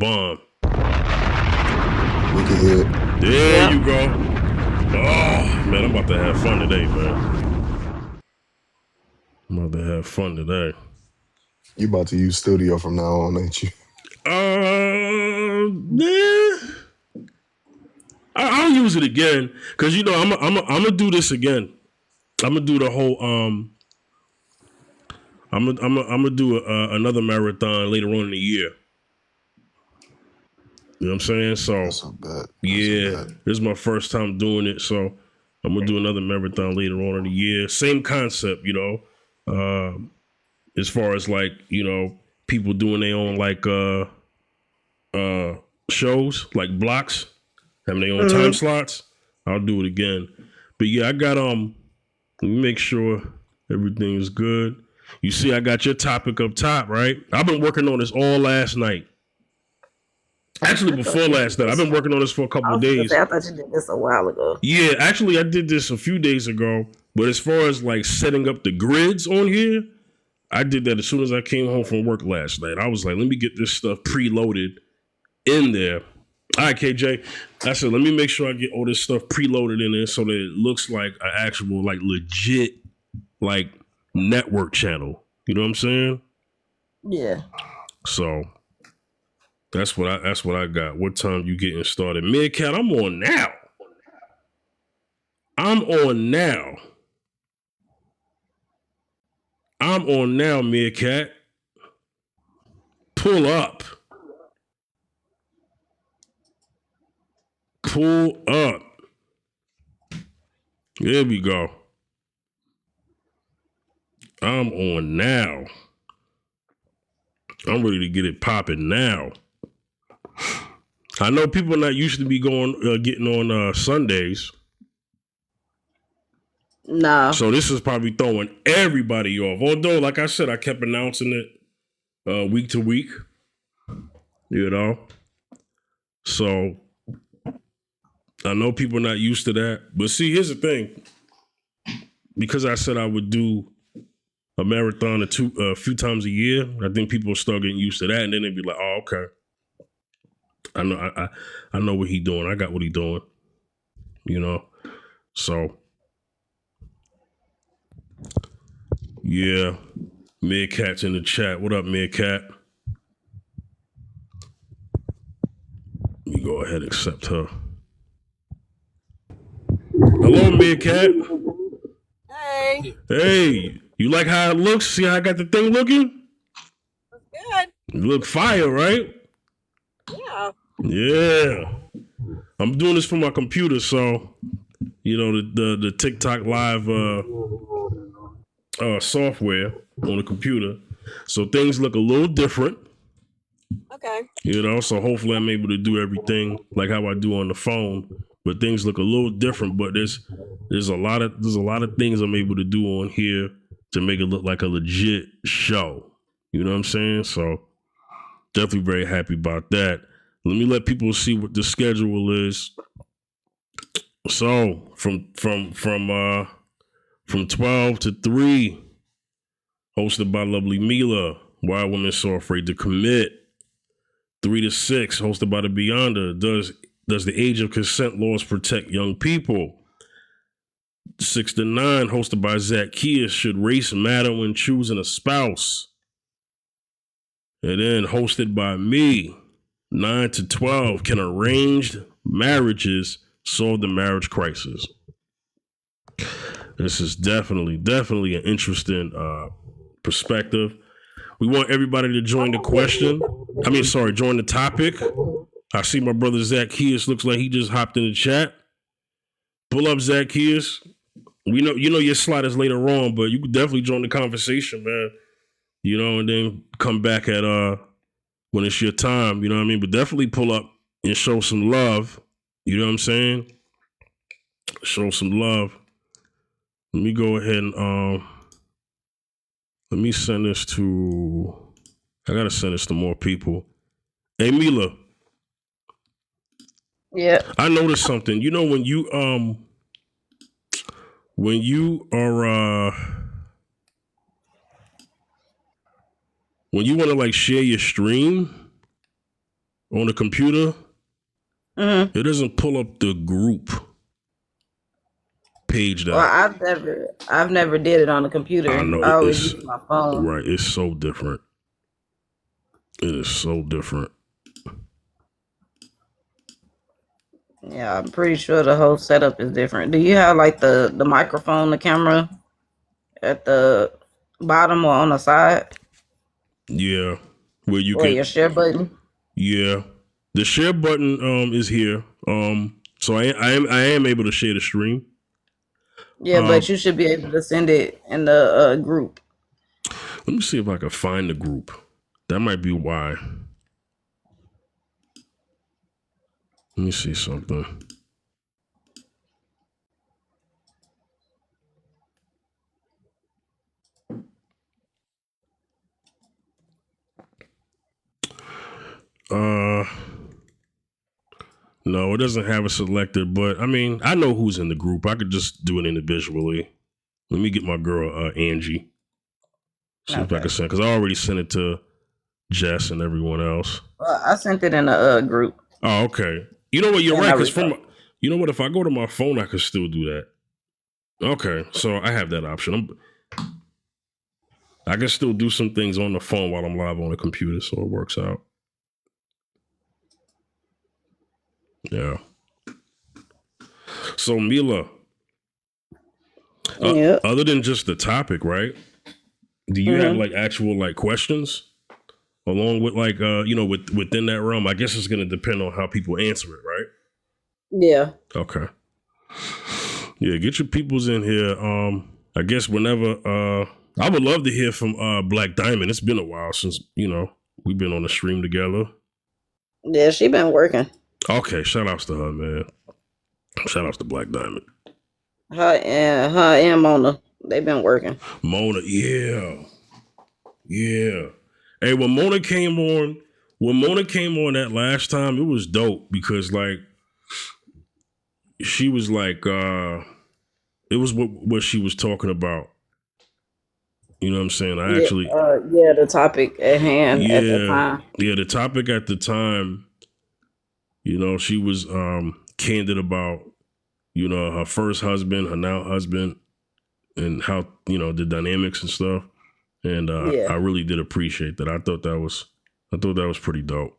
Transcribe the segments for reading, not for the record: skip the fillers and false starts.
bomb. We can hear it. There you go. Oh, man, I'm about to have fun today, man. I'm about to have fun today. You about to use studio from now on, ain't you? Yeah. I'll use it again because you know I'm gonna do this again. I'm gonna do the whole I'm gonna do another marathon later on in the year. You know what I'm saying? So That's a bet. yeah, this is my first time doing it, so I'm gonna do another marathon later on in the year. Same concept, you know. As far as like, you know, people doing their own like shows, like blocks, having their own time slots. I'll do it again. But yeah, I got let me make sure everything is good. You see, I got your topic up top, right? I've been working on this all last night. Actually, before last night. I've been working on this for a couple of days. I thought you did this a while ago. Yeah, actually, I did this a few days ago. But as far as like setting up the grids on here, I did that as soon as I came home from work last night. I was like, let me get this stuff preloaded in there. All right, KJ. I said, let me make sure I get all this stuff preloaded in there so that it looks like an actual, like legit, like network channel. You know what I'm saying? Yeah. So that's what I got. What time you getting started? Meerkat, I'm on now. I'm on now, Meerkat. Pull up. Pull up. There we go. I'm on now. I'm ready to get it popping now. I know people are not used to be getting on Sundays. No. So this is probably throwing everybody off. Although, like I said, I kept announcing it week to week. You know? So I know people are not used to that. But see, here's the thing. Because I said I would do a marathon a few times a year, I think people will start getting used to that. And then they'd be like, oh, okay. I know what he doing. I got what he doing. You know? So, yeah. Meerkat's in the chat. What up, Meerkat? Let me go ahead and accept her. Hello, Meerkat. Hey. Hey, you like how it looks? See how I got the thing looking? That's good. You look fire, right? Yeah. Yeah. I'm doing this from my computer, so you know the TikTok live software on the computer. So things look a little different. Okay. You know, so hopefully I'm able to do everything like how I do on the phone. But things look a little different. But there's a lot of things I'm able to do on here to make it look like a legit show. You know what I'm saying? So definitely very happy about that. Let me let people see what the schedule is. So from 12 to 3, hosted by lovely Mila, Why Women So Afraid to Commit. 3 to 6, hosted by the Beyonder. Does the age of consent laws protect young people? 6 to 9, hosted by Zacchaeus. Should race matter when choosing a spouse? And then hosted by me, 9 to 12, can arranged marriages solve the marriage crisis? This is definitely an interesting perspective. We want everybody to join the join the topic. I see my brother Zacchaeus looks like he just hopped in the chat. Pull up, Zacchaeus. You know your slot is later on, but you can definitely join the conversation, man. You know, and then come back at when it's your time, you know what I mean? But definitely pull up and show some love. You know what I'm saying? Show some love. Let me go ahead and let me send this to, I gotta send this to more people. Hey Mila. Yeah. I noticed something. You know, when you are when you want to like share your stream, on the computer, Mm-hmm. it doesn't pull up the group page Well, that I've never did it on the I computer. know. I always It's use my phone. right. It's so different. It is so different. Yeah, I'm pretty sure the whole setup is different. Do you have like the microphone, the camera at the bottom or on the side, Yeah, where you or can. your share button? Yeah, the share button is here. So I am able to share the stream. Yeah, but you should be able to send it in the group. Let me see if I can find the group. That might be why. Let me see something. Uh, no, it doesn't have it selected. But I mean, I know who's in the group. I could just do it individually. Let me get my girl Angie. See if I Okay. can send, because I already sent it to Jess and everyone else. Well, I sent it in the group. Oh, okay. You know what? You're And right. I Because reposted. you know what? If I go to my phone, I could still do that. Okay, so I have that option. I can still do some things on the phone while I'm live on the computer, so it works out. Yeah. So Mila, Yeah. other than just the topic, right? Do you have like actual like questions along with like within that realm? I guess it's gonna depend on how people answer it, right? Yeah. Okay. Yeah, get your peoples in here. I guess whenever I would love to hear from Black Diamond. It's been a while since, we've been on the stream together. Yeah, she been working. Okay, shout outs to her, man. Shout outs to Black Diamond. Her and Mona, they've been working. Mona, yeah. Yeah. Hey, when Mona came on that last time, it was dope because like she was like it was what she was talking about. You know what I'm saying? I Yeah. actually Yeah, the topic at hand at the yeah. time. Yeah, the topic at the time, she was candid about, her first husband, her now husband, and how, the dynamics and stuff. And Yeah. I really did appreciate that. I thought that was pretty dope.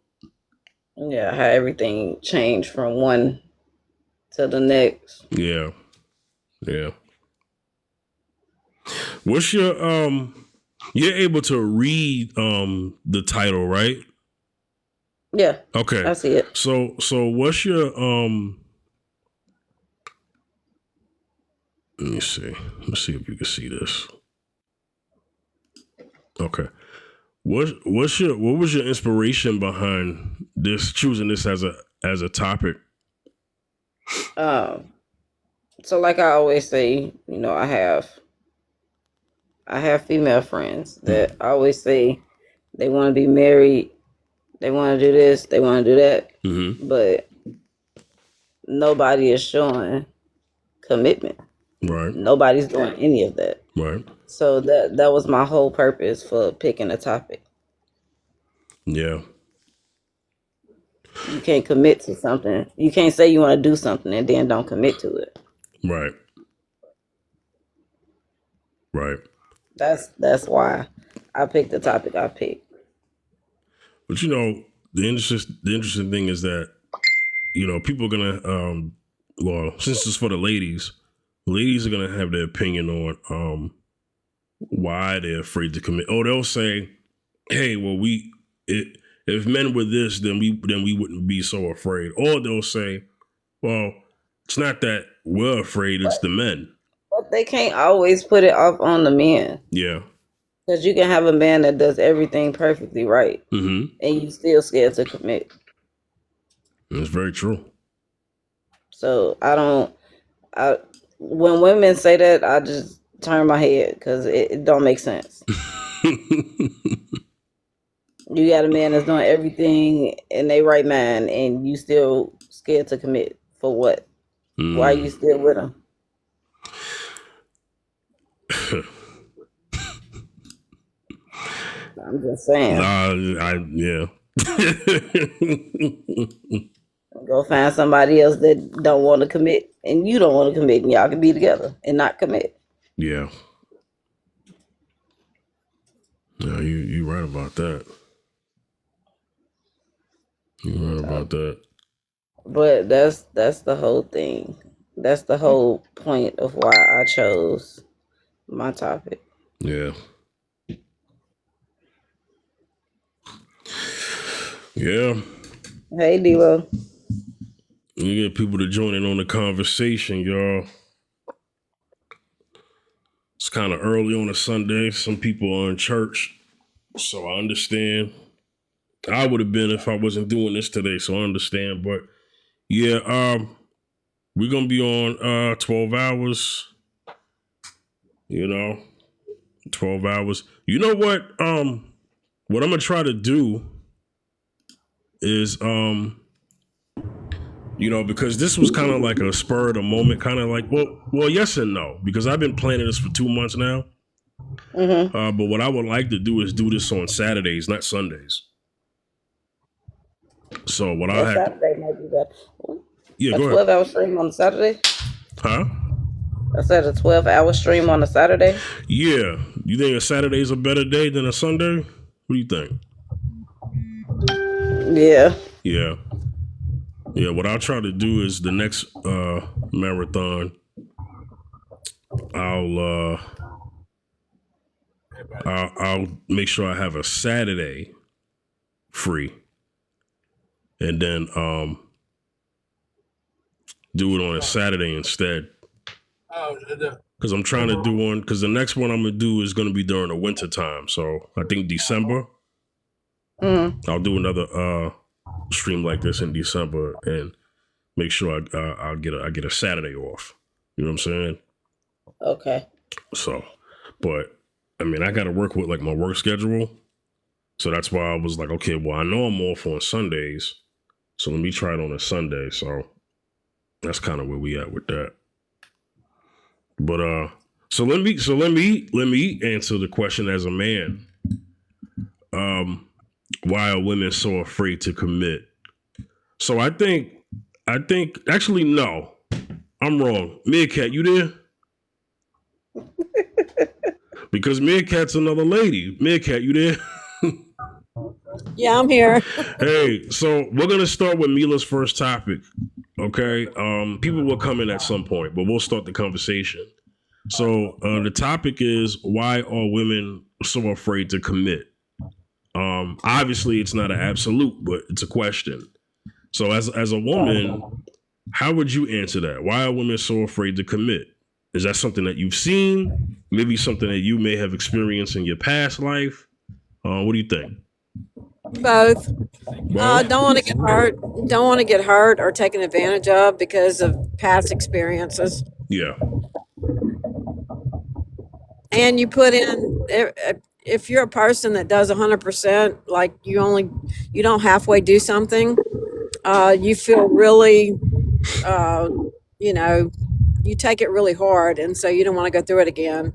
Yeah, how everything changed from one to the next. Yeah. Yeah. What's your you're able to read the title, right? Yeah. Okay. I see it. So what's your let me see. Let's see if you can see this. Okay. What was your inspiration behind choosing this as a topic? So like I always say, I have female friends that always say they want to be married, they want to do this, they want to do that, but nobody is showing commitment. Right. Nobody's doing any of that. Right. So that was my whole purpose for picking a topic. Yeah. You can't commit to something. You can't say you want to do something and then don't commit to it. Right. Right. That's why I picked the topic I picked. But the interesting thing is that, people are gonna well, since it's for the ladies are gonna have their opinion on why they're afraid to commit. Oh, they'll say, hey, well, if men were this, then we wouldn't be so afraid. Or they'll say, well, it's not that we're afraid, it's the men. But they can't always put it off on the men. Yeah. Because you can have a man that does everything perfectly right, and you still scared to commit. That's very true. So when women say that, I just turn my head because it don't make sense. You got a man that's doing everything in their right mind, and you still scared to commit for what? Why are you still with him? I'm just saying. Yeah. Go find somebody else that don't want to commit, and you don't want to commit, and y'all can be together and not commit. Yeah. No, you right about that. You right about that. But that's the whole thing. That's the whole point of why I chose my topic. Yeah. Yeah. Hey, Devo. You get people to join in on the conversation, y'all. It's kind of early on a Sunday. Some people are in church, so I understand. I would have been if I wasn't doing this today, so I understand. But yeah, we're gonna be on 12 hours. 12 hours. You know what? What I'm gonna try to do is because this was kind of like a spur of the moment, kind of like, well, yes and no, because I've been planning this for 2 months now. Mm-hmm. But what I would like to do is do this on Saturdays, not Sundays. So what I That had, Saturday might be better. yeah, A go ahead, 12-hour stream on a Saturday? huh? I said a 12-hour stream on a Saturday? Yeah, you think a Saturday's a better day than a Sunday? What do you think? Yeah. Yeah, yeah. What I'll try to do is the next marathon, I'll I'll make sure I have a Saturday free, and then do it on a Saturday instead. Because I'm trying to do one. Because the next one I'm gonna do is gonna be during the winter time. So I think December. Mm. I'll do another stream like this in December and make sure I get a Saturday off. You know what I'm saying? Okay. So, but I mean, I got to work with like my work schedule. So that's why I was like, okay, well, I know I'm off on Sundays, so let me try it on a Sunday. So that's kind of where we at with that. But so let me answer the question as a man. Why are women so afraid to commit? So I think actually no, I'm wrong. Meerkat, you there? Because Meerkat's another lady. Meerkat, you there? Yeah, I'm here. Hey, so we're gonna start with Mila's first topic. Okay. People will come in at some point, but we'll start the conversation. So the topic is why are women so afraid to commit? Obviously it's not an absolute, but it's a question. So as a woman, how would you answer that? Why are women so afraid to commit? Is that something that you've seen? Maybe something that you may have experienced in your past life? What do you think? Both. Both? Don't want to get hurt. Don't want to get hurt or taken advantage of because of past experiences. Yeah. And you put in if you're a person that does 100%, like you don't halfway do something, you feel really, uh, you know, you take it really hard, and so you don't want to go through it again.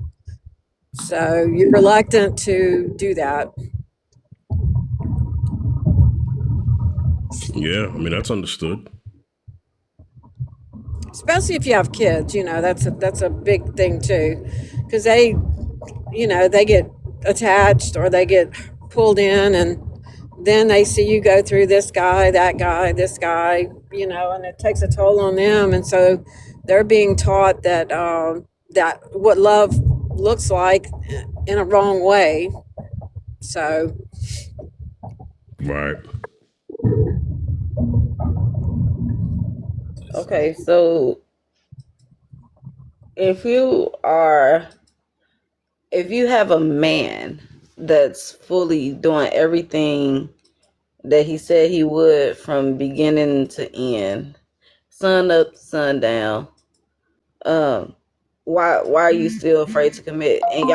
So you're reluctant to do that. Yeah. I mean, that's understood. Especially if you have kids, that's a big thing too, because they get attached or they get pulled in, and then they see you go through this guy, that guy, this guy, and it takes a toll on them, and so they're being taught that what love looks like in a wrong way. So Right. Okay, so if you are if you have a man that's fully doing everything that he said he would from beginning to end, sun up, sun down, um, why are you still afraid to commit? And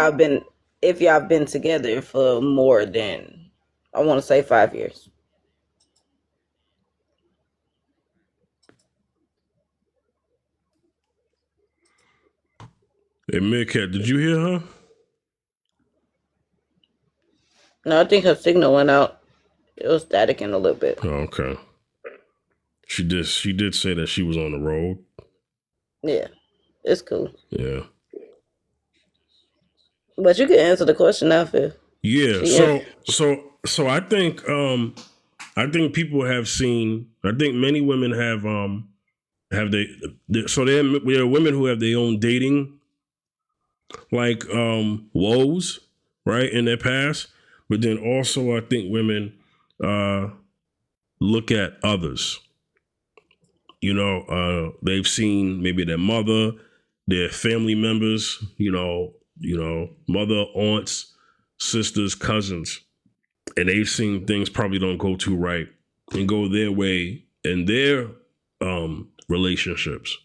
if y'all been together for more than, I want to say, 5 years. Hey, Meerkat, did you hear her? No, I think her signal went out. It was staticking a little bit. Oh, okay. She did say that she was on the road. Yeah, it's cool. Yeah. But you can answer the question now, Phil. Yeah. So I think people have seen. I think many women have so there are women who have their own dating like woes, right, in their past. But then also I think women look at others. You know, they've seen maybe their mother, their family members, mother, aunts, sisters, cousins, and they've seen things probably don't go too right and go their way in their relationships.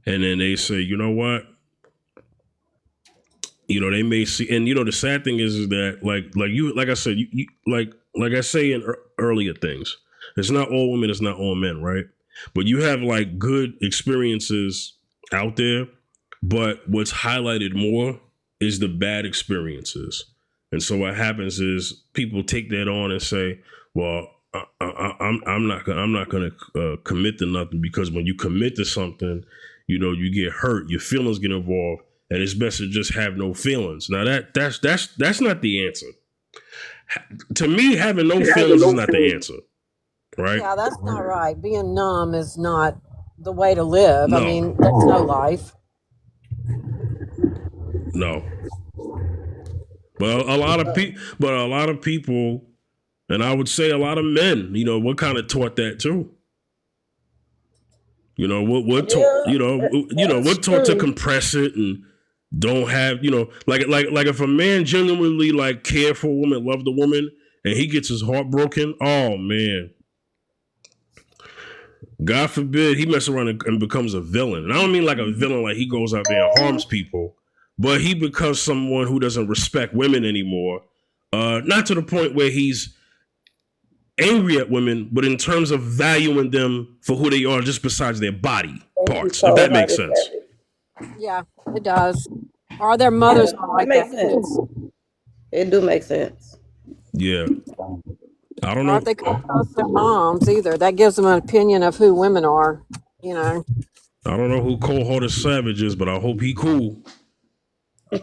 And then they say, you know what? They may see, and the sad thing is that like I said, you like I say in earlier things, it's not all women, it's not all men, right? But you have like good experiences out there, but what's highlighted more is the bad experiences. And so what happens is people take that on and say, well, I'm not going to commit to nothing, because when you commit to something, you get hurt, your feelings get involved, and it's best to just have no feelings. Now that's not the answer. To me, having no feelings is not the answer, right? Yeah, that's not right. Being numb is not the way to live. No. I mean, that's no life. No. But a lot of people, and I would say a lot of men, we're kind of taught that too. We're taught, we're taught to compress it and don't have, like if a man genuinely like care for a woman, love the woman, and he gets his heart broken, oh man, God forbid he messes around and becomes a villain. And I don't mean like a villain like he goes out there and harms people, but he becomes someone who doesn't respect women anymore. Not to the point where he's angry at women, but in terms of valuing them for who they are, just besides their body parts, if that makes sense. Yeah, it does. Or their mothers are like that. It do make sense. Yeah. I don't Or know if they come across their moms either. That gives them an opinion of who women are, I don't know who Cold Hearted Savage is, but I hope he cool. I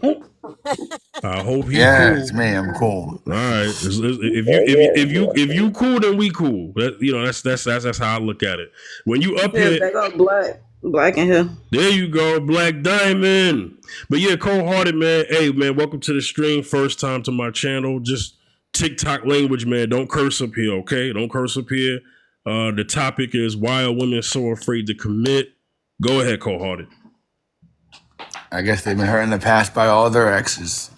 hope he cool. It's me. I'm cool. All right. If you cool, then we cool. That's how I look at it. When you up here, they go black in here. There you go, Black Diamond. But yeah, Cold Hearted, man. Hey, man, welcome to the stream. First time to my channel. Just TikTok language, man. Don't curse up here, okay? Don't curse up here. The topic is, why are women so afraid to commit? Go ahead, Cold Hearted. I guess they've been hurt in the past by all their exes.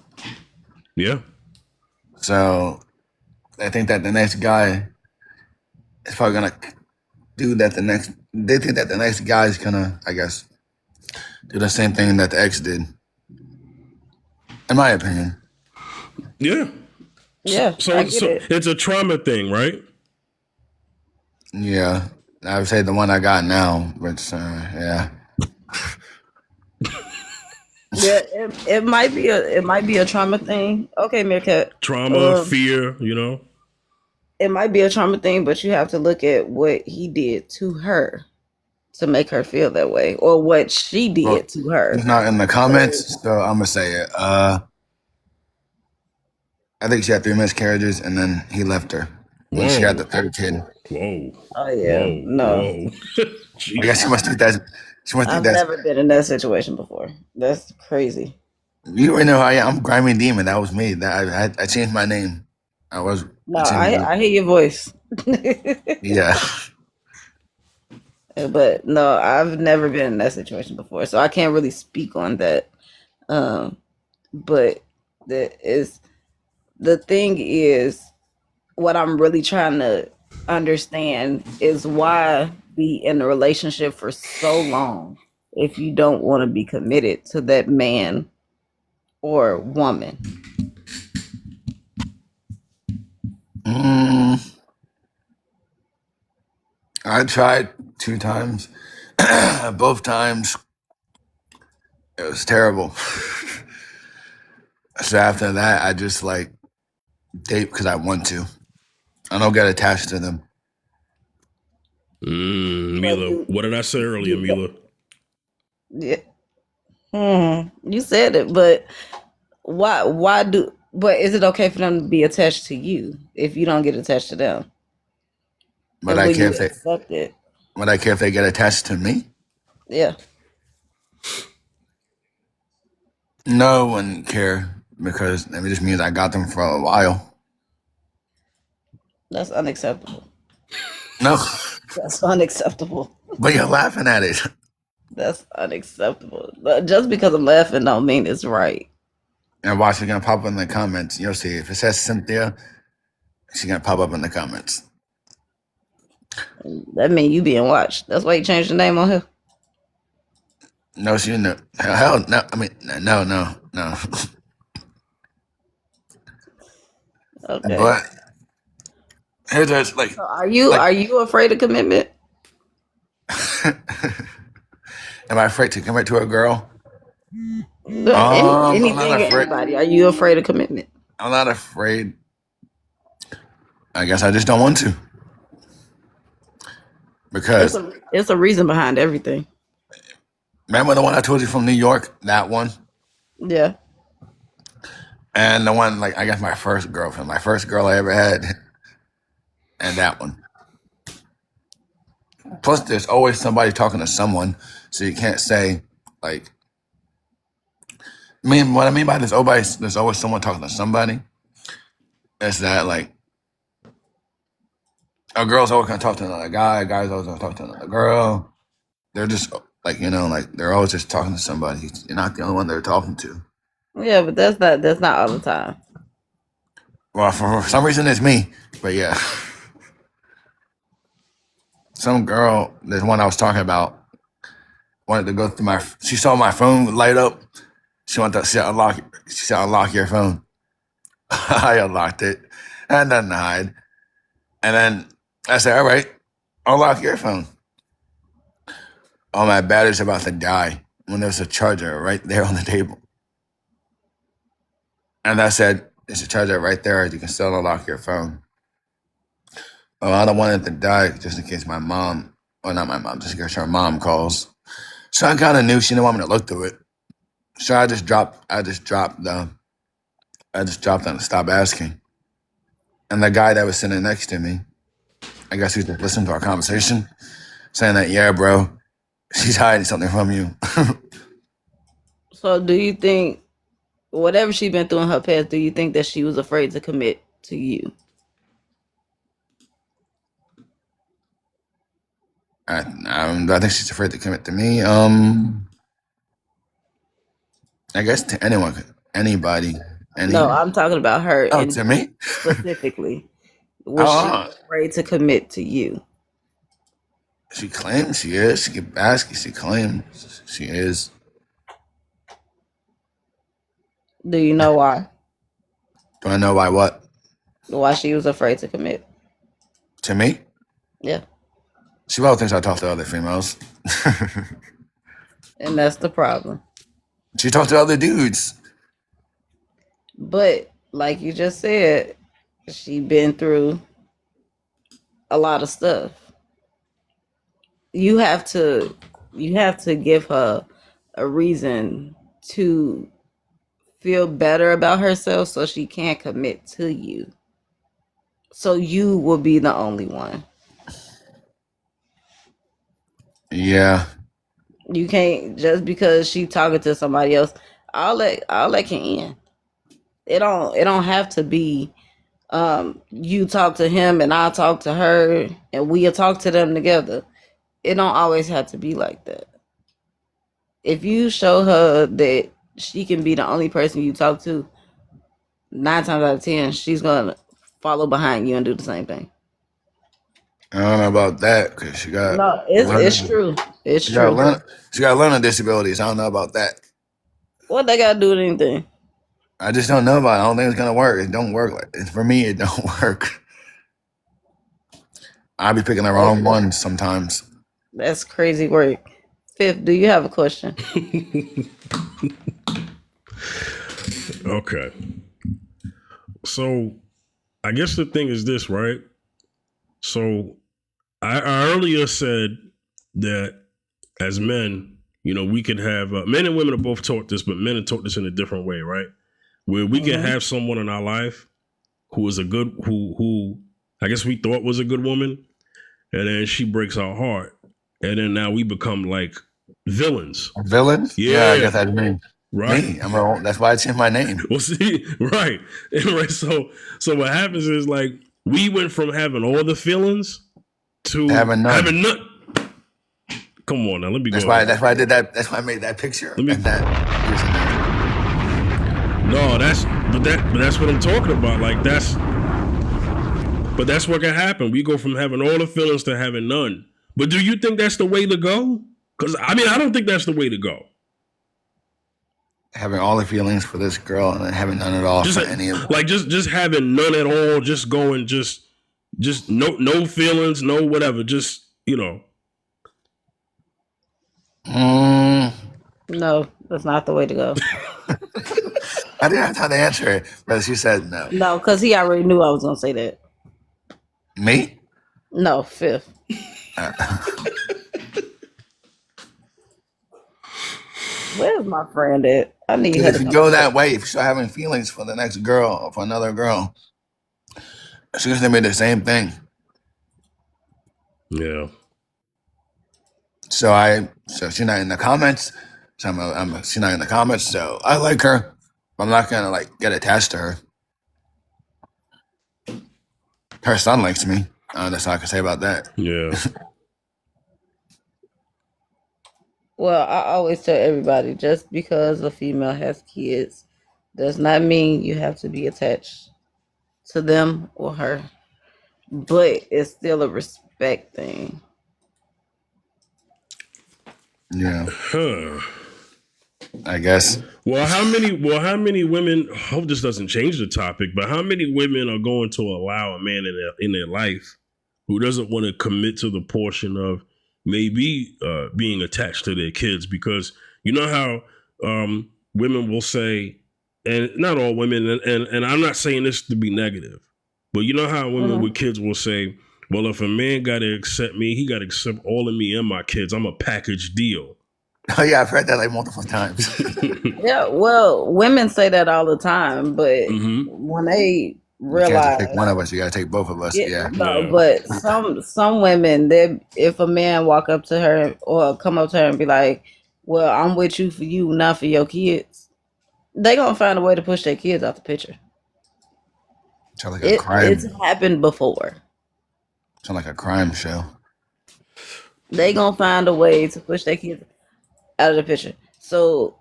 Yeah. So I think that the next guy is probably gonna do that. They think that the next guy is gonna, I guess, do the same thing that the ex did. In my opinion. Yeah. Yeah. So it's a trauma thing, right? Yeah. I would say the one I got now, but yeah. Yeah, it might be a trauma thing. Okay, Meerkat. Trauma, fear, It might be a trauma thing, but you have to look at what he did to her to make her feel that way, or what she did to her. It's not in the comments, so I'm gonna say it. I think she had 3 miscarriages, and then he left her when she had the 3rd kid. Whoa. Oh yeah. Whoa. I guess she must think that. I've never been in that situation before. That's crazy. You already know who I am. I'm Grimy Demon. That was me. I changed my name. I hear your voice. Yeah. But no, I've never been in that situation before, so I can't really speak on that. But the thing is, what I'm really trying to understand is why be in a relationship for so long if you don't want to be committed to that man or woman. I tried 2 times. Both times it was terrible. So after that, I just date because I want to. I don't get attached to them. Mila, what did I say earlier, Mila? Yeah. You said it, but why do but is it okay for them to be attached to you if you don't get attached to them? But And I when care you if they. accept it. But I care if they get attached to me. Yeah. No, I wouldn't care because it just means I got them for a while. That's unacceptable. No, That's unacceptable. but you're laughing at it. That's unacceptable. But just because I'm laughing don't mean it's right. And watch, she's gonna pop up in the comments. You'll see. If it says Cynthia, she's gonna pop up in the comments. That mean you being watched. That's why you changed the name on here. No, she no. Hell no. I mean, no. Okay. But here's just like, So are you afraid of commitment? am I afraid to commit to a girl? I'm Anything not or afraid. anybody. Are you afraid of commitment? I'm not afraid. I guess I just don't want to because It's a reason behind everything. remember the one I told you from New York, that one, Yeah. and the one like I guess my first girlfriend, my first girl I ever had, and that one. Plus, there's always somebody talking to someone, so you can't say like. I mean, what I mean by there's always someone talking to somebody. Is that like a girl's always gonna talk to another guy, a guy's always gonna talk to another girl. They're just like like they're always just talking to somebody. You're not the only one they're talking to. Yeah, but that's not all the time. Well, for some reason it's me, but yeah. Some girl, there's one I was talking about, wanted to go through she saw my phone light up. She said unlock your phone. I unlocked it. And then hide. And then I said, all right, unlock your phone. Oh, my battery's about to die when there's a charger right there on the table. And I said, there's a charger right there. You can still unlock your phone. Oh, I don't want it to die just in case my mom, or not my mom, just in case her mom calls. So I kind of knew she didn't want me to look through it. So I just dropped them and stopped asking. And the guy that was sitting next to me, I guess he just listened to our conversation, saying that, yeah, bro, she's hiding something from you. So do you think whatever she's been through in her past, do you think that she was afraid to commit to you? I think she's afraid to commit to me. I guess to anybody. No, I'm talking about her Oh, to me? specifically. Was she afraid to commit to you? She claims she is. She can ask. She claims she is. Do you know why? Do I know why what? Why she was afraid to commit? To me? Yeah. She probably thinks I talk to other females. And that's the problem. She talked to other dudes. But like you just said, she been through a lot of stuff. You have to give her a reason to feel better about herself so she can't commit to you. So you will be the only one. Yeah. You can't just because she talking to somebody else. I'll let you in. It don't have to be you talk to him and I'll talk to her and we'll talk to them together. It don't always have to be like that. If you show her that she can be the only person you talk to, 9 times out of 10, she's gonna follow behind you and do the same thing. I don't know about that because she got. No, it's true. It's she true. She got learning disabilities. I don't know about that. What they gotta do with anything? I just don't know about it. I don't think it's gonna work. It don't work. For me, it don't work. I'll be picking the wrong ones sometimes. That's crazy work. Fifth, do you have a question? Okay. So I guess the thing is this, right? So I earlier said that as men, we can have men and women are both taught this, but men are taught this in a different way, right? Where we can have someone in our life who is who I guess we thought was a good woman, and then she breaks our heart, and then now we become like villains. Villains? Yeah, I guess that's me. Right. Me. That's why it's in my name. Well, see, right. Right. So what happens is like we went from having all the feelings to having none. Come on now, let me go. That's why I did that. That's why I made that picture. No, but that's what I'm talking about. Like that's what can happen. We go from having all the feelings to having none. But do you think that's the way to go? Because I don't think that's the way to go. Having all the feelings for this girl and then having none at all for any of them. Like just having none at all, just going, just no feelings, no whatever, just No, that's not the way to go. I didn't have time to answer it, but she said no. No, because he already knew I was gonna say that. Me? No, Fifth. Where's my friend at? I need her. If you go that way, if you start having feelings for the next girl or for another girl, she's gonna be the same thing. Yeah. So she's not in the comments. So she's not in the comments. So I like her. But I'm not gonna like get attached to her. Her son likes me. That's all I can say about that. Yeah. Well, I always tell everybody, just because a female has kids does not mean you have to be attached to them or her. But it's still a respect thing. Yeah. I guess. Well, how many women, I hope this doesn't change the topic, but how many women are going to allow a man in their life who doesn't want to commit to the portion of maybe being attached to their kids? Because you know how women will say, and not all women, and I'm not saying this to be negative, but you know how women with kids will say, well, if a man got to accept me, he got to accept all of me and my kids. I'm a package deal. Oh, yeah, I've heard that like multiple times. Yeah, well, women say that all the time, but when they realize you can't take one of us, you got to take both of us. Yeah. No, but some women, if a man walk up to her or come up to her and be like, well, I'm with you for you, not for your kids, they gonna find a way to push their kids out the picture. Sound like a crime. It's happened before. Sound like a crime show. They gonna find a way to push their kids out of the picture. So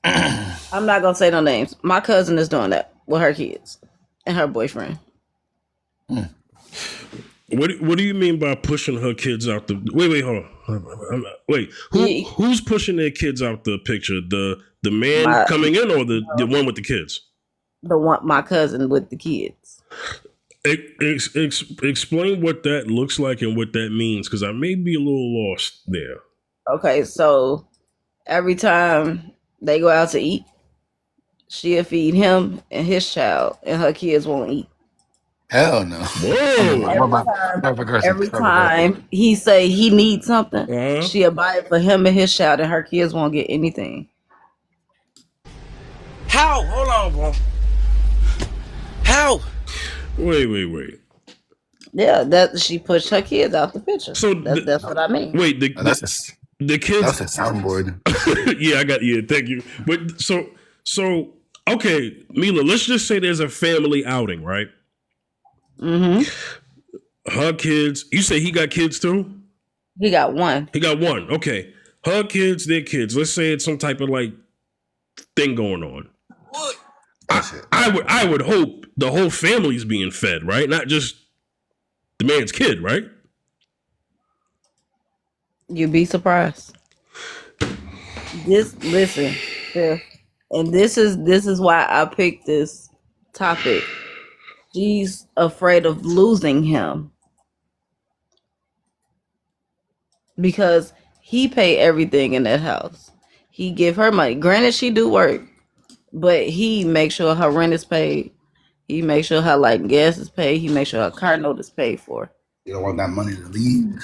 I'm not gonna say no names. My cousin is doing that with her kids and her boyfriend. What do you mean by pushing her kids out the? Wait, hold on. Wait, who's pushing their kids out the picture? The man coming in or the one with the kids? The one, my cousin with the kids. Explain what that looks like and what that means, because I may be a little lost there. Okay, so every time they go out to eat, she'll feed him and his child, and her kids won't eat. Hell no. Whoa. Every time he say he needs something, she'll buy it for him and his child, and her kids won't get anything. How? Hold on, bro. How? Wait. Yeah, that she pushed her kids out the picture. So that's what I mean. Wait, the kids. That's a soundboard. Yeah, thank you. But so okay, Mila, let's just say there's a family outing, right? Her kids. You say he got kids too? He got one. Okay. Her kids, their kids. Let's say it's some type of like thing going on. What? I would hope the whole family's being fed, right? Not just the man's kid, right? You'd be surprised. Listen, and this is why I picked this topic. She's afraid of losing him because he pay everything in that house. He give her money. Granted, she do work, but he make sure her rent is paid. He make sure her gas is paid. He make sure her car note is paid for. You don't want that money to leave.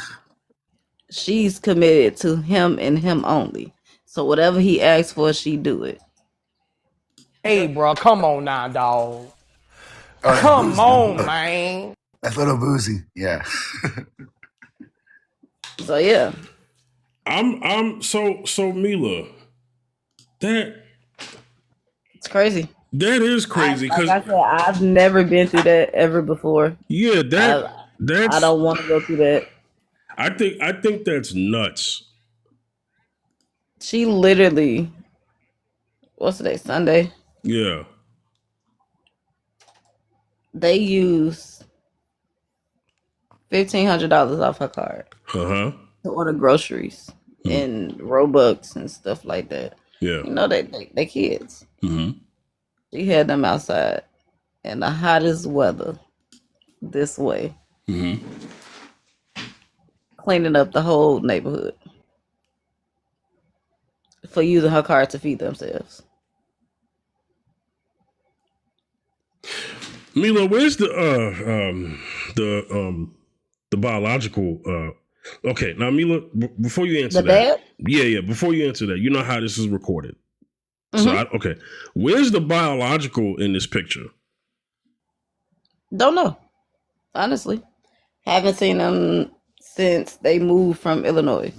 She's committed to him and him only. So whatever he asks for, she do it. Hey, bro, come on now, dog. Oh, that's Come boozy. on, man. That's little boozy. Yeah. So yeah. So Mila, that It's crazy. that is crazy Like because I said, I've never been through that ever before. yeah, I don't want to go through that. I think that's nuts. She literally, what's today? Sunday. Yeah. They used $1,500 off her card Uh-huh. to order groceries and Robux and stuff like that. Yeah. You know, they kids. Mm-hmm. She had them outside in the hottest weather this way, cleaning up the whole neighborhood for using her card to feed themselves. Mila, where's the biological okay, now Mila, before you answer The that. dad? Yeah, before you answer that, you know how this is recorded. So okay. Where's the biological in this picture? Don't know. Honestly. Haven't seen them since they moved from Illinois.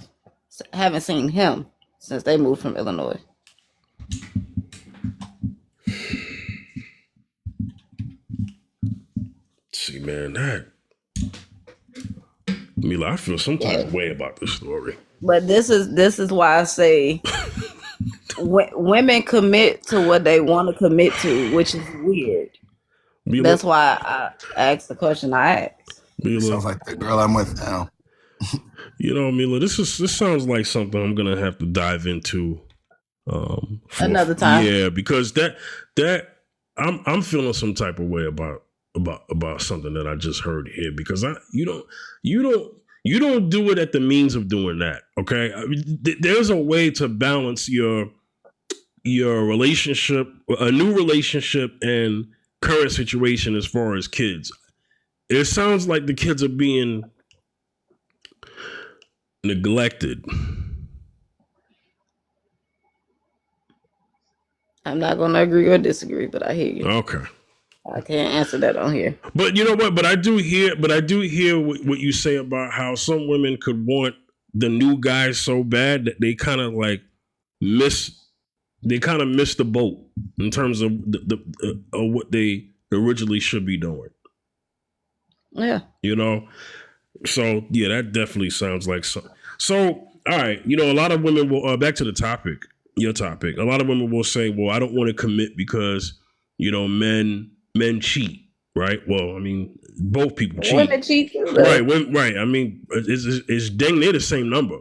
Haven't seen him since they moved from Illinois. See, man, Mila, I feel some type of way about this story. But this is why I say women commit to what they want to commit to, which is weird. Mila, That's why I asked the question I asked. Mila, Sounds like the girl I'm with now. you know, Mila, this sounds like something I'm gonna have to dive into Another time. Yeah, because that I'm feeling some type of way about something that I just heard here because you don't do it at the means of doing that. Okay, I mean, there's a way to balance your relationship, a new relationship, and current situation as far as kids. It sounds like the kids are being neglected. I'm not gonna agree or disagree, but I hear you. Okay. I can't answer that on here. But you know what? But I do hear what you say about how some women could want the new guy so bad that they kind of like miss the boat in terms of what they originally should be doing. Yeah. You know? So yeah, that definitely sounds like so. So all right, you know, a lot of women will back to the topic, your topic. A lot of women will say, "Well, I don't want to commit because you know men cheat." Right? Well, I mean, both people cheat. Women cheat too, right? Right. I mean, it's dang near the same number.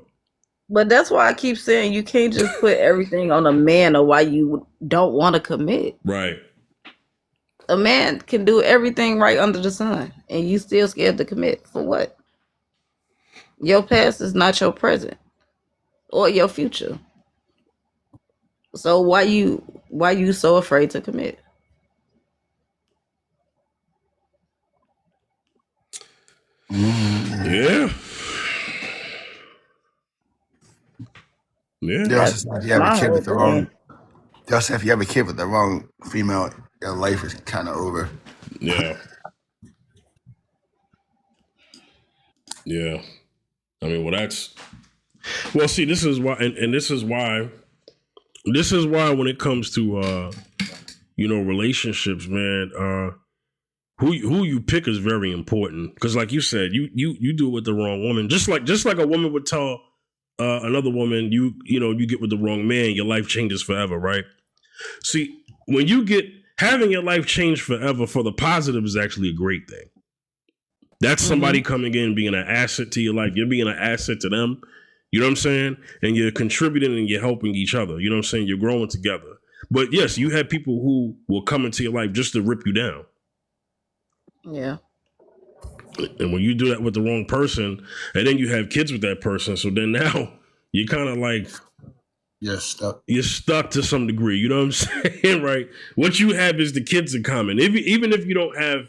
But that's why I keep saying you can't just put everything on a man or why you don't want to commit. Right. A man can do everything right under the sun, and you still scared to commit for what? Your past is not your present or your future. So why you so afraid to commit? Yeah. Yeah. Just if you have a kid with the wrong. Just if you have a kid with the wrong female, your life is kind of over. Yeah. Yeah. I mean, see, this is why, and this is why when it comes to, you know, relationships, man, who you pick is very important. Because like you said, you do it with the wrong woman. Just like a woman would tell another woman, you know, you get with the wrong man, your life changes forever, right? See, when you get having your life change forever for the positive is actually a great thing. That's somebody coming in being an asset to your life. You're being an asset to them. You know what I'm saying? And you're contributing and you're helping each other. You know what I'm saying? You're growing together. But yes, you have people who will come into your life just to rip you down. Yeah. And when you do that with the wrong person, and then you have kids with that person, so then now you're kind of like You're stuck. You're stuck to some degree. You know what I'm saying? Right? What you have is the kids in common. Even if you don't have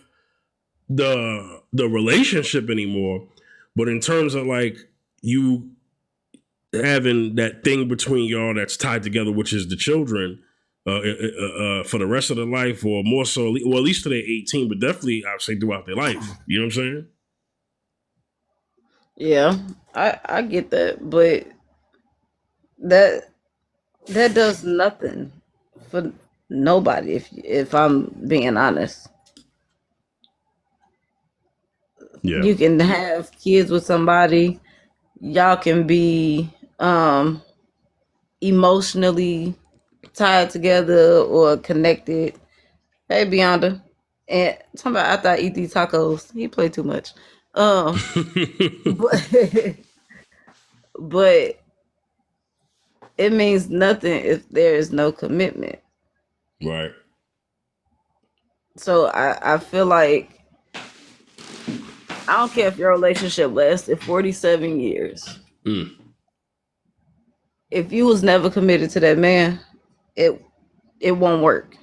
the relationship anymore, but in terms of like you having that thing between y'all that's tied together, which is the children, for the rest of their life, or more so, well, at least till they're 18, but definitely, I'd say throughout their life. You know what I'm saying? Yeah, I get that, but that that does nothing for nobody. If I'm being honest, Yeah. you can have kids with somebody. Y'all can be emotionally tied together or connected. Hey, Beyonda. And talking about after I eat these tacos, he played too much. But but it means nothing if there is no commitment. Right. So I feel like I don't care if your relationship lasted 47 years. Mm. If you was never committed to that man, it it won't work.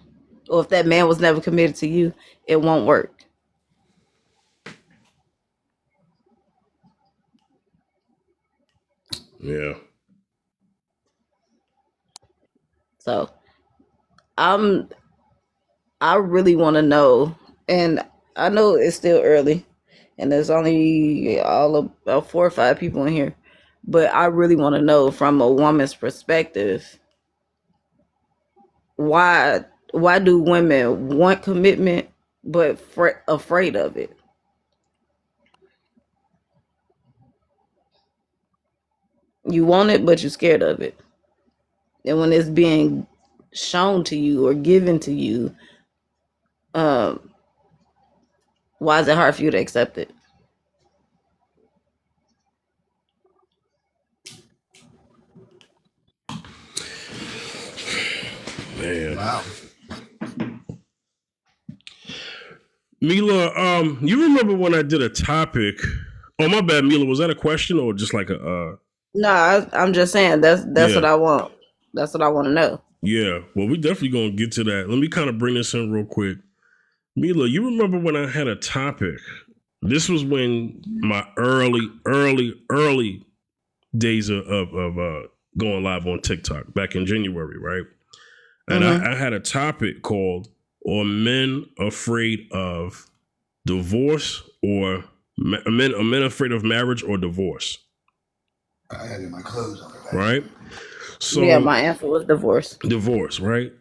Or if that man was never committed to you, it won't work. Yeah. So I'm I really want to know, and I know it's still early, and there's only all of about 4 or 5 people in here, but I really want to know from a woman's perspective, why do women want commitment but afraid of it? You want it, but you're scared of it, and when it's being shown to you or given to you, um, why is it hard for you to accept it? Man. Wow. Mila, you remember when I did a topic? Oh, my bad, Mila. Was that a question or just like a? No, I'm just saying that's what I want. That's what I want to know. Yeah. Well, we definitely gonna get to that. Let me kind of bring this in real quick. Mila, you remember when I had a topic? This was when my early days of going live on TikTok back in January, right? And I had a topic called "Are Men Afraid of Divorce or are men afraid of marriage or divorce?" I had my clothes on. Right? So Yeah, my answer was divorce. divorce, right?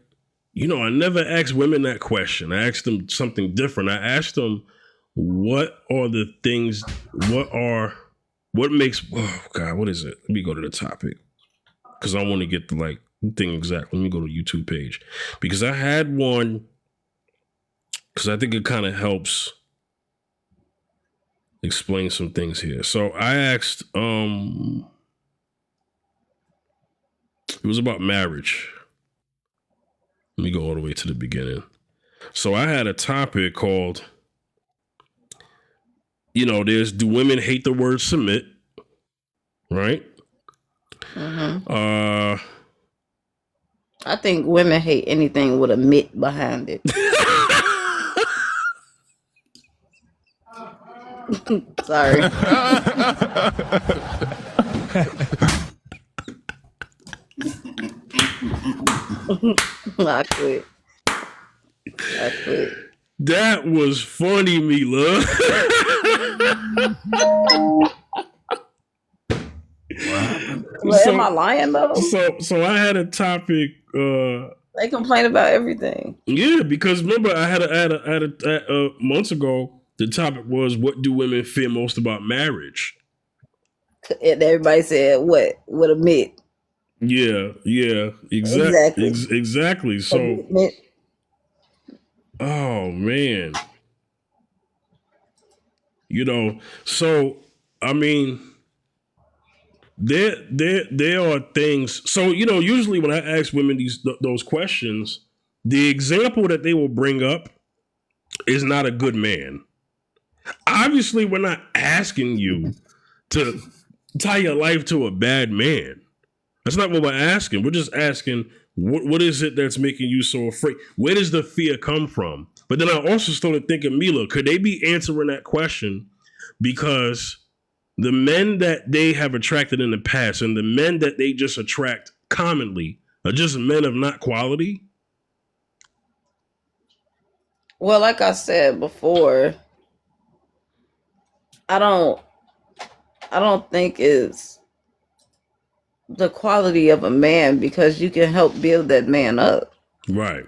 You know, I never asked women that question. I asked them something different. I asked them, what are the things, what makes, oh God, what is it? Let me go to the topic because I want to get the like thing exact. Let me go to the YouTube page because I had one because I think it kind of helps explain some things here. So I asked, it was about marriage. Let me go all the way to the beginning. So I had a topic called, you know, do women hate the word submit? Right? I think women hate anything with a mitt behind it. Sorry. I quit. That was funny, Mila. Well, am I lying though? So I had a topic. They complain about everything. Yeah, because remember I had a months ago. The topic was, what do women fear most about marriage? And everybody said, what? With a mitt. Yeah, exactly. So, oh man, you know. So I mean, there are things. So you know, usually when I ask women those questions, the example that they will bring up is not a good man. Obviously, we're not asking you to tie your life to a bad man. That's not what we're asking. We're just asking, what is it that's making you so afraid? Where does the fear come from? But then I also started thinking, Mila, could they be answering that question because the men that they have attracted in the past and the men that they just attract commonly are just men of not quality? Well, like I said before, I don't think it's the quality of a man, because you can help build that man up Right.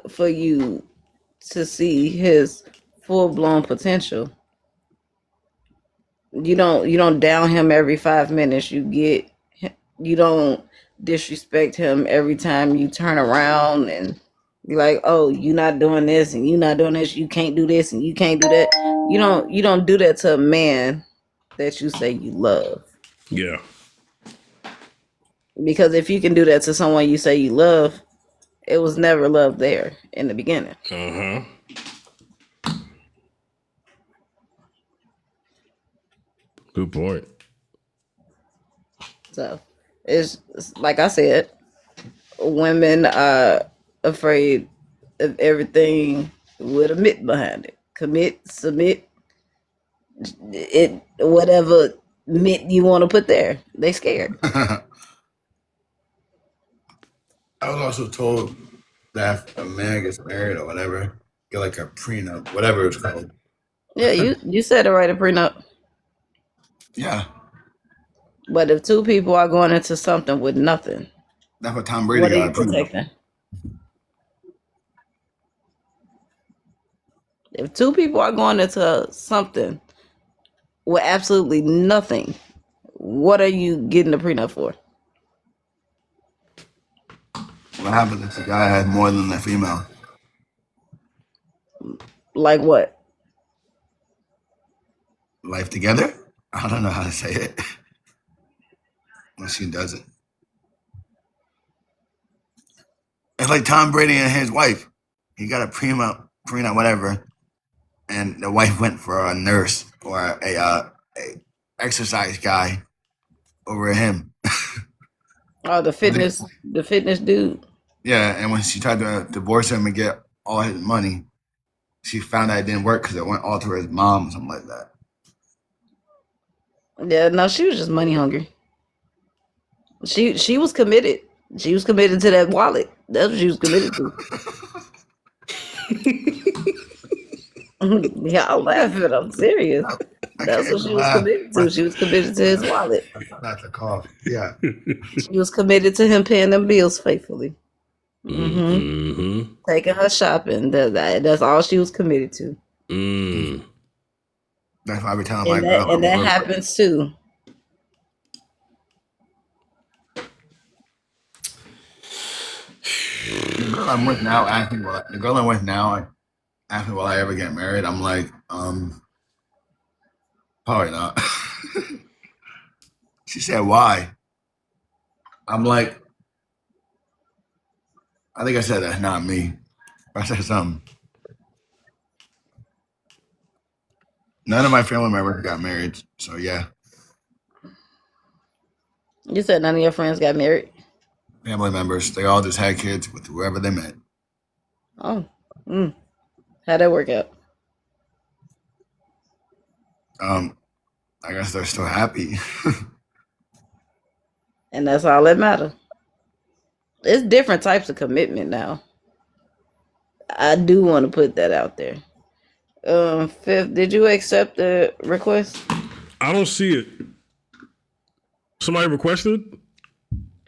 for you to see his full blown potential. You don't down him every 5 minutes. You don't disrespect him every time you turn around and you're like, oh, you're not doing this and you're not doing this. You can't do this and you can't do that. You don't do that to a man that you say you love. Yeah. Because if you can do that to someone you say you love, it was never love there in the beginning. Uh-huh. Good point. So it's like I said, women are afraid of everything with a mitt behind it. Commit, submit, it whatever mitt you want to put there. They scared. I was also told that if a man gets married or whatever, get like a prenup, whatever it's called. Yeah, you said it right, a prenup. Yeah, But if two people are going into something with nothing, that's what Tom Brady what are got you a prenup. protecting? If two people are going into something with absolutely nothing, what are you getting a prenup for? What happens if the guy has more than a female? Like what? Life together? I don't know how to say it. When she does it. It's like Tom Brady and his wife. He got a prenup, whatever, and the wife went for a nurse or a exercise guy over him. Oh, the fitness dude. Yeah, and when she tried to divorce him and get all his money, she found that it didn't work because it went all to his mom or something like that. Yeah, no, she was just money hungry. She was committed. She was committed to that wallet. That's what she was committed to. Y'all laughing. I'm serious. That's what she was committed to. She was committed to his wallet. That's a cough. Yeah. She was committed to him paying them bills faithfully. Taking her shopping. That's all she was committed to. That's why I be telling my girl. And that happens too. The girl I'm with now asked me, will I ever get married? I'm like, probably not. She said, why? I'm like, I think I said that's not me. I said something. None of my family members got married, so yeah. You said none of your friends got married? Family members, they all just had kids with whoever they met. Oh. How'd that work out? I guess they're still happy. And that's all that matters. It's different types of commitment now. I do want to put that out there. Fifth, did you accept the request? I don't see it. Somebody requested?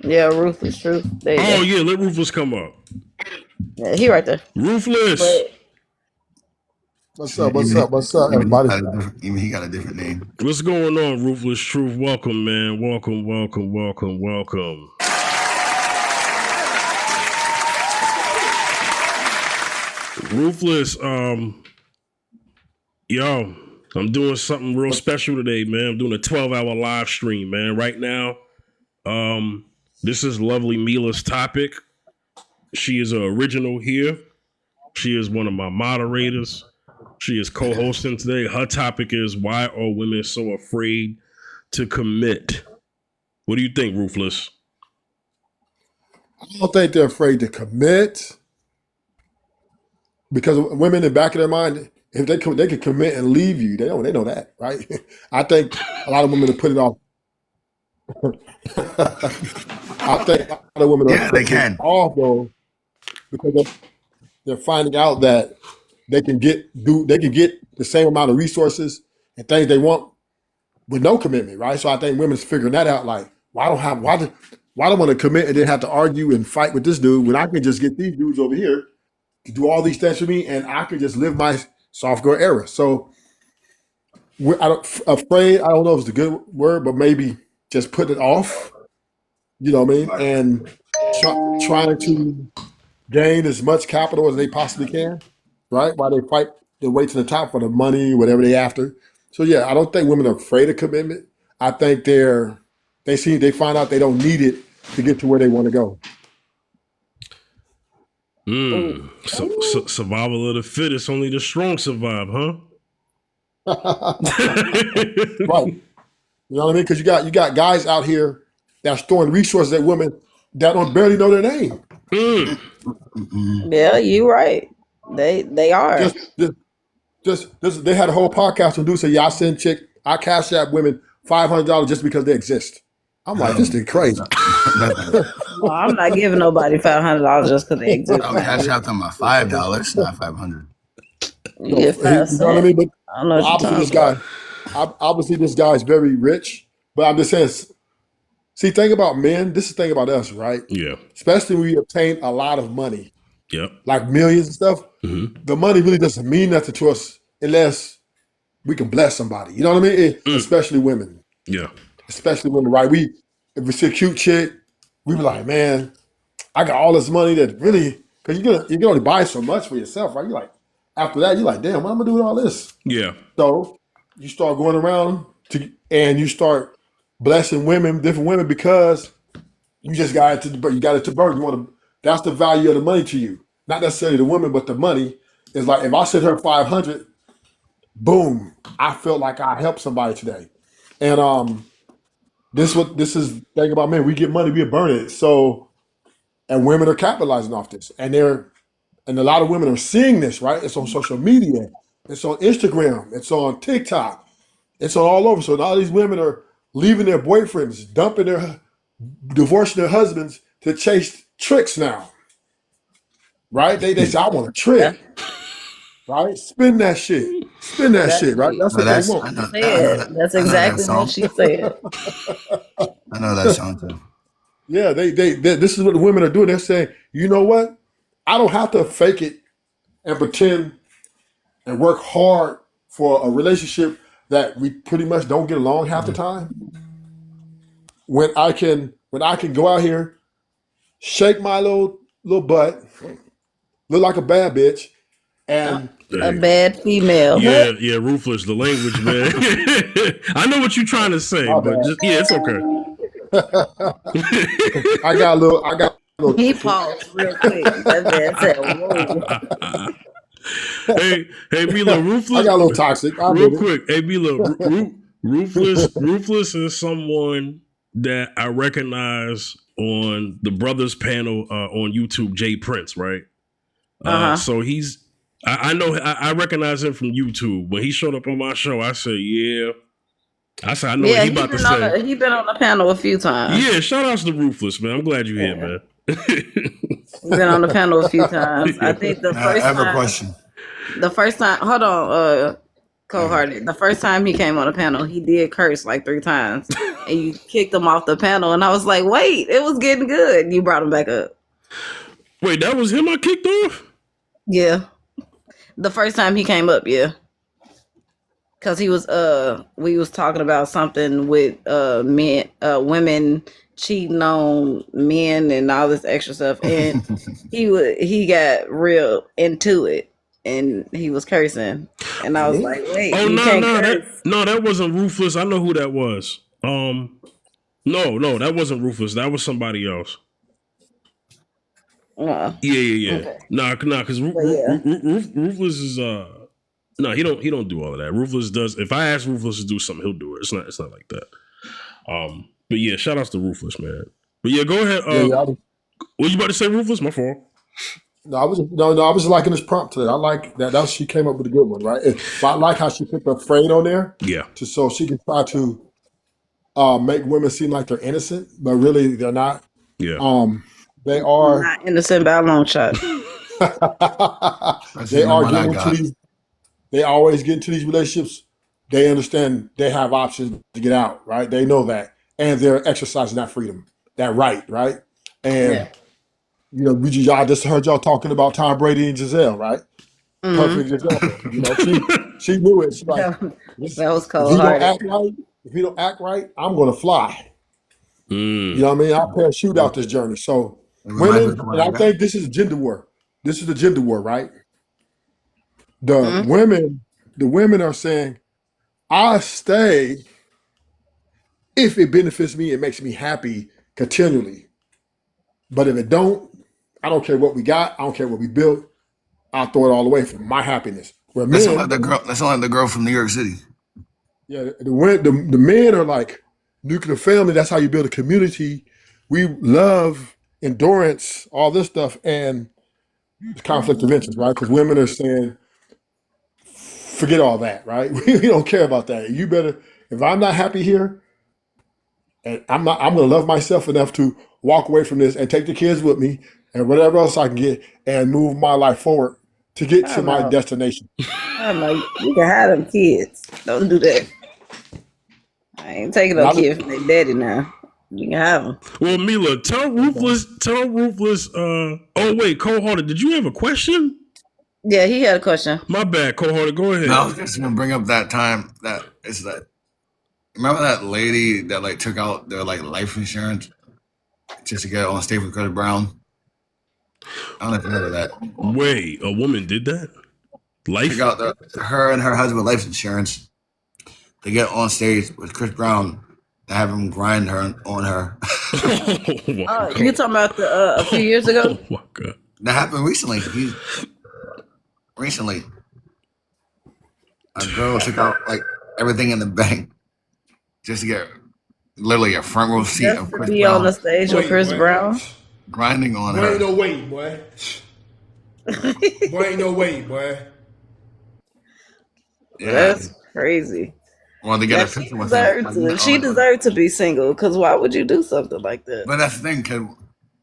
Yeah, Ruthless Truth. There you go. Yeah, let Ruthless come up. Yeah, he right there. Ruthless. But What's up, everybody? Even he got a different name. What's going on, Ruthless Truth? Welcome, man. Welcome. Ruthless, yo, I'm doing something real special today, man. I'm doing a 12-hour live stream, man. Right now, this is lovely Mila's topic. She is an original here. She is one of my moderators. She is co-hosting today. Her topic is, why are women so afraid to commit? What do you think, Ruthless? I don't think they're afraid to commit. because women in the back of their mind, if they could commit and leave you. They know that, right? I think a lot of women are putting off. I think a lot of women are Yeah, they putting it can. off though because they're finding out that they can get the same amount of resources and things they want with no commitment, right? So I think women's figuring that out. Like, why do I want to commit and then have to argue and fight with this dude when I can just get these dudes over here to do all these things for me and I can just live my soft girl era. So afraid. I don't know if it's a good word, but maybe just putting it off. You know what I mean? And trying to gain as much capital as they possibly can, right? While they fight their way to the top for the money, whatever they after. So yeah, I don't think women are afraid of commitment. I think they find out they don't need it to get to where they want to go. So, survival of the fittest. Only the strong survive, huh? Right. You know what I mean? Because you got guys out here that's throwing resources at women that don't barely know their name. Yeah, you right. They are. Just they had a whole podcast and dude say, "Yeah, I cash out women $500 just because they exist." I'm like, this is crazy. Well, I'm not giving nobody $500 just because they exist. I'll cash out them my $5, not $500. You get You know what I mean? But I don't know what you're obviously talking obviously this guy is very rich. But I'm just saying, see, think about men. This is the thing about us, right? Yeah. Especially when we obtain a lot of money, Yep. like millions and stuff. Mm-hmm. The money really doesn't mean nothing to us unless we can bless somebody. You know what I mean? Especially women. Yeah. Especially women, right? If we see a cute chick, we be like, man, I got all this money that really, because you can only buy so much for yourself, right? You're like, after that, you're like, damn, what am I gonna do with all this? Yeah. So you start going around and you start blessing women, different women, because you just got it to birth. That's the value of the money to you, not necessarily the woman, but the money is like if I sent her 500, boom, I felt like I helped somebody today, and this is the thing about men. We get money, we burn it. So, and women are capitalizing off this, and a lot of women are seeing this, right? It's on social media, it's on Instagram, it's on TikTok, it's on all over. So now these women are leaving their boyfriends, divorcing their husbands to chase tricks now, right? They say, I want a trick, right? Spin that shit, right? That's what they want. That's exactly what she said. I know that song too. Yeah, they this is what the women are doing. They're saying, you know what? I don't have to fake it and pretend and work hard for a relationship that we pretty much don't get along half the time. When I can go out here, shake my little butt, look like a bad bitch, and a bad female. Yeah, ruthless. The language, man. I know what you're trying to say, but just it's okay. I got a little. He paused real quick. That man said, "Whoa." Hey, Mila, ruthless. I got a little toxic. Real quick, hey, Mila, ruthless is someone that I recognize on the brothers panel on YouTube, Jay Prince, right? So I know I recognize him from YouTube. When he showed up on my show, I said, yeah. I said, I know what he about to say. He's been on the panel a few times. Yeah, shout outs to Ruthless, man. I'm glad you're here, man. He's been on the panel a few times. I think the first time. I have a question. The first time, hold on, Cold-Hearted. The first time he came on the panel, he did curse like 3 times. And you kicked him off the panel. And I was like, wait, it was getting good. You brought him back up. Wait, that was him I kicked off? Yeah. The first time he came up, yeah. Cause he was we was talking about something with women cheating on men and all this extra stuff, and he got real into it and he was cursing, and I was like, wait, that wasn't Ruthless. I know who that was. No, that wasn't Ruthless. That was somebody else. Yeah. Okay. Nah, because Ruthless is no, he don't do all of that. Ruthless does. If I ask Ruthless to do something, he'll do it. It's not like that. But yeah, shout outs to Ruthless, man. But yeah, go ahead. What you about to say, Ruthless? My fault. No, I was liking this prompt today. I like that. She came up with a good one, right? But I like how she put the afraid on there, Yeah. so she can try to make women seem like they're innocent, but really they're not. Yeah. They are. Not innocent by a long shot. They Especially the are one I getting into got. these. They always get into these relationships. They understand they have options to get out, right? They know that, and they're exercising that freedom, that right, right? And Yeah. y'all just heard y'all talking about Tom Brady and Giselle, right? Mm-hmm. Perfect example. She knew it. She's like, That was if cold he don't hearted. act right, I'm gonna fly. You Mm. know what I mean? I'll parachute out this journey. So It reminds me of women, the one and I I got. think this is gender war. This is the gender war, right? The Mm-hmm. women, the women are saying, I stay if it benefits me, it makes me happy continually. But if it don't, I don't care what we got, I don't care what we built, I'll throw it all away for my happiness. Where That's not like men, the girl. That's not like the girl from New York City. yeah, the men are like nuclear family. That's how you build a community. We love endurance, all this stuff, and it's conflict of interest, right? Because women are saying, forget all that, right? We don't care about that. You better, if I'm not happy here, and I'm gonna love myself enough to walk away from this and take the kids with me and whatever else I can get and move my life forward to get I to don't my know. destination. I don't know. You can have them kids. Don't do that. I ain't taking no Not a, kid from their daddy now. You can have them. Well, Mila, tell Ruthless. Oh wait, Cold Hearted, did you have a question? Yeah, he had a question. My bad, Cold Hearted. Go No, I ahead. was just gonna bring up that time that it's that. Remember that lady that like took out their like life insurance just to get on stage with Chris Brown? I don't know if you heard of that. Wait, a woman did that? Took Life? out her and her husband life insurance to get on stage with Chris Brown to have him grind her on her. Oh my You god. talking about a few years ago? Oh my god. That happened recently. Recently, a girl took out like everything in the bank just to get literally a front row seat Just of to Chris be on the Brown stage with wait, Chris boy. Brown? grinding on Boy, ain't her. no way, boy. Boy, ain't no way, boy. Yeah, That's crazy. well, they get Now a she picture with him. deserved Like, to. She deserved to be single. Cause why would you do something like that? but that's the thing, cause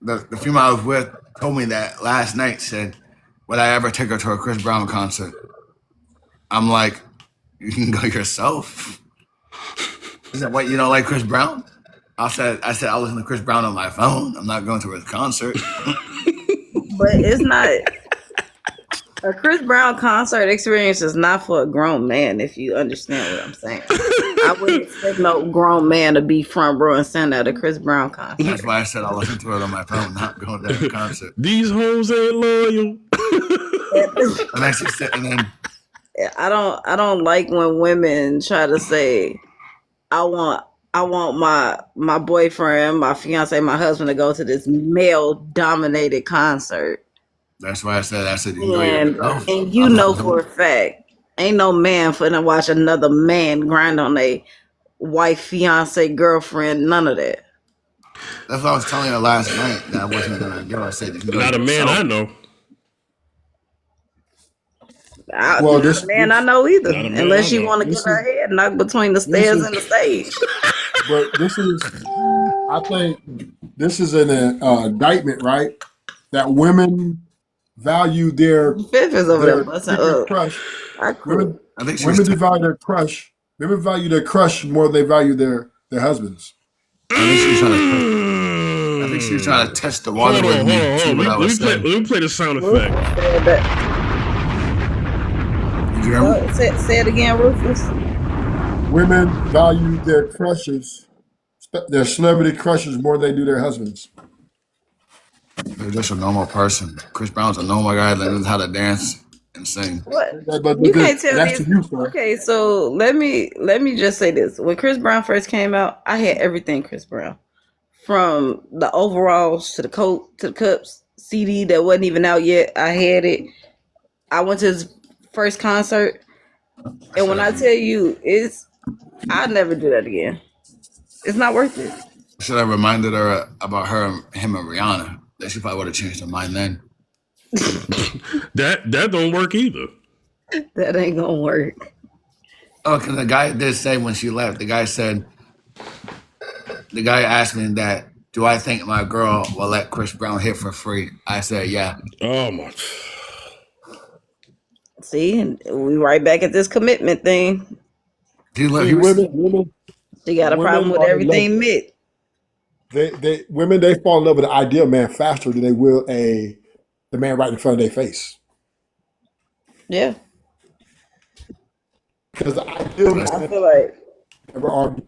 the female I was with told me that last night. Said, "Would I ever take her to a Chris Brown concert?" I'm like, "You can go yourself." She said, "What? You don't like Chris Brown?" I said, I listen to Chris Brown on my phone. I'm not going to his concert. But it's not a Chris Brown concert experience is not for a grown man. If you understand what I'm saying, I wouldn't expect no grown man to be front row and stand at a Chris Brown That's concert. why I said I listen to it on my phone, not going to his concert. These hoes ain't loyal. And then she said, and then I don't like when women try to say I want I want my boyfriend, my fiance, my husband to go to this male dominated concert. that's why I said you can go yourself. And you I'm know not for going. a fact, ain't no man finna watch another man grind on a wife, fiance, girlfriend, none of that. That's what I was telling her last night that I wasn't gonna go. I said you can go Not a man I yourself. know. Well, Not a man I know either, Not a man I unless she know. want to get this her is head knocked between the this stairs is, and the stage. but this is, I think, this is an indictment, right? That women value Fifth is over there their busting secret up. crush. I quit. Women I think she was. women value their crush. Women value their crush more than they value their husbands. I think she was trying to. I think she was trying to test the water Hold with on, hold me, on, see hold what on. I was saying. Let me play the sound Rufus effect. said that. Did you hear me? Say it again, Rufus. Women value their crushes, their celebrity crushes more than they do their husbands. They're just a normal person. Chris Brown's a normal guy that knows how to dance and sing. What? But You can't tell that's me. to you, sir. Okay, so let me just say this. When Chris Brown first came out, I had everything Chris Brown. From the overalls to the coat to the cups, CD that wasn't even out yet. I had it. I went to his first concert, and when I tell you, I'd never do that again. It's not worth it. Should have reminded her about him and Rihanna. That she probably would have changed her mind then. That don't work either. That ain't gonna work. Oh, because the guy did say when she left, the guy asked me that, do I think my girl will let Chris Brown hit for free? I said, yeah. Oh my. See, and we right back at this commitment thing. He See, was, She got a problem with are in love. everything mit. Women they fall in love with the ideal man faster than they will the man right in front of their face. Yeah, Because the ideal I man feel like never argue,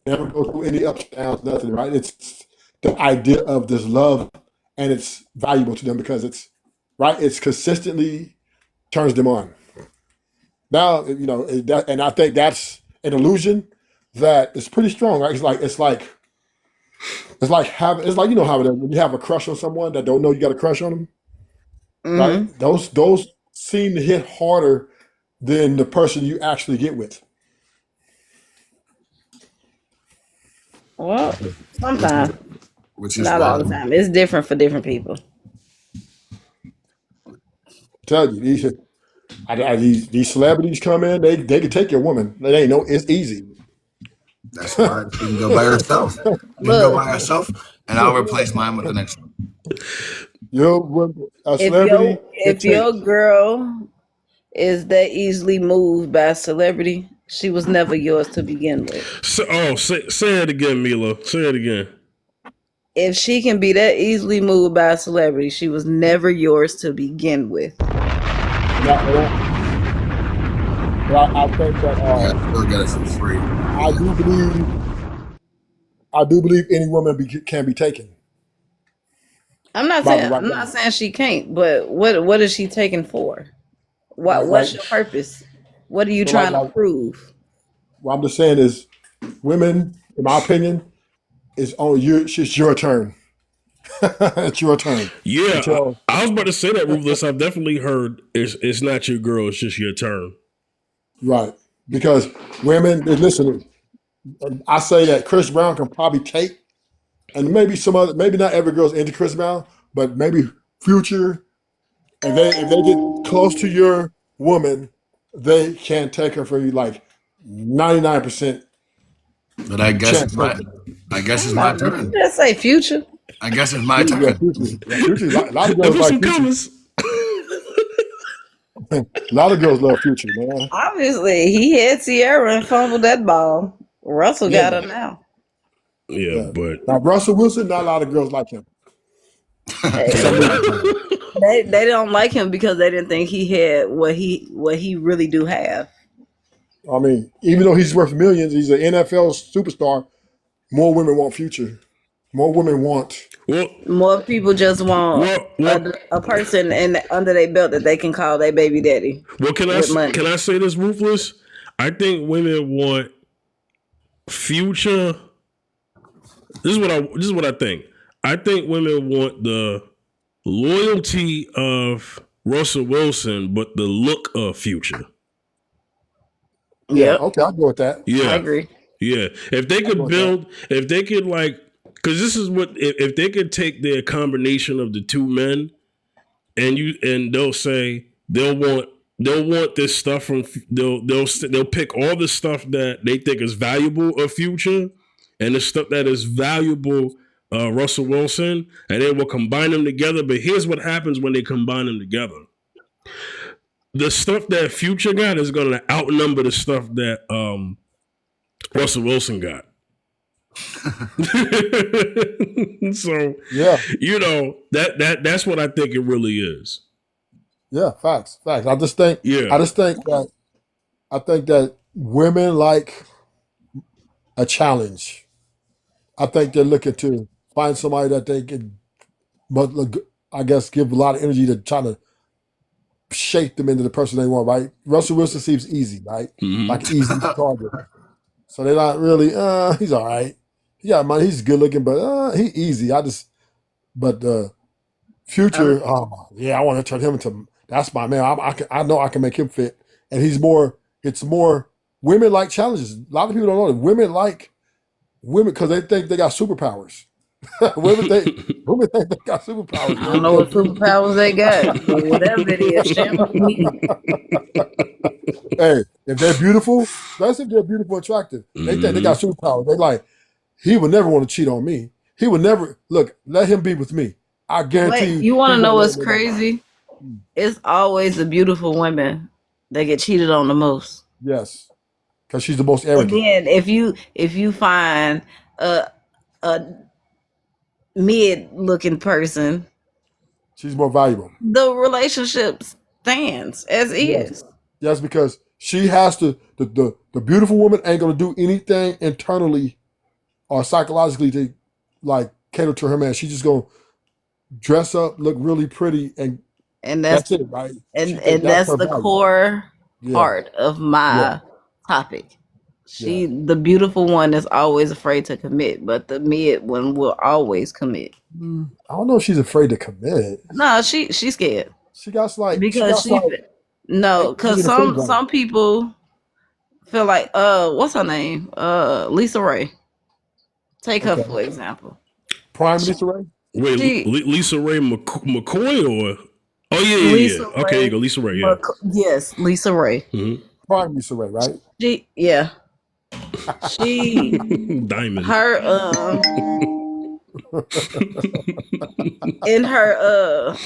never go through any ups and downs, nothing, right? It's the idea of this love, and it's valuable to them because it's consistently turns them on. Now, and I think that's an illusion that is pretty strong, right? It's like how it is when you have a crush on someone that don't know you got a crush on them, right? Those seem to hit harder than the person you actually get with. well, sometimes, which is not all why. the time. It's different for different people. Tell you these celebrities come in, they can take your woman. It's easy. That's why you can go by yourself. You can go Look, by yourself, and I'll replace mine with the next one. A if celebrity can if take. your girl is that easily moved by a celebrity, she was never yours to begin with. So, say it again, Mila. Say it again. If she can be that easily moved by a celebrity, she was never yours to begin with. Now, I think that Yeah, still get it for free. I do believe any woman can be taken by the right I'm not woman. saying she can't, but what is she taking for? What's Like your purpose? What are you so trying to prove? what I'm just saying is, women, in my opinion, is on you. It's your turn. It's your turn Yeah, until I was about to say that, Ruthless. I've definitely heard it's not your girl, it's just your turn. right because women. Listen, I say that Chris Brown can probably take, and maybe maybe not every girl's into Chris Brown, but maybe Future. If they get close to your woman, they can take her for you like 99% But I guess chance it's my, taken. I guess it's my No, did you turn. just say future? I guess it's my Yeah, turn. Future. Yeah, Future. A lot of And girls for like some Future. comments. A lot of girls love Future, man. Obviously, he had Sierra and fumbled that ball. Russell got Yeah, her now. Yeah, yeah. but Now Russell Wilson, not a lot of girls like him for Hey, some reason. they don't like him because they didn't think he had what he really do have. I mean, even though he's worth millions, he's an NFL superstar. More women want Future. More women want. well, More people just want well, well, a person in under their belt that they can call their baby daddy well. with money. Can I say this, Ruthless? I think women want Future. This is what I think. I think women want the loyalty of Russell Wilson, but the look of Future. Yeah, Yep, okay, I'll go with that. I Yeah, agree. yeah. If they I'll go could with that. build, if they could like, because this is what if they could take their combination of the two men and they'll say they'll want this stuff from they'll pick all the stuff that they think is valuable of Future and the stuff that is valuable Russell Wilson, and they will combine them together. But here's what happens when they combine them together: the stuff that Future got is going to outnumber the stuff that Russell Wilson got. So Yeah, that's what I think it really is. yeah, facts. Yeah. I think that women like a challenge. I think they're looking to find somebody that they can, but I guess, give a lot of energy to try to shape them into the person they want. Right? Russell Wilson seems easy, right? Mm-hmm. Like an easy target. So they're not really. He's all right. He got money. He's good looking, but he easy. But Future. Oh yeah, I want to turn him into. That's my man. I know I can make him fit, and he's more. It's more. Women like challenges. A lot of people don't know that women like women because they think they got superpowers. women think they got superpowers, I don't man. know what superpowers they got, but whatever it is, share them with me. Hey, if they're beautiful, especially if they're beautiful and attractive, they think they got superpowers. They like, he would never want to cheat on me. He would never look. Let him be with me. I guarantee But you, you want he to know won't let what's nobody. crazy? It's always the beautiful women that get cheated on the most. Yes, because she's the most And arrogant. then if you find a mid looking person, She's more valuable. the relationship stands as Yes, is. yes, because she has to. The beautiful woman ain't gonna do anything internally or psychologically to like cater to her man. She's just gonna dress up, look really pretty, and And that's that's it, right? and She think and that's that's her the value. core Yeah, part of yeah, my topic. yeah. The beautiful one is always afraid to commit, but the mid one will always commit. I don't know if she's afraid to commit. No, she's scared She because got like no, angels because in the friend zone. some people feel like what's her name, Lisa Ray. Take her Okay, for example. Prime Lisa Ray. Wait, She Lisa Ray McCoy or? Oh yeah, yeah, Lisa yeah. Okay, there you Ray, go, Lisa Ray. Yeah. Yes, Lisa Ray. Prime Lisa Ray, right? Yeah, she Diamond. her in her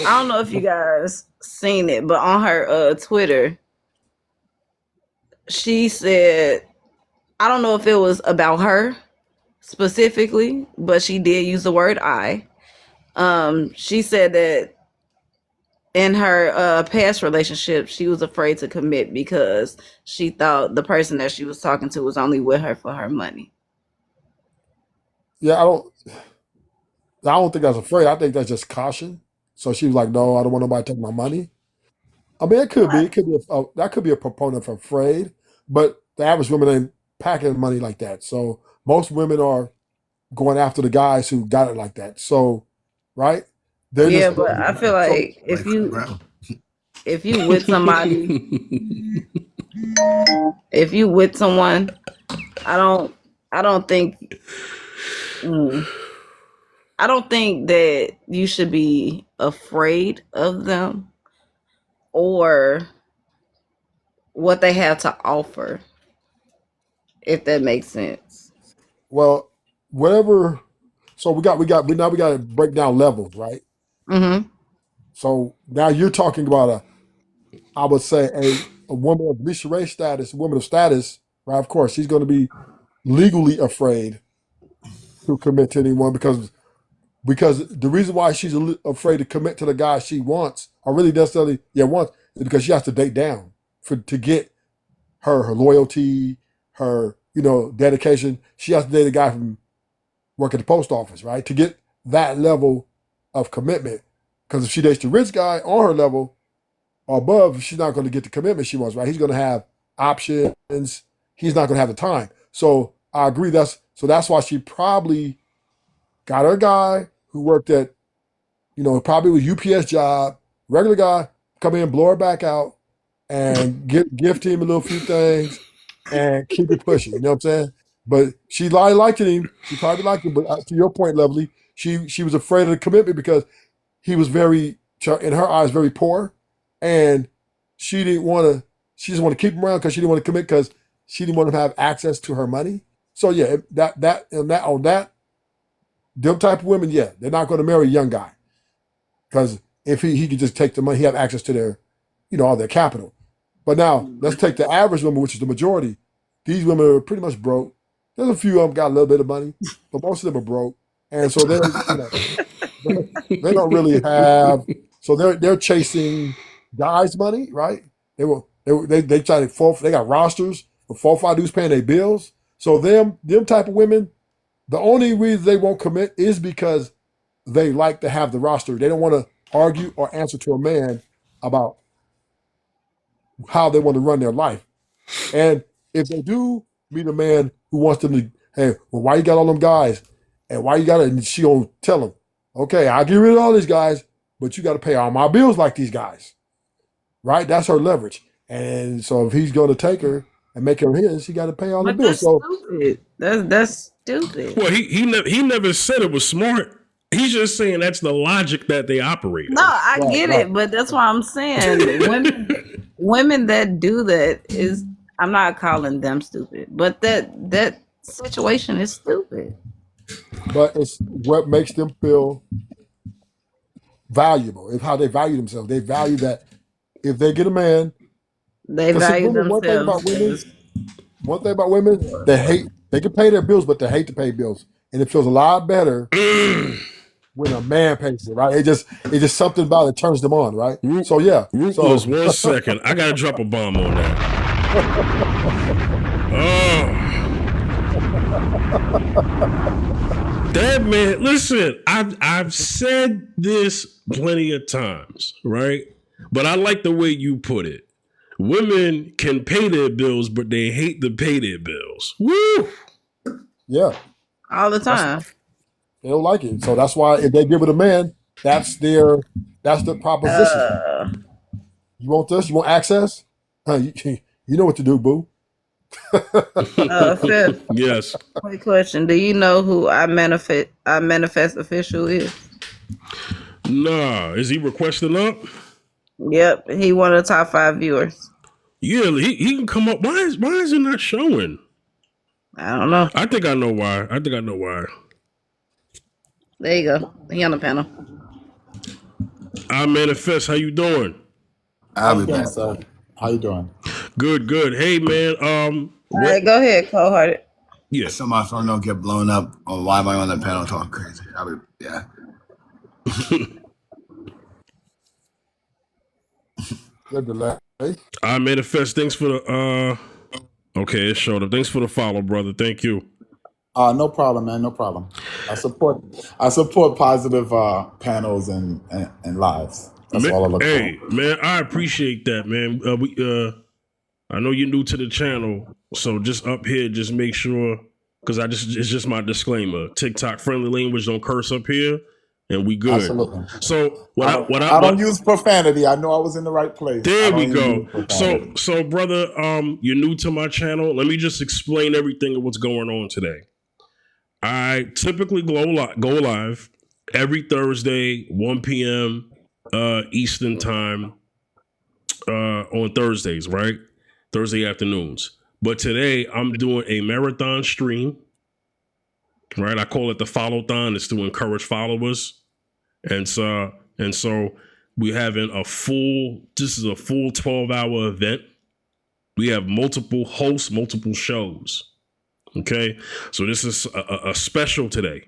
I don't know if you guys seen it, but on her Twitter, she said, I don't know if it was about her specifically, but she did use the word I. She said that in her past relationship, she was afraid to commit because she thought the person that she was talking to was only with her for her money. Yeah, I don't think that's afraid. I think that's just caution. So she was like, "No, I don't want nobody to take my money." I mean, it could be. It could be. That could be a proponent for afraid, but the average woman ain't packing money like that. So most women are going after the guys who got it like that. So, right? They're Yeah, just but I feel so. like Like bro. if you with somebody, if you with someone, I don't I don't think mm, I don't think that you should be afraid of them or what they have to offer, if that makes sense. Well, whatever. So we now we got to break down levels, right? Mm-hmm. So now you're talking about I would say a woman of Lisa Ray status, a woman of status, right? Of course, she's going to be legally afraid to commit to anyone because the reason why she's afraid to commit to the guy she wants, or really necessarily wants, is because she has to date down to get her loyalty, her dedication. She has to date a guy from work at the post office, right? To get that level of commitment. Because if she dates the rich guy on her level or above, she's not going to get the commitment she wants, right? He's going to have options. He's not going to have the time. So I agree. That's why she probably got her guy who worked at, probably a UPS job, regular guy, come in, blow her back out, and gift him a little few things and keep it pushing. You know what I'm saying? But she liked him. She probably liked him. But to your point, Lovely, she was afraid of the commitment because he was very, in her eyes, very poor, and she didn't want to. She just want to keep him around because she didn't want to commit because she didn't want him to have access to her money. So yeah, that them type of women, yeah, they're not going to marry a young guy because if he could just take the money, he have access to their, all their capital. But now let's take the average woman, which is the majority. These women are pretty much broke. There's a few of them got a little bit of money, but most of them are broke, and so they don't really have. So they're chasing guys' money, right? They try to they got rosters with 4 or 5 dudes paying their bills. So them type of women, the only reason they won't commit is because they like to have the roster. They don't want to argue or answer to a man about how they want to run their life. And if they do meet a man who wants them to, hey, well, why you got all them guys? And why you got it? And she gonna tell him, okay, I'll get rid of all these guys, but you got to pay all my bills like these guys, right? That's her leverage. And so if he's going to take her, and make her his, she got to pay all the But bills. that's So, stupid. That's stupid. Well, he never said it was smart. He's just saying that's the logic that they operate No, in. I right, get right. it, but that's why I'm saying women that do that is, I'm not calling them stupid, but that situation is stupid. But it's what makes them feel valuable. It's how they value themselves. They value that if they get a man, They because see, value women, themselves as one thing about women, they can pay their bills, but they hate to pay bills. And it feels a lot better when a man pays it, right? It's just something about it turns them on, right? So yeah. Ruthless, So 1 second. I gotta drop a bomb on that. Oh. That man, listen, I've said this plenty of times, right? But I like the way you put it. Women can pay their bills, but they hate to pay their bills. Woo! yeah, all the time. they don't like it. So that's why if they give it a man, that's the proposition. You want this? You want access? You know what to do, boo. Fifth, Yes. quick question: do you know who our manifest official is? Nah. Is he requesting up? Yep, he one of the top 5 viewers. Yeah, he can come up. Why is it not showing? I don't know. I think I know why. There you go. He on the panel. I manifest. How you doing? I'll How be you doing, back. sir? How you doing? Good. Hey man. All right, go ahead, Cold Hearted. Yeah. So my phone don't get blown up. Or why am I on the panel talking crazy? Yeah. Good delay. I manifest. Thanks for the okay, it showed up. Thanks for the follow, brother. Thank you. No problem, man. No problem. I support positive panels and lives. That's all I look Hey, for. man, I appreciate that, man. I know you're new to the channel, so just up here, just make sure, because it's just my disclaimer. TikTok friendly language, don't curse up here, and we good. Absolutely. So I don't use profanity. I know I was in the right place. there I we don't even go. use profanity. So brother, you're new to my channel. Let me just explain everything of what's going on today. I typically go live every Thursday, 1 p.m. Eastern time on Thursdays, right? Thursday afternoons. But today I'm doing a marathon stream, right? I call it the Followthon. It's to encourage followers. And so we're having this is a full 12-hour event. We have multiple hosts, multiple shows. Okay. So this is a special today.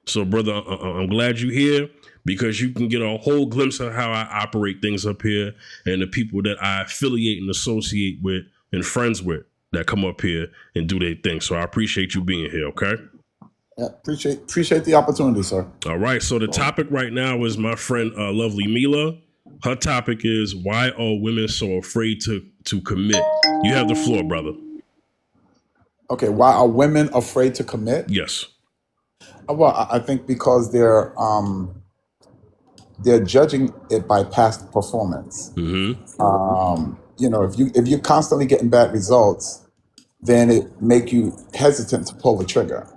So brother, I'm glad you're here because you can get a whole glimpse of how I operate things up here and the people that I affiliate and associate with and friends with that come up here and do their thing. So I appreciate you being here. Okay. Yeah, appreciate the opportunity, sir. All right. So the topic right now is my friend, lovely Mila. Her topic is why are women so afraid to commit? You have the floor, brother. Okay, why are women afraid to commit? Yes. Well, I think because they're judging it by past performance. If you're constantly getting bad results, then it make you hesitant to pull the trigger.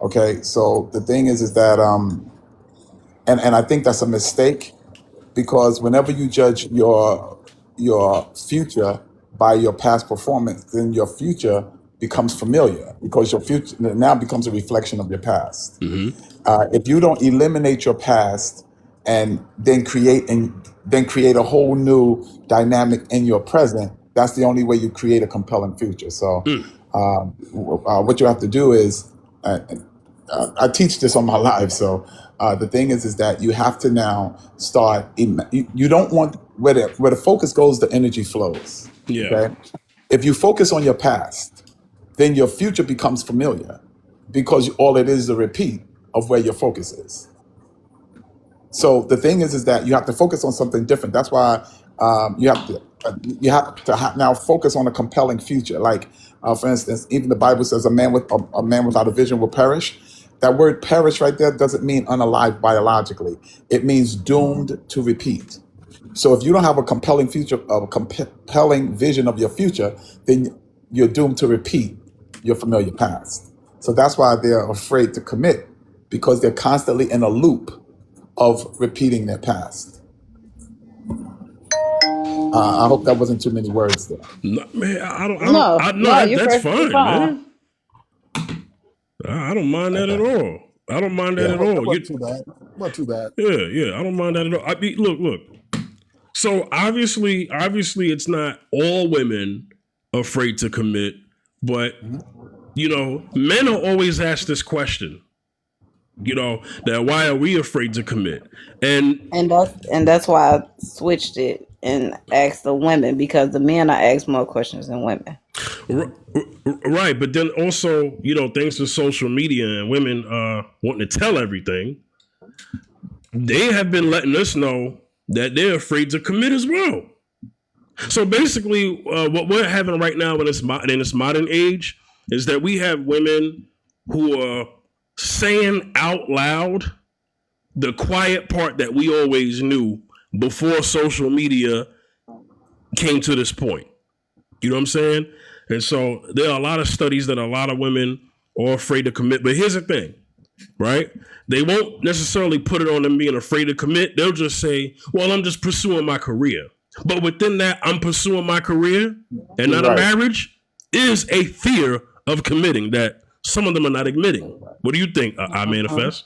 Okay, so the thing is that and I think that's a mistake because whenever you judge your future by your past performance, then your future becomes familiar because your future now becomes a reflection of your past. If you don't eliminate your past and then create a whole new dynamic in your present, that's the only way you create a compelling future. So what you have to do is I teach this on my live. So the thing is that you have to now start. You don't want where the focus goes, the energy flows. Yeah. Okay. If you focus on your past, then your future becomes familiar because all it is a repeat of where your focus is. So the thing is that you have to focus on something different. That's why you have to now focus on a compelling future. Like for instance, even the Bible says a man without a vision will perish. That word perish right there doesn't mean unalive biologically. It means doomed to repeat. So if you don't have a compelling future, a compelling vision of your future, then you're doomed to repeat your familiar past. So that's why they're afraid to commit, because they're constantly in a loop of repeating their past. I hope that wasn't too many words there. No, man, No, no, you're that's perfectly fine, fine. man. I don't mind that at Okay. all. I don't mind that Yeah. at That all. wasn't too bad. Wasn't too bad. Yeah, I don't mind that at all. I mean, look. So obviously, it's not all women afraid to commit, but men are always asked this question. That why are we afraid to commit? And And that's why I switched it and asked the women, because the men are asked more questions than women. right, but then also, thanks to social media and women wanting to tell everything, they have been letting us know that they're afraid to commit as well. So basically, what we're having right now in this modern age is that we have women who are saying out loud the quiet part that we always knew before social media came to this point. You know what I'm saying? And so there are a lot of studies that a lot of women are afraid to commit. But here's the thing, right? They won't necessarily put it on them being afraid to commit. They'll just say, well, I'm just pursuing my career. But within that, I'm pursuing my career and not a Right. marriage is a fear of committing that some of them are not admitting. What do you think, I Manifest?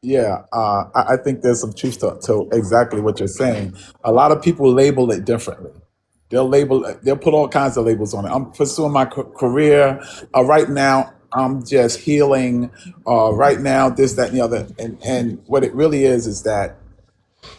Yeah, I think there's some truth to exactly what you're saying. A lot of people label it differently. They'll put all kinds of labels on it. I'm pursuing my career. Right now, I'm just healing. Right now, this, that, and the other. And what it really is that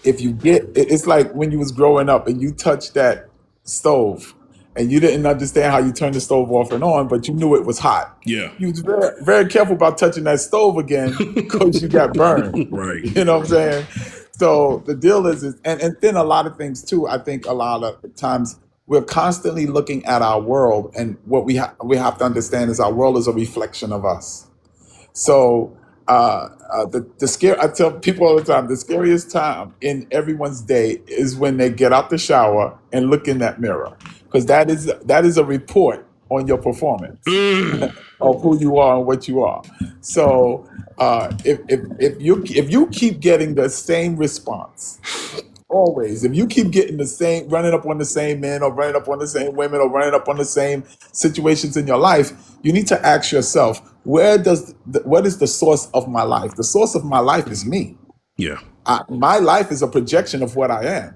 if you it's like when you was growing up and you touched that stove and you didn't understand how you turned the stove off and on, but you knew it was hot. Yeah. You was very, very careful about touching that stove again because you got burned. Right. You know what I'm saying? So the deal is and then a lot of things too. I think a lot of times we're constantly looking at our world, and what we have to understand is our world is a reflection of us. So the scare I tell people all the time, the scariest time in everyone's day is when they get out the shower and look in that mirror, because that is a report on your performance of who you are and what you are. So if you keep getting the same response always, if you keep getting the same, running up on the same men or running up on the same women or running up on the same situations in your life, you need to ask yourself, what is the source of my life? The source of my life is me. Yeah. My life is a projection of what I am.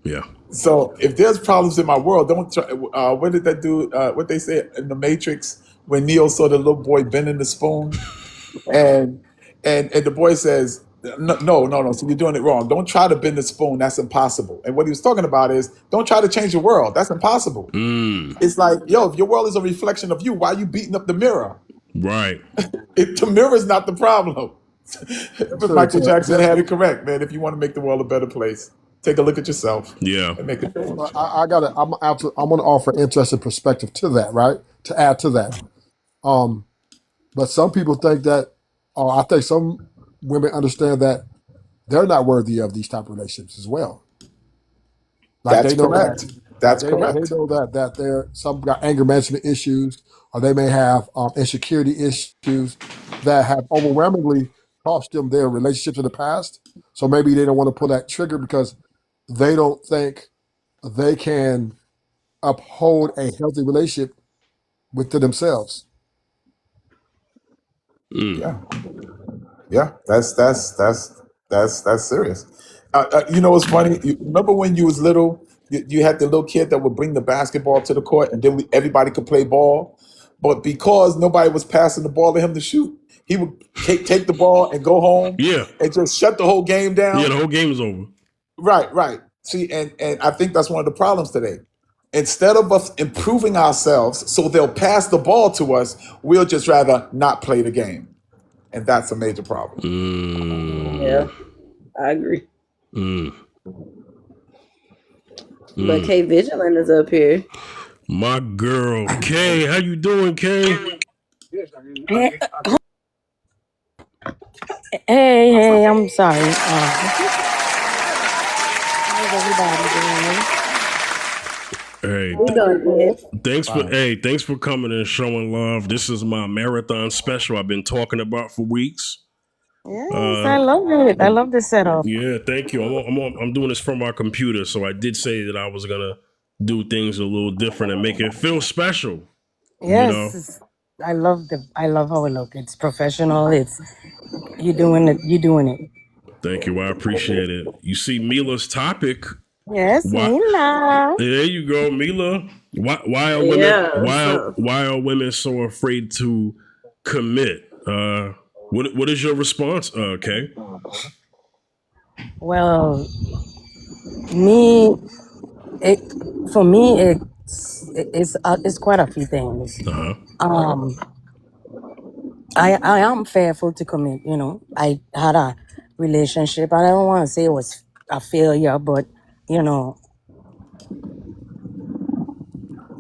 Yeah. So if there's problems in my world, don't try. What did that do? What they say in the Matrix when Neo saw the little boy bending the spoon, and the boy says, no. So you're doing it wrong. Don't try to bend the spoon. That's impossible. And what he was talking about is, don't try to change the world. That's impossible. It's like, yo, if your world is a reflection of you, why are you beating up the mirror? Right. The mirror is not the problem. But So, Michael Jackson had it correct, man. If you want to make the world a better place, take a look at yourself Yeah. and make a change. I got I'm going to offer an interesting perspective to that, right? To add to that. But some people think that, I think some women understand that they're not worthy of these type of relationships as well. Like That's they know correct. that That's they correct. know that they're some got anger management issues, or they may have insecurity issues that have overwhelmingly cost them their relationships in the past. So maybe they don't want to pull that trigger because they don't think they can uphold a healthy relationship within themselves. Yeah. Yeah, that's serious. You know what's funny? You remember when you was little, you had the little kid that would bring the basketball to the court, and then everybody could play ball. But because nobody was passing the ball to him to shoot, he would take the ball and go home Yeah. and just shut the whole game down. Yeah, the whole game is over. Right. See, and I think that's one of the problems today. Instead of us improving ourselves so they'll pass the ball to us, we'll just rather not play the game. And that's a major problem. Yeah, I agree. But Kay Vigilant is up here. My girl, Kay. How you doing, Kay? Hey, I'm sorry. How's everybody doing? Hey, We doing thanks for coming and showing love. This is my marathon special I've been talking about for weeks. Yes, I love it. I love the setup. Yeah, thank you. I'm doing this from our computer, so I did say that I was gonna do things a little different and make it feel special. You Yes, know. I love how it look. It's professional. It's you doing it. You doing it. Thank you. I appreciate it. You see, Mila's topic. Yes, Why? Mila. There you go, Mila. Why are it. women? Yeah. So Why are women so afraid to commit? What is your response? Kay? Well, me, it for me, it's quite a few things. Uh huh. Um, I am fearful to commit. You know, I had a relationship. I don't want to say it was a failure, but you know,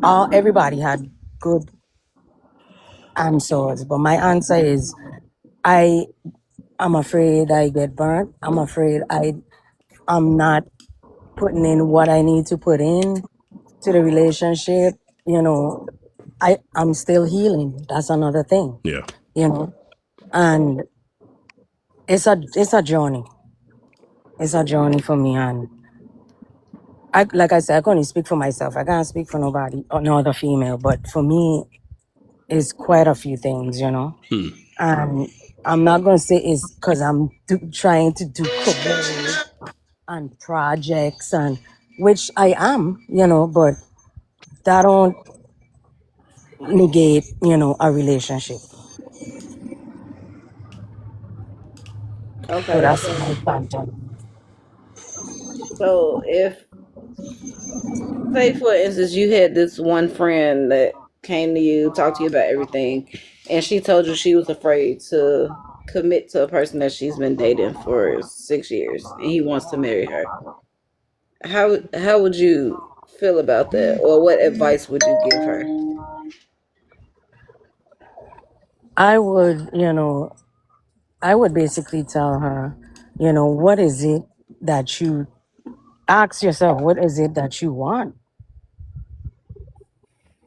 all everybody had good answers. But my answer is, I I'm afraid I get burnt. I'm afraid I'm not putting in what I need to put in to the relationship. You know, I'm still healing. That's another thing. Yeah. You know, and it's a journey. It's a journey for me, and I like I said, I can only speak for myself. I can't speak for nobody or no other female. But for me, it's quite a few things. You know, Hmm. and I'm not gonna say it's because I'm trying to do career and projects and which I am. You know, but that don't negate a relationship. So okay. that's my factor. So if, say for instance, you had this one friend that came to you, talked to you about everything, and she told you she was afraid to commit to a person that she's been dating for 6 years, and he wants to marry her. How would you feel about that, or what advice would you give her? I would, I would basically tell her, what is it that you ask yourself, what is it that you want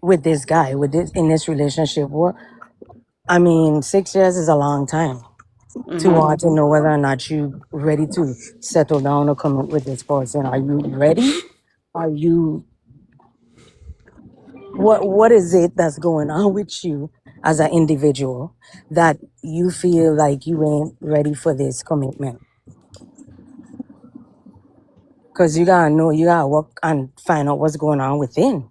with this guy, with this in this relationship? What I mean, 6 years is a long time to Mm-hmm. want to know whether or not you ready to settle down or commit with this person. Are you ready? Are you what is it that's going on with you as an individual that you feel like you ain't ready for this commitment? Because you gotta know, you gotta work and find out what's going on within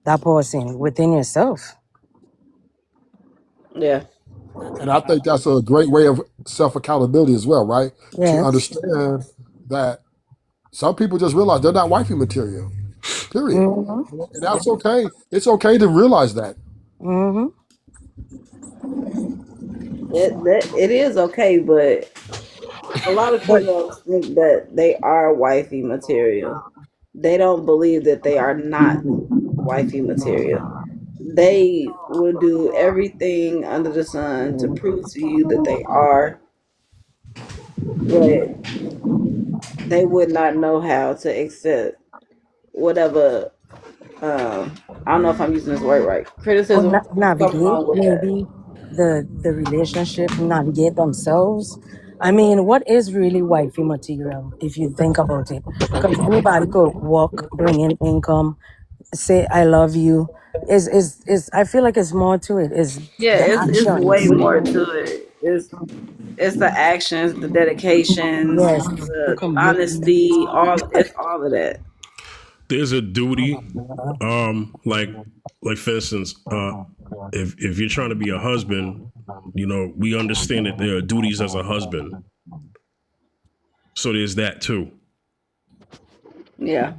that person, within yourself. Yeah. And I think that's a great way of self accountability as well, right? To Yes. understand that some people just realize they're not wifey material, period. Mm-hmm. And that's okay. It's okay to realize that. Mm-hmm. It is okay, but a lot of But females think that they are wifey material. They don't believe that they are not wifey material. They will do everything under the sun to prove to you that they are, but they would not know how to accept whatever. I don't know if I'm using this word right. or Criticism come navigate along with that. maybe the relationship, navigate themselves. I mean, what is really wifey material if you think about it? Because anybody could work, bring in income, say I love you. Is I feel like it's more to it. Is Yeah, the it's way actions. more to it. It's the actions, the dedications, Yes, the the commitment. honesty, all of that. There's a duty. Like for instance, if you're trying to be a husband, we understand that there are duties as a husband. So there's that too. Yeah.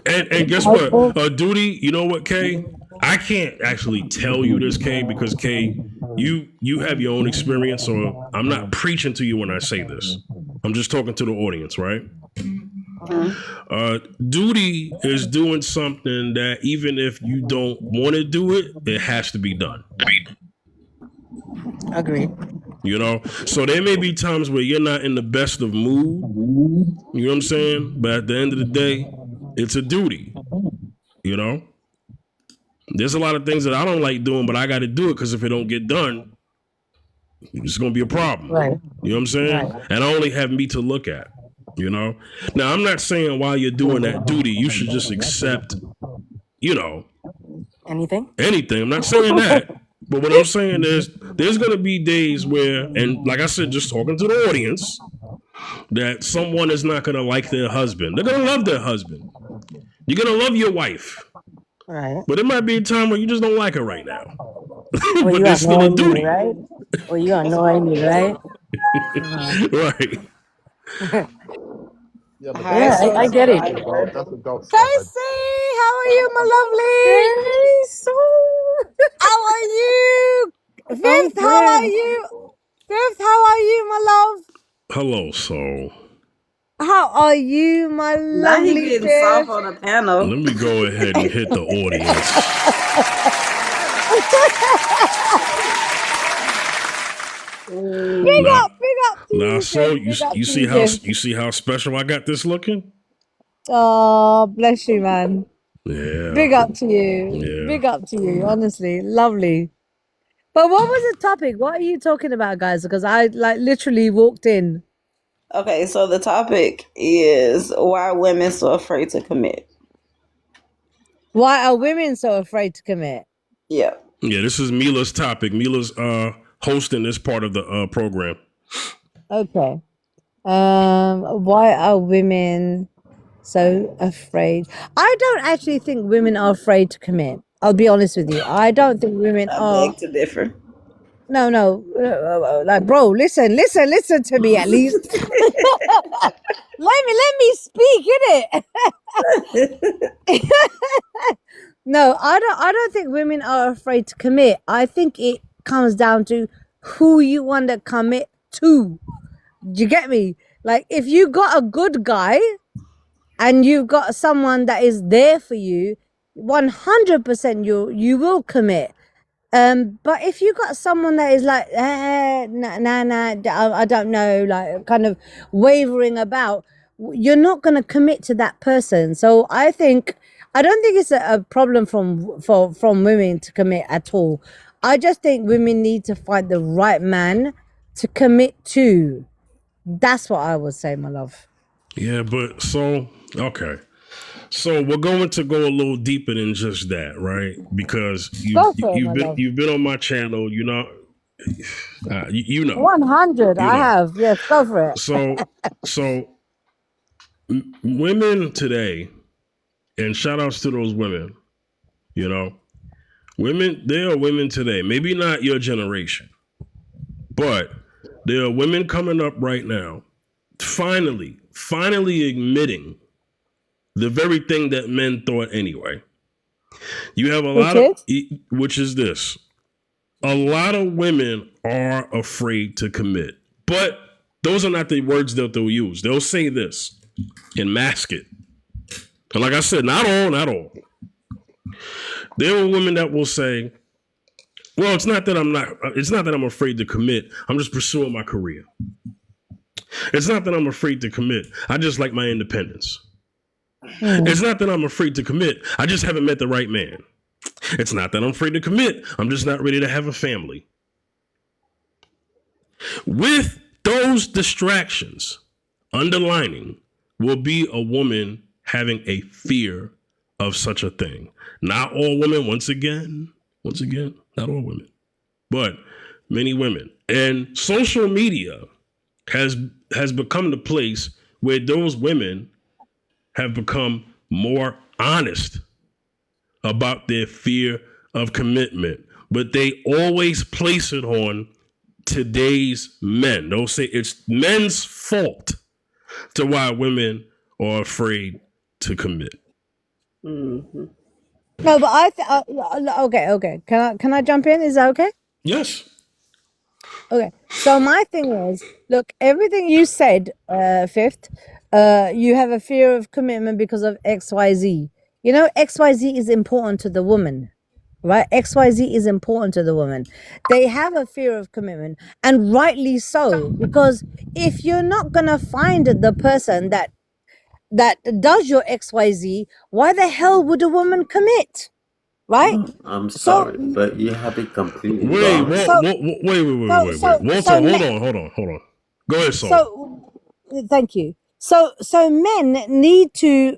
And guess I what? think A duty. You know what, Kay? I can't actually tell you this, Kay, because Kay, you have your own experience, so I'm not preaching to you when I say this. I'm just talking to the audience, right? Mhm. Duty is doing something that even if you don't want to do it, it has to be done. agreed. So there may be times where you're not in the best of mood. You know what I'm saying? But at the end of the day, it's a duty. You know, there's a lot of things that I don't like doing, but I got to do it because if it don't get done, it's going to be a problem. Right. You know what I'm saying? Right. And I only have me to look at. You know. Now I'm not saying while you're doing that duty, you should just accept, you know, Anything? anything. I'm not saying that. But what I'm saying is there's going to be days where, and like I said, just talking to the audience, that someone is not going to like their husband. They're going to love their husband. You're going to love your wife. Right. But it might be a time where you just don't like her right now. Or But you there's still a annoying me, duty. right? Or you annoying me, right? Right. Yeah, but Hi, Yeah, that's I social get it. survivor. that's adult stuff. Casey, how are you, my lovely? Hey, so How are you? I'm Fifth, how are good. you? Fifth, how are you, my love? Hello, soul. How are you, my Now he lovely getting soft Fifth? on the panel. Let me go ahead and hit the audience. Big Now, up to you, so Fifth. Big up you to see you, how Fifth. special I got this looking? Oh, bless you, man. Yeah, Big up to you. yeah. Big up to you. Honestly, lovely. But what was the topic? What are you talking about, guys? Because I like literally walked in. Okay, so the topic is why women so afraid to commit. Why are women so afraid to commit? Yeah. Yeah, this is Mila's topic. Mila's hosting this part of the program. Okay. Why are women so afraid? I don't actually think women are afraid to commit. I'll be honest with you. I don't think women I are. beg to differ. No, like, bro, listen to me at least. let me speak, innit? No, I don't think women are afraid to commit. I think it comes down to who you want to commit to. Do you get me? Like, if you got a good guy and you've got someone that is there for you, 100% you will commit. But if you got someone that is like, I don't know, like kind of wavering about, you're not going to commit to that person. So I don't think it's a problem from women to commit at all. I just think women need to find the right man to commit to. That's what I would say, my love. Yeah, but okay. So we're going to go a little deeper than just that, right? Because Go for it, my love. you've been on my channel, you know, you know, 100, you I know. have. Yes, go for it. So women today, and shout outs to those women, you know, there are women today, maybe not your generation, but there are women coming up right now, finally admitting the very thing that men thought anyway. You have a lot of, which is this. A lot of women are afraid to commit, but those are not the words that they'll use. They'll say this and mask it. And like I said, not all. There are women that will say, well, it's not that I'm afraid to commit. I'm just pursuing my career. It's not that I'm afraid to commit. I just like my independence. It's not that I'm afraid to commit. I just haven't met the right man. It's not that I'm afraid to commit. I'm just not ready to have a family. With those distractions, underlining will be a woman having a fear of such a thing. Not all women, once again, not all women, but many women. And social media has become the place where those women have become more honest about their fear of commitment, but they always place it on today's men. They'll say it's men's fault to why women are afraid to commit. Mm-hmm. No, but okay. Can I jump in? Is that okay? Yes. Okay. So my thing is, look, everything you said, Fifth, you have a fear of commitment because of XYZ. You know, XYZ is important to the woman, right? XYZ is important to the woman. They have a fear of commitment, and rightly so, because if you're not gonna find the person that that does your XYZ, why the hell would a woman commit? Right? I'm So, sorry, but you have it completely Wait, wrong. wait. Walter, hold on. Go ahead, Saul. so thank you. So men need to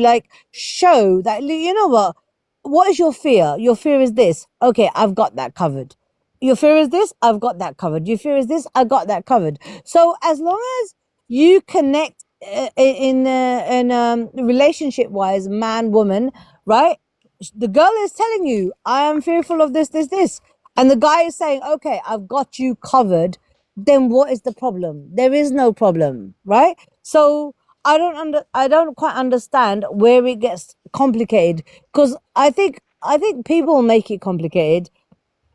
like show that, you know what is your fear? Your fear is this. Okay, I've got that covered. Your fear is this, I've got that covered. Your fear is this, I got that covered. So as long as you connect in relationship wise, man woman, right? The girl is telling you, I am fearful of this, and the guy is saying, okay, I've got you covered. Then what is the problem? There is no problem, right? So I don't quite understand where it gets complicated, because I think people make it complicated.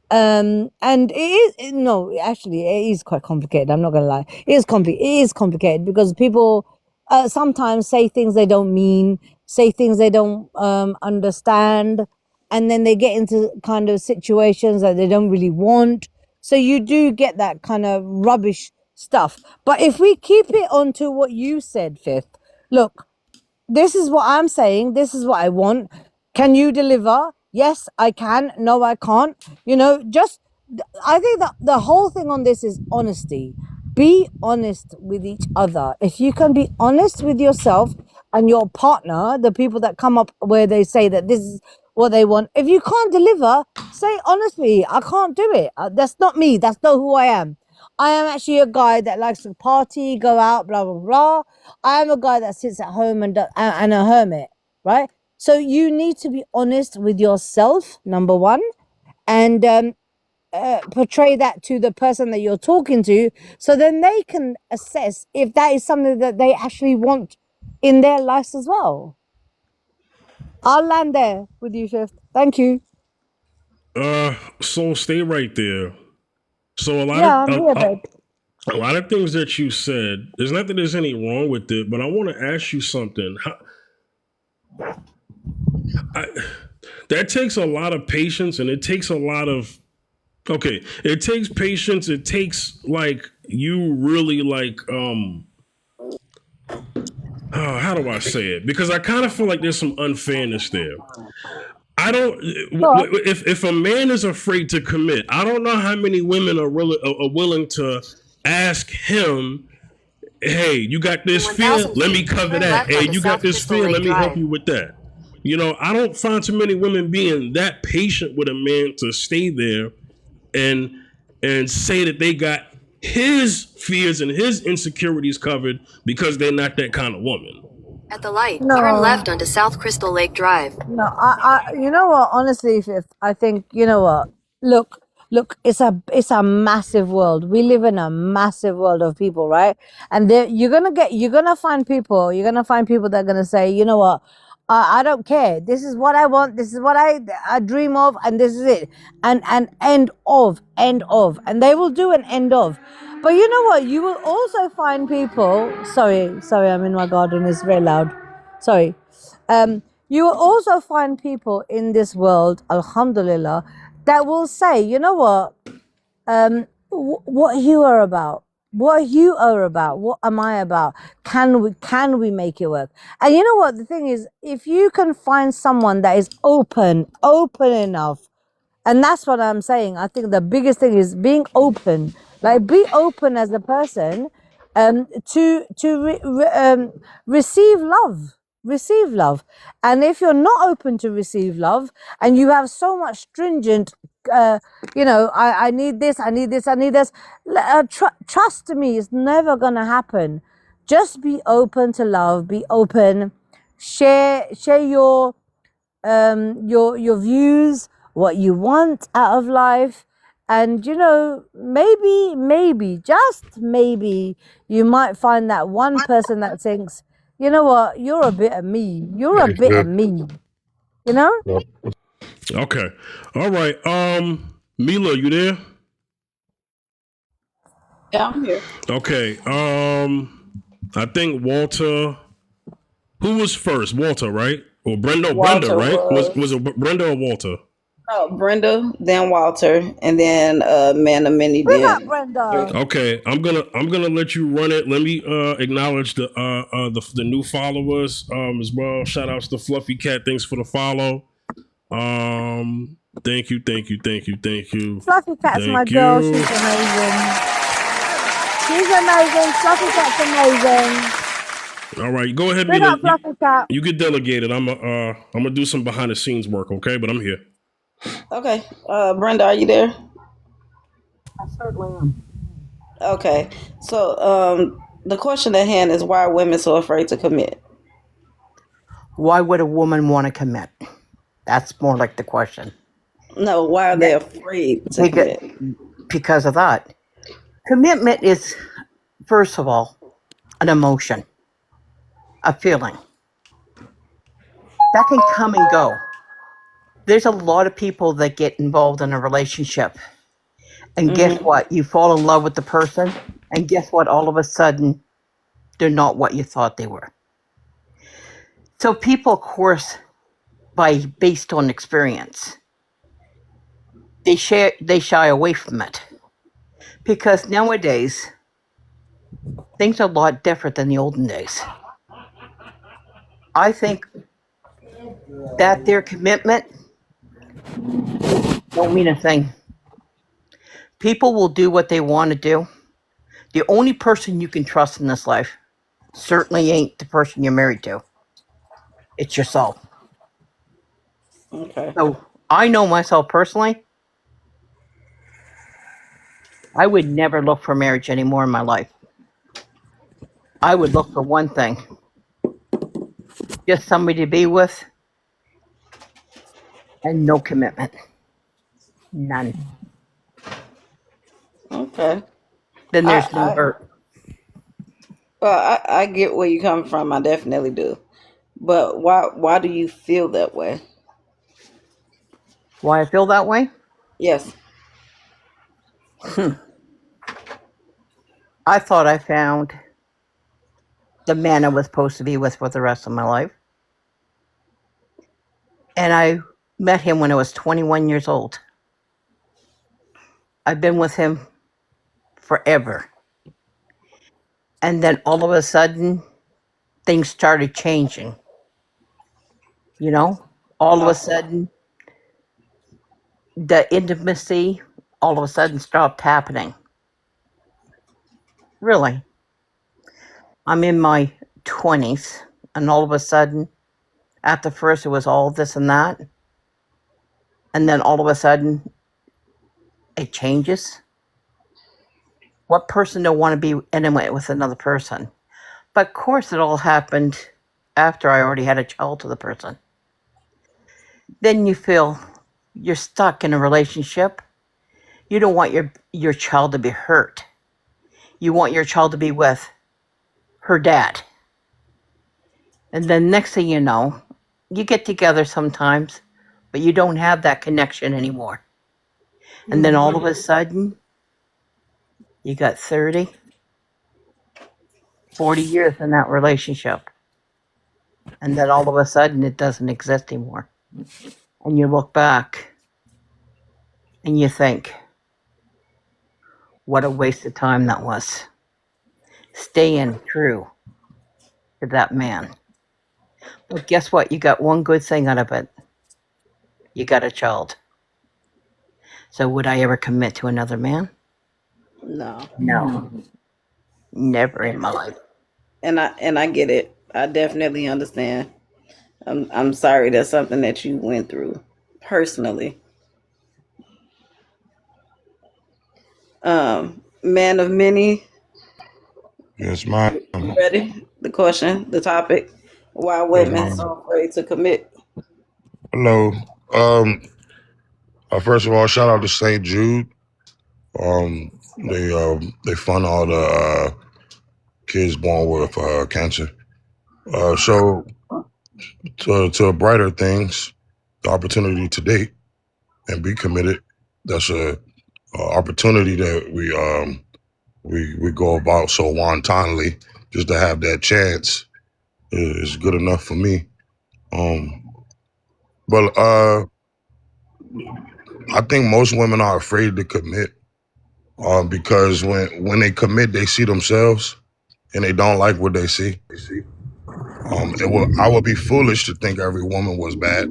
And no, actually, it is quite complicated. I'm not gonna lie. It is complicated because people sometimes say things they don't mean, say things they don't understand, and then they get into kind of situations that they don't really want. So you do get that kind of rubbish stuff. But if we keep it onto what you said, Fifth, look, this is what I'm saying. This is what I want. Can you deliver? Yes, I can. No, I can't. I think that the whole thing on this is honesty. Be honest with each other. If you can be honest with yourself and your partner, the people that come up where they say that this is what they want, if you can't deliver, say honestly, I can't do it. That's not me. That's not who I am. I am actually a guy that likes to party, go out, blah blah blah. I am a guy that sits at home and a hermit, right? So you need to be honest with yourself, number one, and portray that to the person that you're talking to, so then they can assess if that is something that they actually want in their lives as well. I'll land there with you, Fifth. Thank you. So stay right there. So Yeah, I'm here, babe. a lot of things that you said, there's not that there's any wrong with it, but I want to ask you something. That takes a lot of patience, and it takes a lot of it takes patience. It takes like you really like how do I say it? Because I kind of feel like there's some unfairness there. I don't. If a man is afraid to commit, I don't know how many women are willing to ask him, "Hey, you got this fear? Let me cover that. Hey, you got this fear? Let me help you with that." You know, I don't find too many women being that patient with a man to stay there and say that they got his fears and his insecurities covered because they're not that kind of woman. At the light, turn left onto South Crystal Lake Drive. No, you know what? Honestly, Fifth, I think, you know what? Look, it's a massive world. We live in a massive world of people, right? And you're gonna find people that are gonna say, you know what? I don't care. This is what I want. This is what I dream of, and this is it. And end of, and they will do an end of. But you know what? You will also find people. Sorry, I'm in my garden. It's very loud. Sorry. You will also find people in this world, alhamdulillah, that will say, you know what? What you are about, what am I about? Can we make it work? And you know what? The thing is, if you can find someone that is open enough, and that's what I'm saying. I think the biggest thing is being open. Like, be open as a person, receive love. Receive love. And if you're not open to receive love, and you have so much stringent, I need this, I need this, I need this. Trust me, it's never gonna happen. Just be open to love. Be open. Share your views, what you want out of life, and maybe just maybe you might find that one person that thinks, you know what, you're a bit of me, you know. Okay, all right. Mila, you there? Yeah, I'm here. Okay. I think Walter. Who was first? Walter, right? Or Brenda? Walter Brenda, right? was. Was it Brenda or Walter? Oh, Brenda, then Walter, and then Man of Many, Bring up then Brenda. Drake. Okay, I'm gonna let you run it. Let me acknowledge the new followers as well. Shout outs to Fluffy Cat. Thanks for the follow. Thank you, thank you, thank you, thank you, Fluffy Cat's my thank girl. She's you. amazing. She's amazing. Fluffy Cat's amazing. All right, go ahead, Bring Mina. up Fluffy Cat. You get delegated. I'm gonna do some behind the scenes work, okay? But I'm here. Okay, Brenda, are you there? I certainly am. Okay, so the question at hand is, why are women so afraid to commit? Why would a woman want to commit? That's more like the question. No, why are they afraid to Because, commit? because of that. Commitment is, first of all, an emotion, a feeling. That can come and go. There's a lot of people that get involved in a relationship. And guess Mm-hmm. what? You fall in love with the person, and guess what? All of a sudden, they're not what you thought they were. So people, of course, based on experience, they shy away from it. Because nowadays, things are a lot different than the olden days. I think that their commitment don't mean a thing. People will do what they want to do. The only person you can trust in this life certainly ain't the person you're married to. It's yourself. Okay. So I know myself personally. I would never look for marriage anymore in my life. I would look for one thing, just somebody to be with and no commitment. None. Okay. Then I, there's no I hurt. well, I get where you come from. I definitely do. But why do you feel that way? Why I feel that way? Yes. I thought I found the man I was supposed to be with for the rest of my life. And I met him when I was 21 years old. I've been with him forever. And then all of a sudden, things started changing. You know, all of a Okay. sudden, the intimacy all of a sudden stopped happening. Really. I'm in my 20s, and all of a sudden, at the first, it was all this and that. And then all of a sudden, it changes. What person don't want to be intimate with another person? But of course, it all happened after I already had a child with the person. Then you feel you're stuck in a relationship. You don't want your child to be hurt. You want your child to be with her dad. And then next thing you know, you get together sometimes, but you don't have that connection anymore. And then all of a sudden, you got 30, 40 years in that relationship. And then all of a sudden, it doesn't exist anymore. And you look back and you think, what a waste of time that was. Staying true to that man. But guess what? You got one good thing out of it. You got a child. So would I ever commit to another man? No. No. Never in my life. And I get it. I definitely understand. I'm sorry that's something that you went through personally. Man of Many, Yes, ma'am. you ready? The question, the topic. Why Yes, women ma'am. so afraid to commit? Hello. Um, First of all, shout out to St. Jude. They fund all the kids born with cancer. So to brighter things, the opportunity to date and be committed. That's a opportunity that we go about so wantonly. Just to have that chance is good enough for me. Um, but I think most women are afraid to commit, because when they commit, they see themselves and they don't like what they see. I would be foolish to think every woman was bad,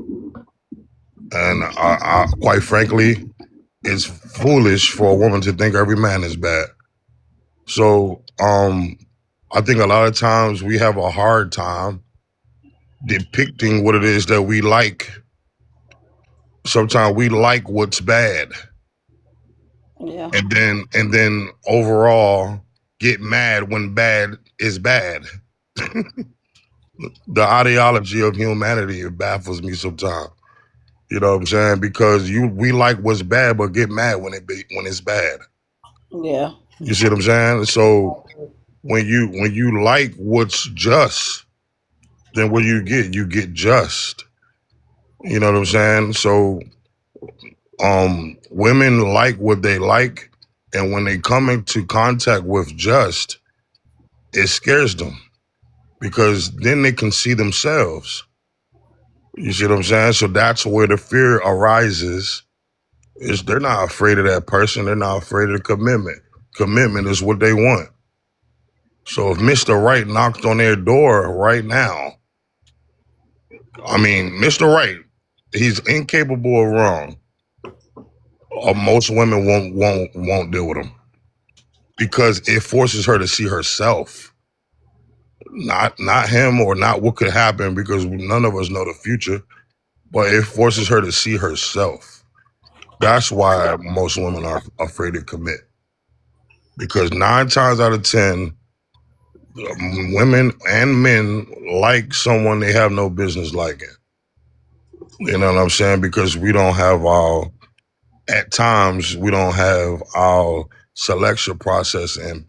and quite frankly, it's foolish for a woman to think every man is bad. So I think a lot of times we have a hard time depicting what it is that we like. Sometimes we like what's bad, Yeah. and then overall get mad when bad is bad. The ideology of humanity, it baffles me sometimes. You know what I'm saying? Because we like what's bad, but get mad when it's bad. Yeah. You see what I'm saying? So when you like what's just, then what you get just. You know what I'm saying? So women like what they like, and when they come into contact with just, it scares them because then they can see themselves. You see what I'm saying? So that's where the fear arises. Is they're not afraid of that person. They're not afraid of the commitment. Commitment is what they want. So if Mr. Right knocked on their door right now, I mean, Mr. Right, he's incapable of wrong. Most women won't deal with him because it forces her to see herself, not him or not what could happen, because none of us know the future. But it forces her to see herself. That's why most women are afraid to commit, because 9 times out of 10, women and men like someone they have no business liking. You know what I'm saying? Because at times we don't have our selection process in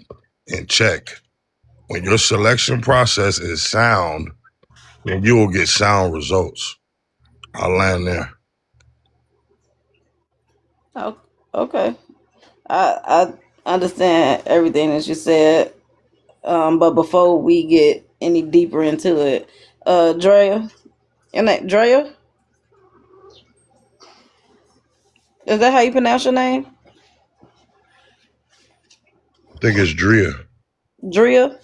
check. When your selection process is sound, then you will get sound results. I'll land there. Oh, okay. I understand everything that you said. But before we get any deeper into it, Drea, and that Drea, is that how you pronounce your name? I think it's Drea. Drea?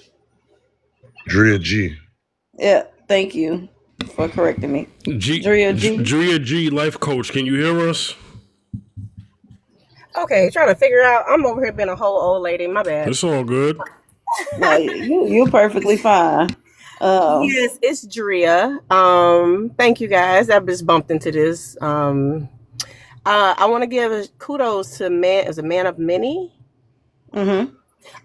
Drea G. Yeah, thank you for correcting me. Drea G. Drea G, life coach. Can you hear us? Okay, trying to figure out. I'm over here being a whole old lady. My bad. It's all good. No, you're perfectly fine. Yes, it's Drea. Thank you guys. I just bumped into this. I want to give kudos to man as a man of many. Mm-hmm.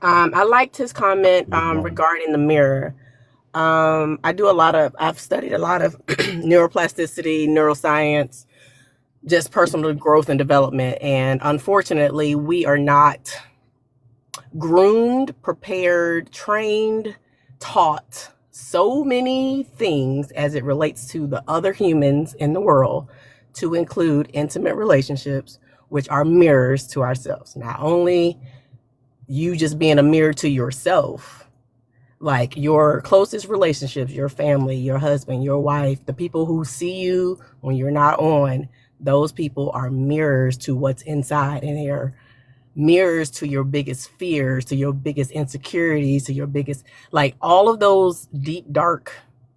I liked his comment regarding the mirror. I've studied a lot of neuroplasticity, neuroscience, just personal growth and development. And unfortunately, we are not groomed, prepared, trained, taught so many things as it relates to the other humans in the world, to include intimate relationships, which are mirrors to ourselves. Not only you just being a mirror to yourself, like your closest relationships, your family, your husband, your wife, the people who see you when you're not on, those people are mirrors to what's inside, and they're mirrors to your biggest fears, to your biggest insecurities, to your biggest, like all of those deep, dark,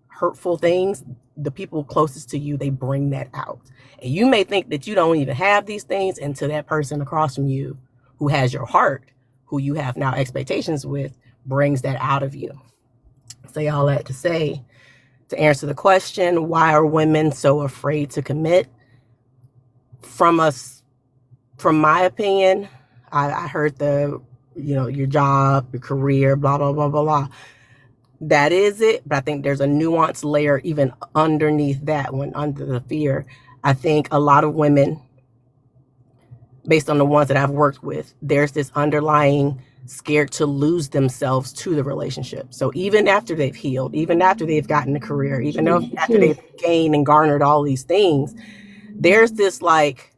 hurtful things. The people closest to you, they bring that out. And you may think that you don't even have these things until that person across from you who has your heart, who you have now expectations with, brings that out of you. Say all that to say, to answer the question, why are women so afraid to commit? From my opinion, I heard your job, your career, blah, blah, blah, blah, blah. That is it. But I think there's a nuanced layer even underneath that one, under the fear. I think a lot of women, based on the ones that I've worked with, there's this underlying scared to lose themselves to the relationship. So even after they've healed, even after they've gotten a career, even though after they've gained and garnered all these things, there's this like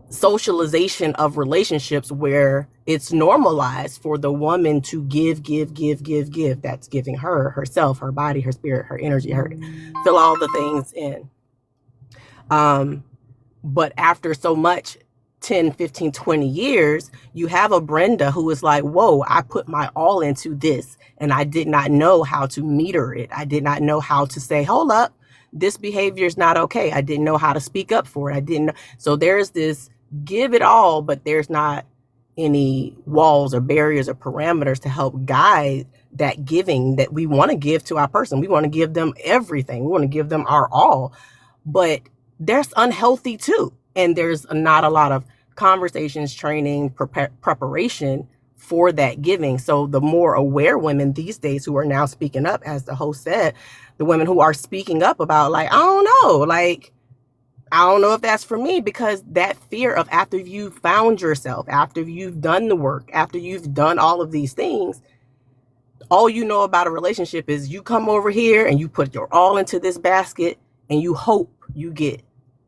socialization of relationships where it's normalized for the woman to give. That's giving herself, her body, her spirit, her energy, her fill all the things in. But after so much, 10, 15, 20 years, you have a Brenda who is like, whoa, I put my all into this and I did not know how to meter it. I did not know how to say, hold up, this behavior is not okay. I didn't know how to speak up for it. I didn't know. So there's this give it all, but there's not any walls or barriers or parameters to help guide that giving that we want to give to our person. We want to give them everything. We want to give them our all, but there's unhealthy too. And there's not a lot of conversations, training, preparation for that giving. So the more aware women these days who are now speaking up, as the host said, the women who are speaking up about like, I don't know, like, I don't know if that's for me, because that fear of after you've found yourself, after you've done the work, after you've done all of these things, all you know about a relationship is you come over here and you put your all into this basket and you hope you get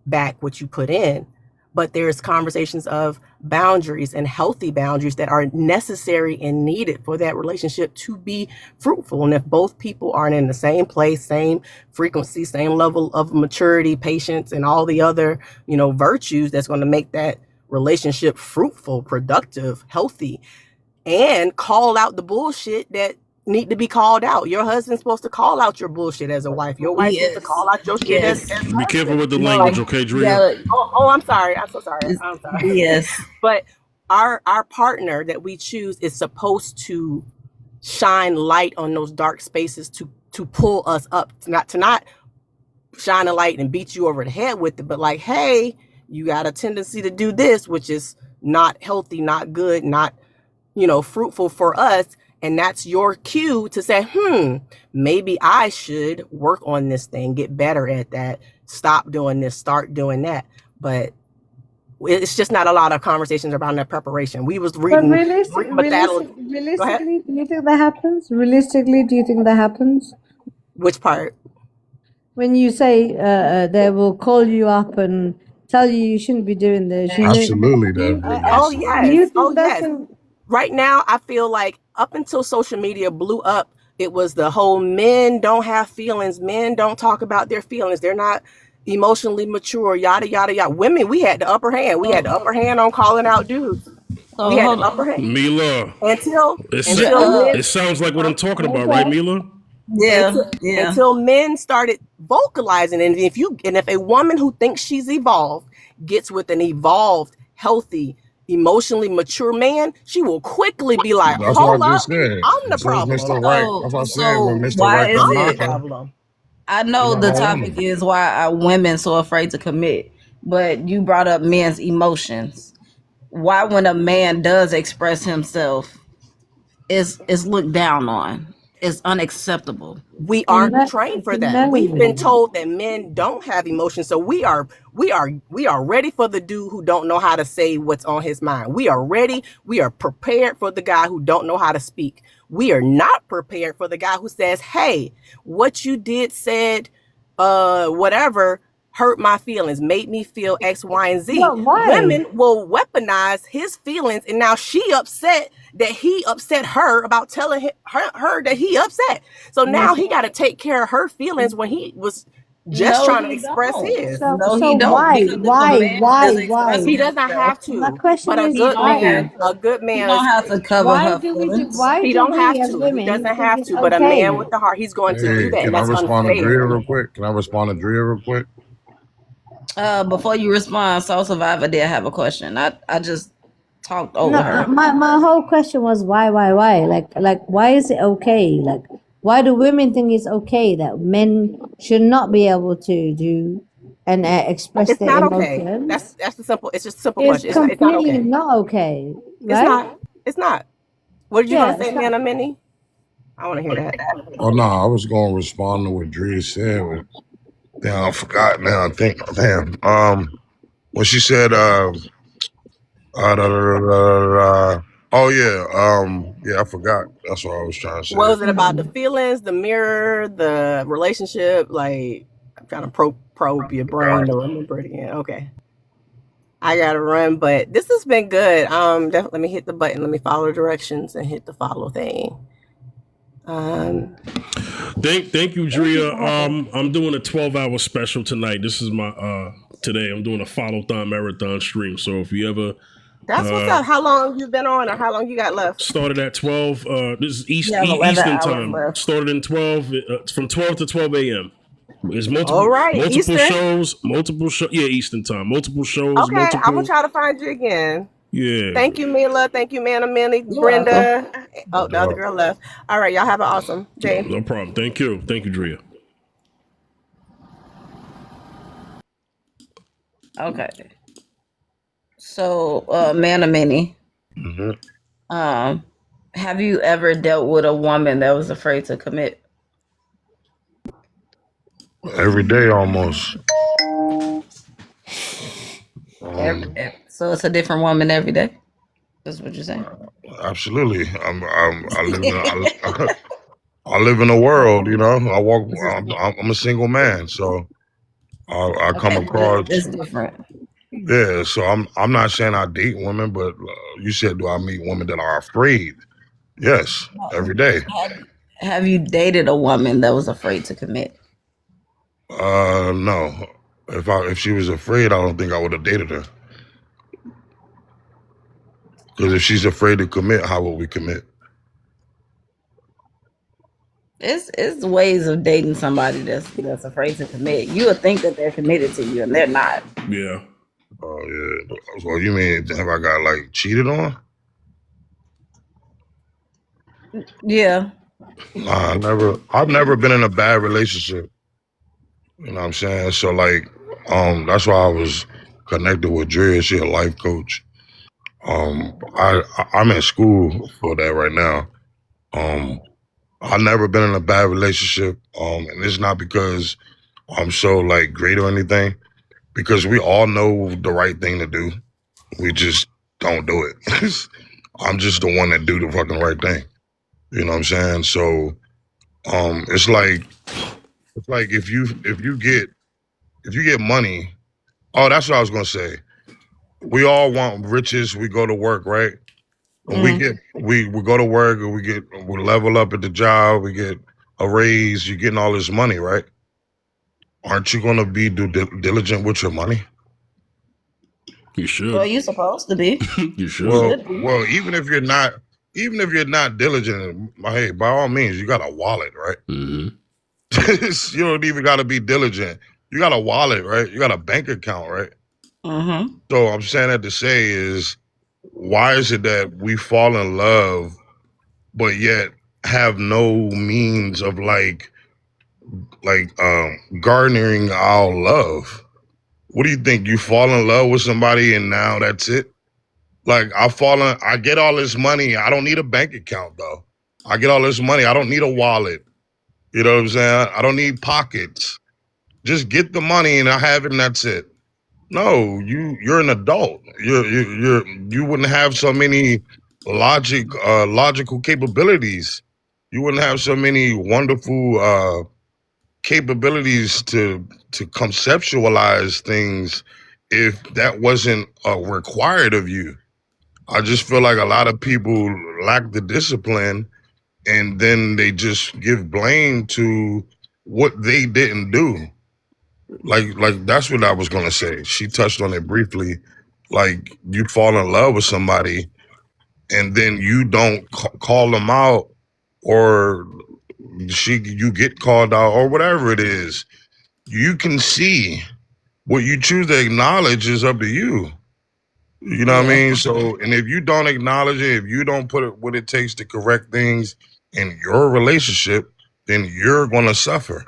back what you put in. But there's conversations of boundaries and healthy boundaries that are necessary and needed for that relationship to be fruitful. And if both people aren't in the same place, same frequency, same level of maturity, patience, and all the other, virtues that's going to make that relationship fruitful, productive, healthy, and call out the bullshit that need to be called out. Your husband's supposed to call out your bullshit as a wife. Your wife's supposed to call out your shit as Be careful with the No, language, okay, Drea? yeah, Oh, I'm sorry. I'm so sorry. I'm sorry. yes. But our partner that we choose is supposed to shine light on those dark spaces to pull us up, to not shine a light and beat you over the head with it, but like, hey, you got a tendency to do this, which is not healthy, not good, not fruitful for us. And that's your cue to say, maybe I should work on this thing, get better at that, stop doing this, start doing that. But it's just not a lot of conversations around that preparation. We was reading, realistically, do you think that happens? Realistically, do you think that happens? Which part? When you say they will call you up and tell you shouldn't be doing this. Absolutely, Do Oh you yes. think that's Right now, I feel like up until social media blew up, it was the whole men don't have feelings. Men don't talk about their feelings. They're not emotionally mature, yada, yada, yada. Women, we had the upper hand. We had the upper hand on calling out dudes. So We had hold the upper on. hand. Mila, Until it sounds like what I'm talking about, right, Mila? until men started vocalizing. And if a woman who thinks she's evolved gets with an evolved, healthy, emotionally mature man, she will quickly be like, That's hold what I up, just said. I'm the So it's problem. Mr. Right. That's what I said. When Mr. why Right is come I'm the it? knocking, problem. I you're know not the no topic woman. is why are women so afraid to commit, but you brought up men's emotions. Why, when a man does express himself, is looked down on? It's unacceptable. We aren't trained for that. We've been told that men don't have emotions. So we are ready for the dude who don't know how to say what's on his mind. We are ready. We are prepared for the guy who don't know how to speak. We are not prepared for the guy who says, hey, what you did, said, whatever, hurt my feelings, made me feel X, Y, and Z. But why? Women will weaponize his feelings, and now she upset that he upset her about telling her that he upset. So now he got to take care of her feelings when he was just trying to express his. No, So he don't. why? Because if a man is expressing He doesn't have himself, to. My question But a is good why? man, he don't have to cover Why her do we feelings. he don't have as to. He women doesn't think have it's to. But a man okay? with the heart, he's going to do Hey, that, and can I that's respond to Drea unfair. real quick? Before you respond, Soul Survivor did have a question. I just talked over No, her. my whole question was why? Like why is it okay? Like why do women think it's okay that men should not be able to do and express It's their not okay. emotions? That's the simple. It's just a simple It's question. It's not completely okay. not okay, It's right? not. It's not. What did you Yeah, gonna say, man, a mini? I want to hear that. Oh no, I was going to respond to what Drea said. Damn, I forgot now. I think, damn. When she said, oh yeah, yeah, I forgot. That's what I was trying to say. What was it about? The feelings, the mirror, the relationship? Like, I'm trying to probe your brain to remember it again. Okay. I gotta run, but this has been good. Definitely, let me hit the button. Let me follow directions and hit the follow thing. Thank you, Drea. I'm doing a 12-hour special tonight. This is my today. I'm doing a Followthon marathon stream. So if you ever That's what's up. How long you been on, or how long you got left? started at 12, this is You have 11 Eastern hours time. left. Started in 12, from 12 to 12 a.m. It's All right, multiple Eastern. shows. Yeah, Eastern time. Multiple shows. Okay, I'm gonna try to find you again. Yeah. Thank you, Mila. Thank you, Minnie, You're Brenda. welcome. Oh, the other girl left. All right, y'all have an awesome day. No problem. Thank you, Drea. Okay. So, man of many. Mm-hmm. Have you ever dealt with a woman that was afraid to commit? Every day almost. So it's a different woman every day. That's what you're saying. Absolutely. I live in I live in a world, you know. I'm a single man, so I come Okay, across. that's different. Yeah, so I'm not saying I date women, but you said, do I meet women that are afraid? Yes, every day. Have you dated a woman that was afraid to commit? No. If she was afraid, I don't think I would have dated her. Because if she's afraid to commit, how will we commit? It's ways of dating somebody that's afraid to commit. You would think that they're committed to you, and they're not. Yeah. Oh yeah. Well, you mean have I got like cheated on? Yeah. Nah, I've never been in a bad relationship. You know what I'm saying? So like, that's why I was connected with Drea. She a life coach. I'm in school for that right now. I've never been in a bad relationship. And it's not because I'm so like great or anything, because we all know the right thing to do. We just don't do it. I'm just the one that do the fucking right thing. You know what I'm saying? So, it's like if you get money. Oh, that's what I was gonna say. We all want riches. We go to work, right? When we go to work and we level up at the job. We get a raise. You're getting all this money, right? Aren't you gonna be diligent with your money? You should. Well, you're supposed to be. You should. Well, even if you're not diligent, hey, by all means, you got a wallet, right? Mm-hmm. You don't even got to be diligent. You got a wallet, right? You got a bank account, right? Mm-hmm. So I'm saying that to say is, why is it that we fall in love, but yet have no means of garnering our love? What do you think? You fall in love with somebody and now that's it? Like I get all this money. I don't need a bank account though. I get all this money. I don't need a wallet. You know what I'm saying? I don't need pockets. Just get the money and I have it and that's it. No, you're an adult. You wouldn't have so many logical capabilities. You wouldn't have so many wonderful capabilities to conceptualize things if that wasn't required of you. I just feel like a lot of people lack the discipline and then they just give blame to what they didn't do. Like that's what I was gonna say. She touched on it briefly. Like you fall in love with somebody and then you don't call them out, or you get called out, or whatever it is. You can see what you choose to acknowledge is up to you. You know what I mean? So, and if you don't acknowledge it, if you don't put it what it takes to correct things in your relationship, then you're gonna suffer.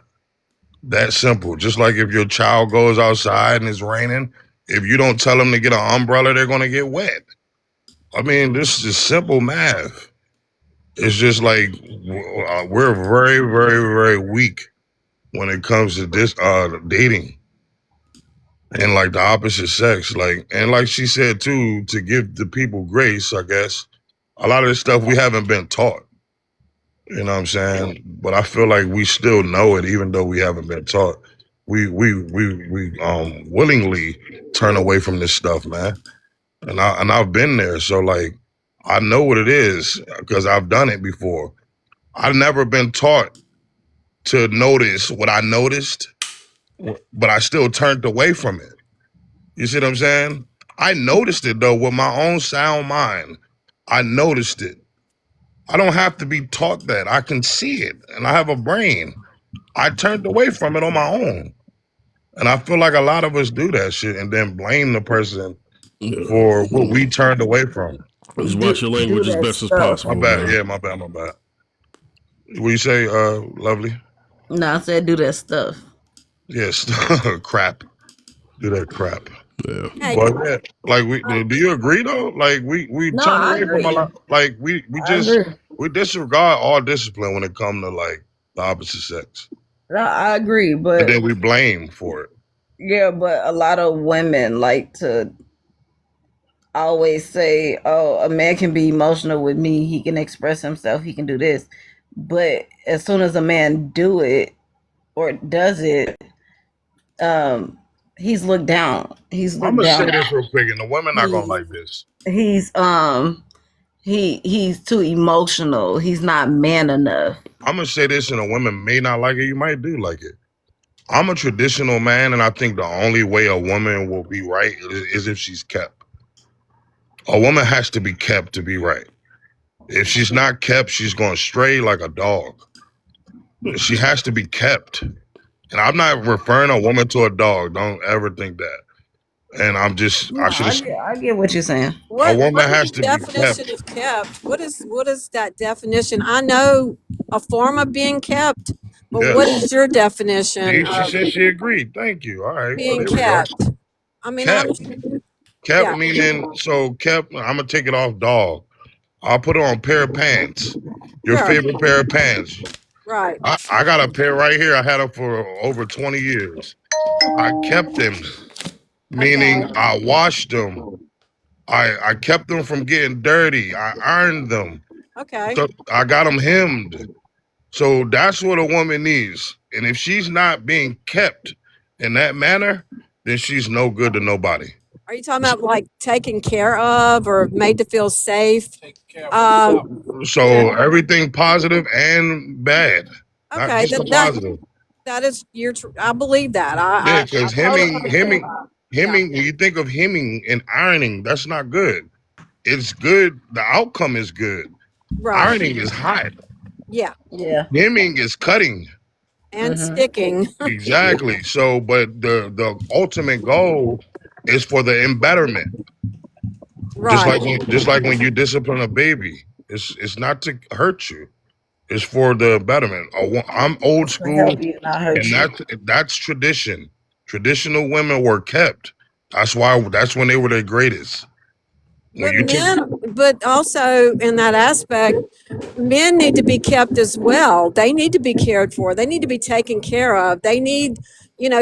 That simple. Just like if your child goes outside and it's raining, if you don't tell them to get an umbrella, they're gonna get wet. I mean, this is simple math. It's just like we're very, very, very weak when it comes to this dating and like the opposite sex. Like, and like she said too, to give the people grace, I guess a lot of this stuff we haven't been taught. You know what I'm saying? But I feel like we still know it, even though we haven't been taught. We willingly turn away from this stuff, man. And I've been there, so like I know what it is because I've done it before. I've never been taught to notice what I noticed, but I still turned away from it. You see what I'm saying? I noticed it though with my own sound mind. I noticed it. I don't have to be taught that. I can see it, and I have a brain. I turned away from it on my own, and I feel like a lot of us do that shit and then blame the person for what we turned away from. Just Do watch your do language as that best as stuff. My possible, bad. man. Yeah, my bad. My bad. What you say, Lovely? No, I said do that stuff. Yes, crap. Do that crap. Yeah. Hey, But yeah, like do you agree though? Like we No, turn I away from a agree. lot. Like I agree. we disregard all discipline when it comes to like the opposite sex, No, I agree, and but then we blame for it. yeah, but a lot of women like to always say, "Oh, a man can be emotional with me. He can express himself. He can do this." But as soon as a man do it or does it, um, he's looked down. He's I'm looked gonna say down. this real quick, and the women not gonna He's like this. he's he's too emotional. He's not man enough. I'm gonna say this, and the women may not like it. You might do like it. I'm a traditional man, and I think the only way a woman will be right is if she's kept. A woman has to be kept to be right. If she's not kept, she's going to stray like a dog. She has to be kept. And I'm not referring a woman to a dog. Don't ever think that. And No, I get what you're saying. A what woman is has the to be definition kept. of kept? What is that definition? I know a form of being kept, but what Yes. is your definition She of said she agreed. Thank you. All right. Well, being there we go. kept? I mean, I Kept. understand. Kept Yeah, meaning, so kept, I'm going to take it off dog. I'll put it on pair of pants. Your sure, favorite pair of pants. right. I got a pair right here. I had them for over 20 years. I kept them, Okay, meaning I washed them. I kept them from getting dirty. I ironed them. okay. So I got them hemmed. So that's what a woman needs. And if she's not being kept in that manner, then she's no good to nobody. Are you talking about like taken care of or made to feel safe? So Yeah. everything positive and bad, not Okay, just the that positive. that is I believe that. Yeah, I because totally understand. Yeah, when you think of hemming and ironing, that's not good. It's good. The outcome is good. right. Ironing is hot. Yeah, Yeah. Hemming is cutting. and sticking. Exactly. So, but the ultimate goal is for the embetterment. Right. Just like when you discipline a baby, it's not to hurt you. It's for the betterment. I'm old To help school, you, not hurt and you. that's tradition. Traditional women were kept. That's when they were their greatest. When But you took but also in that aspect, men need to be kept as well. They need to be cared for. They need to be taken care of. They need,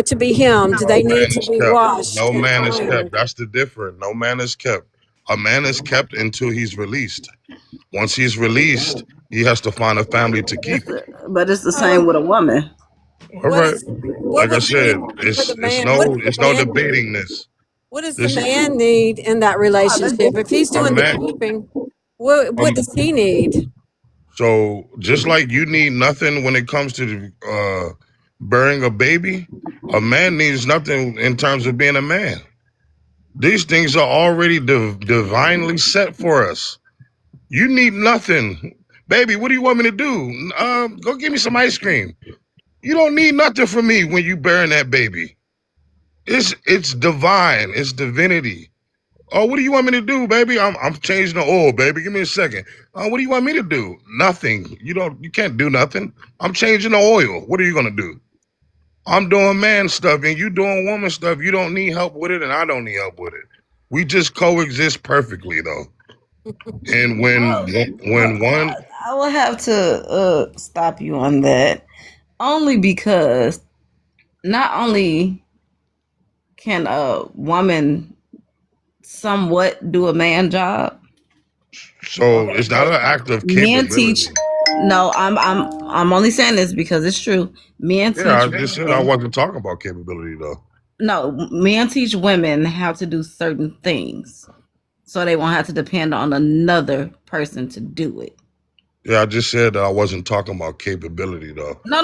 to be hemmed. no They need man to is be kept. washed No and man is kept. ironed. That's the difference. No man is kept. A man is kept until he's released. Once he's released, he has to find a family to keep. But it's the same with So a woman. All what right. is what Like I would said, be for the man? it's no debating this. What does the This man need in that relationship? If he's a doing the man. keeping, what Um, does he need? so just like you need nothing when it comes to burying a baby, a man needs nothing in terms of being a man. These things are already divinely set for us. You need nothing, baby. What do you want me to do? Go give me some ice cream. You don't need nothing from me when you burying that baby. It's divine. It's divinity. Oh, what do you want me to do, baby? I'm changing the oil, baby. Give me a second. What do you want me to do? Nothing. You can't do nothing. I'm changing the oil. What are you gonna do? I'm doing man stuff and you doing woman stuff. You don't need help with it, and I don't need help with it. We just coexist perfectly though. And when one I will have to stop you on that. Only because not only can a woman somewhat do a man job. so it's not an act of Men teach. capability. No, I'm only saying this because it's true. Men Yeah, teach I just said I women. wasn't talking about capability though. No, men teach women how to do certain things, so they won't have to depend on another person to do it. Yeah, I just said that I wasn't talking about capability though. No.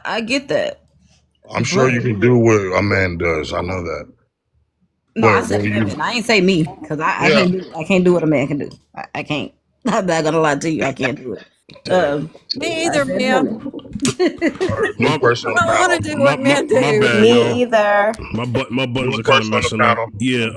I get that. I'm sure you can do what a man does. I know that. No, I What said you? women. I ain't say me because I Yeah. can't do what a man can do. I can't. I'm not gonna lie to you. I can't do it. Me I either, said Mia. women. All right. New My person on I the don't want to panel. do my what my, men my do. bad, Me y'all. either. My buttons New are kind of person on the messing up. panel. Yeah.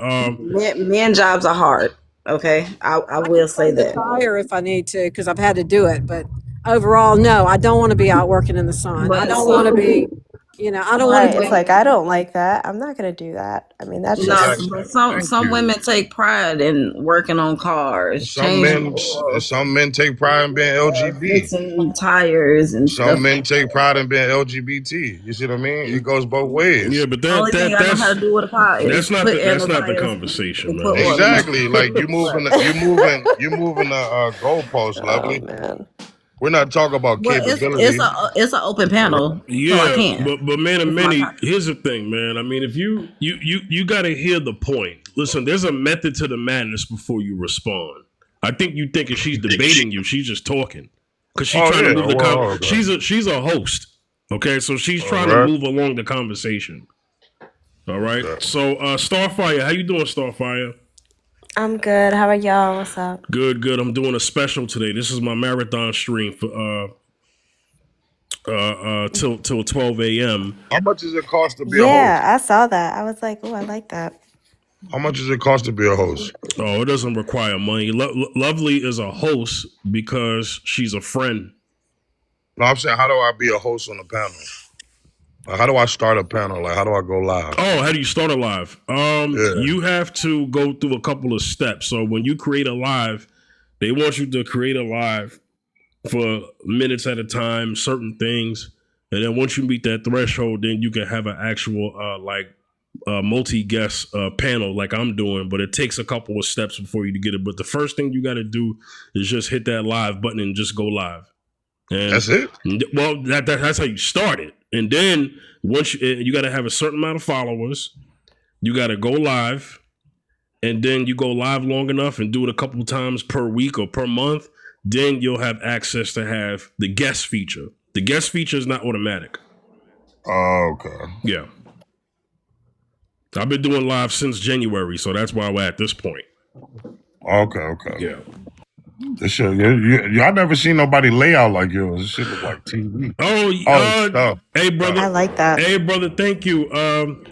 Men jobs are hard. Okay, I I can will say play the that. dryer if I need to because I've had to do it. But overall, no, I don't want to be out working in the sun. I But don't want to so, be, I don't want to Right. do It's but like I don't like that. I'm not gonna do that. I mean, that's no, just Exactly. but some Thank some you. women take pride in working on cars, changing oil, Some men take pride in being LGB. fixing tires and Some stuff men like take that. pride in being LGBT. You see what I mean? It goes both Yeah, ways. but Only thing I know how to do with a car is put in that's the not the tires conversation, and put man. oil in them. Exactly. Like you moving the goalpost, oh lovely. man. We're not talking about Well, capability. it's an open panel, so I Yeah, can. but man of It's my many, topic. here's the thing, man. I mean, if you got to hear the point. Listen, there's a method to the madness before you respond. I think you thinking she's debating you. She's just talking because she's Oh trying to yeah. move the Well, okay. she's a host. Okay, so she's All trying to right. move along the conversation. All right. Okay. So Starfire, how you doing, Starfire? I'm good. How are y'all? What's up? Good, good. I'm doing a special today. This is my marathon stream for till 12 a.m. How much does it cost to be a Yeah, host? I saw that. I was like, oh, I like that. How much does it cost to be a host? Oh, it doesn't require money. Lovely is a host because she's a friend. No, I'm saying, how do I be a host on a panel? Like, how do I start a panel? Like, how do I go live? Oh, how do you start a live? Yeah. You have to go through a couple of steps. So when you create a live, they want you to create a live for minutes at a time, certain things. And then once you meet that threshold, then you can have an actual multi-guest panel like I'm doing, but it takes a couple of steps before you to get it. But the first thing you got to do is just hit that live button and just go live. And that's it. Well, that's how you start it. And then once you got to have a certain amount of followers, you got to go live, and then you go live long enough and do it a couple of times per week or per month. Then you'll have access to have the guest feature. The guest feature is not automatic. Oh, okay. Yeah. I've been doing live since January, so that's why we're at this point. Okay. Yeah. This shit, y'all never seen nobody lay out like yours. This shit look like TV. Stuff. Hey brother. I like that. Hey brother, thank you.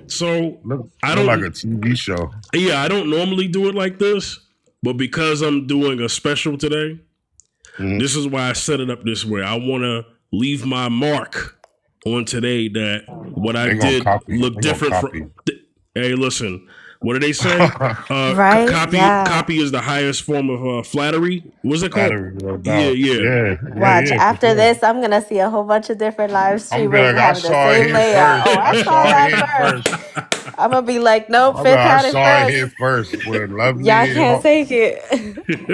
So Look I don't like a TV show. Yeah, I don't normally do it like this, but because I'm doing a special today, this is why I set it up this way. I want to leave my mark on today that what I did look different from. Hey, listen. What do they say? Right? Copy is the highest form of flattery. What's it called? Yeah. Watch. After this, I'm gonna see a whole bunch of different live streamers I having the saw it same here layout. first. Oh, I saw that first. I'm gonna be like, nope, Fifth I had it saw it first. here first. With Lovely. Y'all can't take it.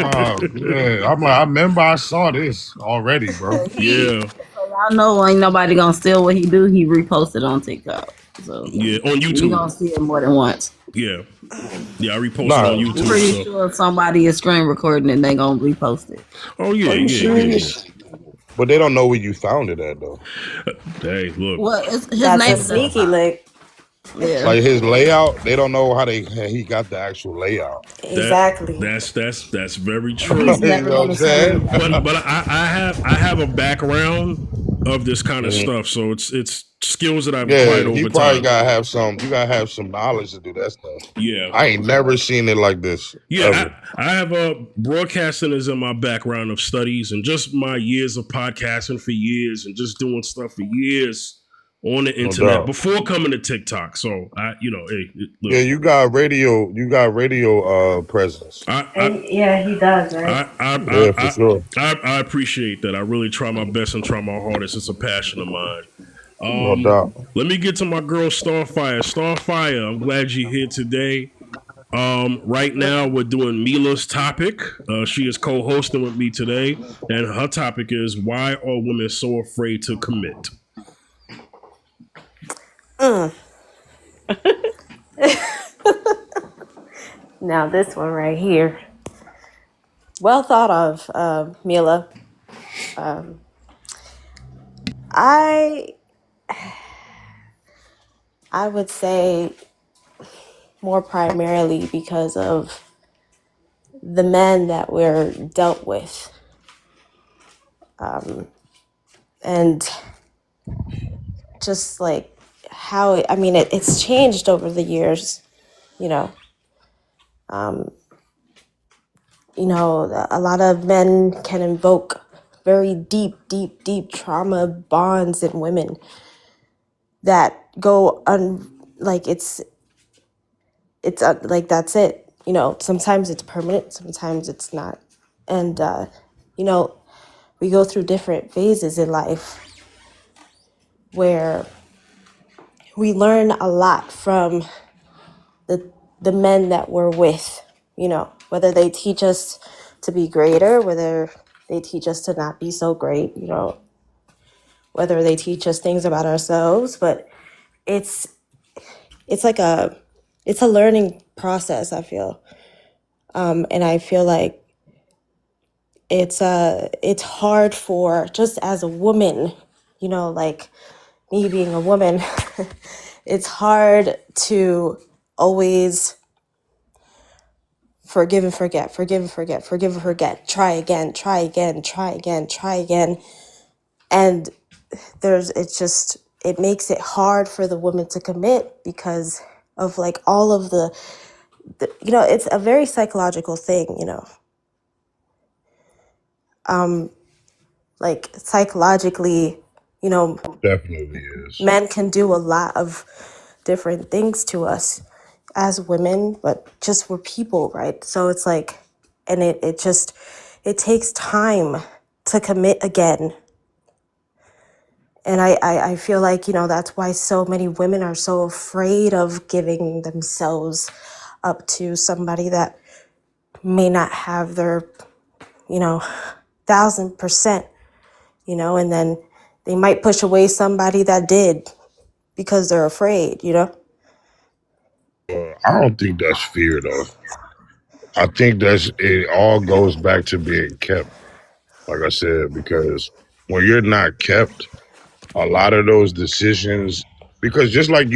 Oh, yeah. I'm like, I remember I saw this already, bro. Yeah. So y'all know ain't nobody gonna steal what he do. He reposted on TikTok. So yeah, on YouTube. You gonna see it more than once. Yeah. Yeah, I reposted on YouTube. I'm pretty sure somebody is screen recording and they gonna repost it. Oh yeah, yeah. But they don't know where you found it at though. Hey, look. Well, his That's name a sneaky lick. Yeah. Like his layout, they don't know how he got the actual layout. Exactly. That's very true. He's never gonna say it. But I have a background of this kind of stuff, so it's skills that I've acquired over you probably time. gotta have some. You gotta have some knowledge to do that stuff. Yeah, I ain't never seen it like this. Yeah, ever. I have broadcasting is in my background of studies and just my years of podcasting for years and just doing stuff for years on the internet doubt. before coming to TikTok. So I, look. Yeah, you got radio. You got radio presence. Yeah, he does, right? For sure. I appreciate that. I really try my best and try my hardest. It's a passion of mine. No doubt. Let me get to my girl Starfire. Starfire, I'm glad you're here today. Right now we're doing Mila's topic. She is co-hosting with me today, and her topic is why are women so afraid to commit? Now this one right here. Well thought of, Mila. I would say more primarily because of the men that we're dealt with. And just like how, it's changed over the years, you know. A lot of men can invoke very deep, deep, deep trauma bonds in women that go like like that's it. Sometimes it's permanent, sometimes it's not. And we go through different phases in life where we learn a lot from the men that we're with, whether they teach us to be greater, whether they teach us to not be so great, whether they teach us things about ourselves. But it's like it's a learning process, I feel. And I feel like it's hard for, just as a woman, like me being a woman, it's hard to always forgive and forget, forgive and forget, forgive and forget, try again, try again, try again, try again. And it makes it hard for the woman to commit because of like all of the it's a very psychological thing, like psychologically, Definitely is. men can do a lot of different things to us as women, but just we're people, right? So it's like, and it takes time to commit again. And I feel like, that's why so many women are so afraid of giving themselves up to somebody that may not have their, 1,000%, and then they might push away somebody that did because they're afraid, I don't think that's fear though. I think it all goes back to being kept, like I said, because when you're not kept, a lot of those decisions, because just like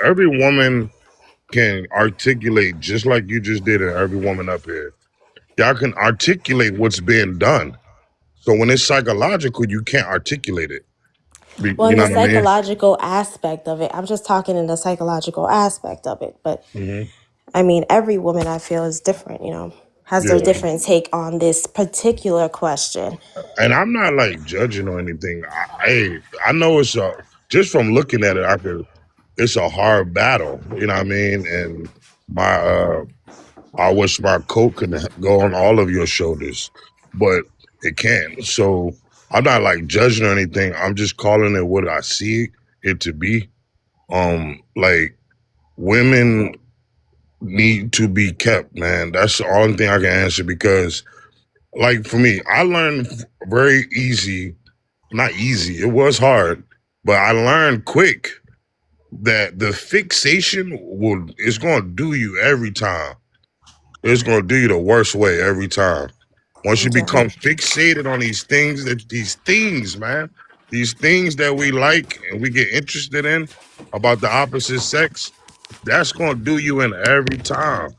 every woman can articulate, just like you just did, and every woman up here, y'all can articulate what's being done. So when it's psychological, you can't articulate it. Well, You in know the what I mean? psychological aspect of it, I'm just talking in the psychological aspect of it. But Hmm. every woman I feel is different, has their Yeah. different take on this particular question. And I'm not like judging or anything. I know just from looking at it, it's a hard battle. You know what I mean? And my I wish my coat could go on all of your shoulders, but it can't. So I'm not like judging or anything. I'm just calling it what I see it to be. Like women need to be kept, man. That's the only thing I can answer because, like for me, I learned very easy. Not easy. It was hard, but I learned quick that the fixation is going to do you every time. It's going to do you the worst way every time. Once you Okay. become fixated on these things, man, these things that we like and we get interested in about the opposite sex, that's going to do you in every time.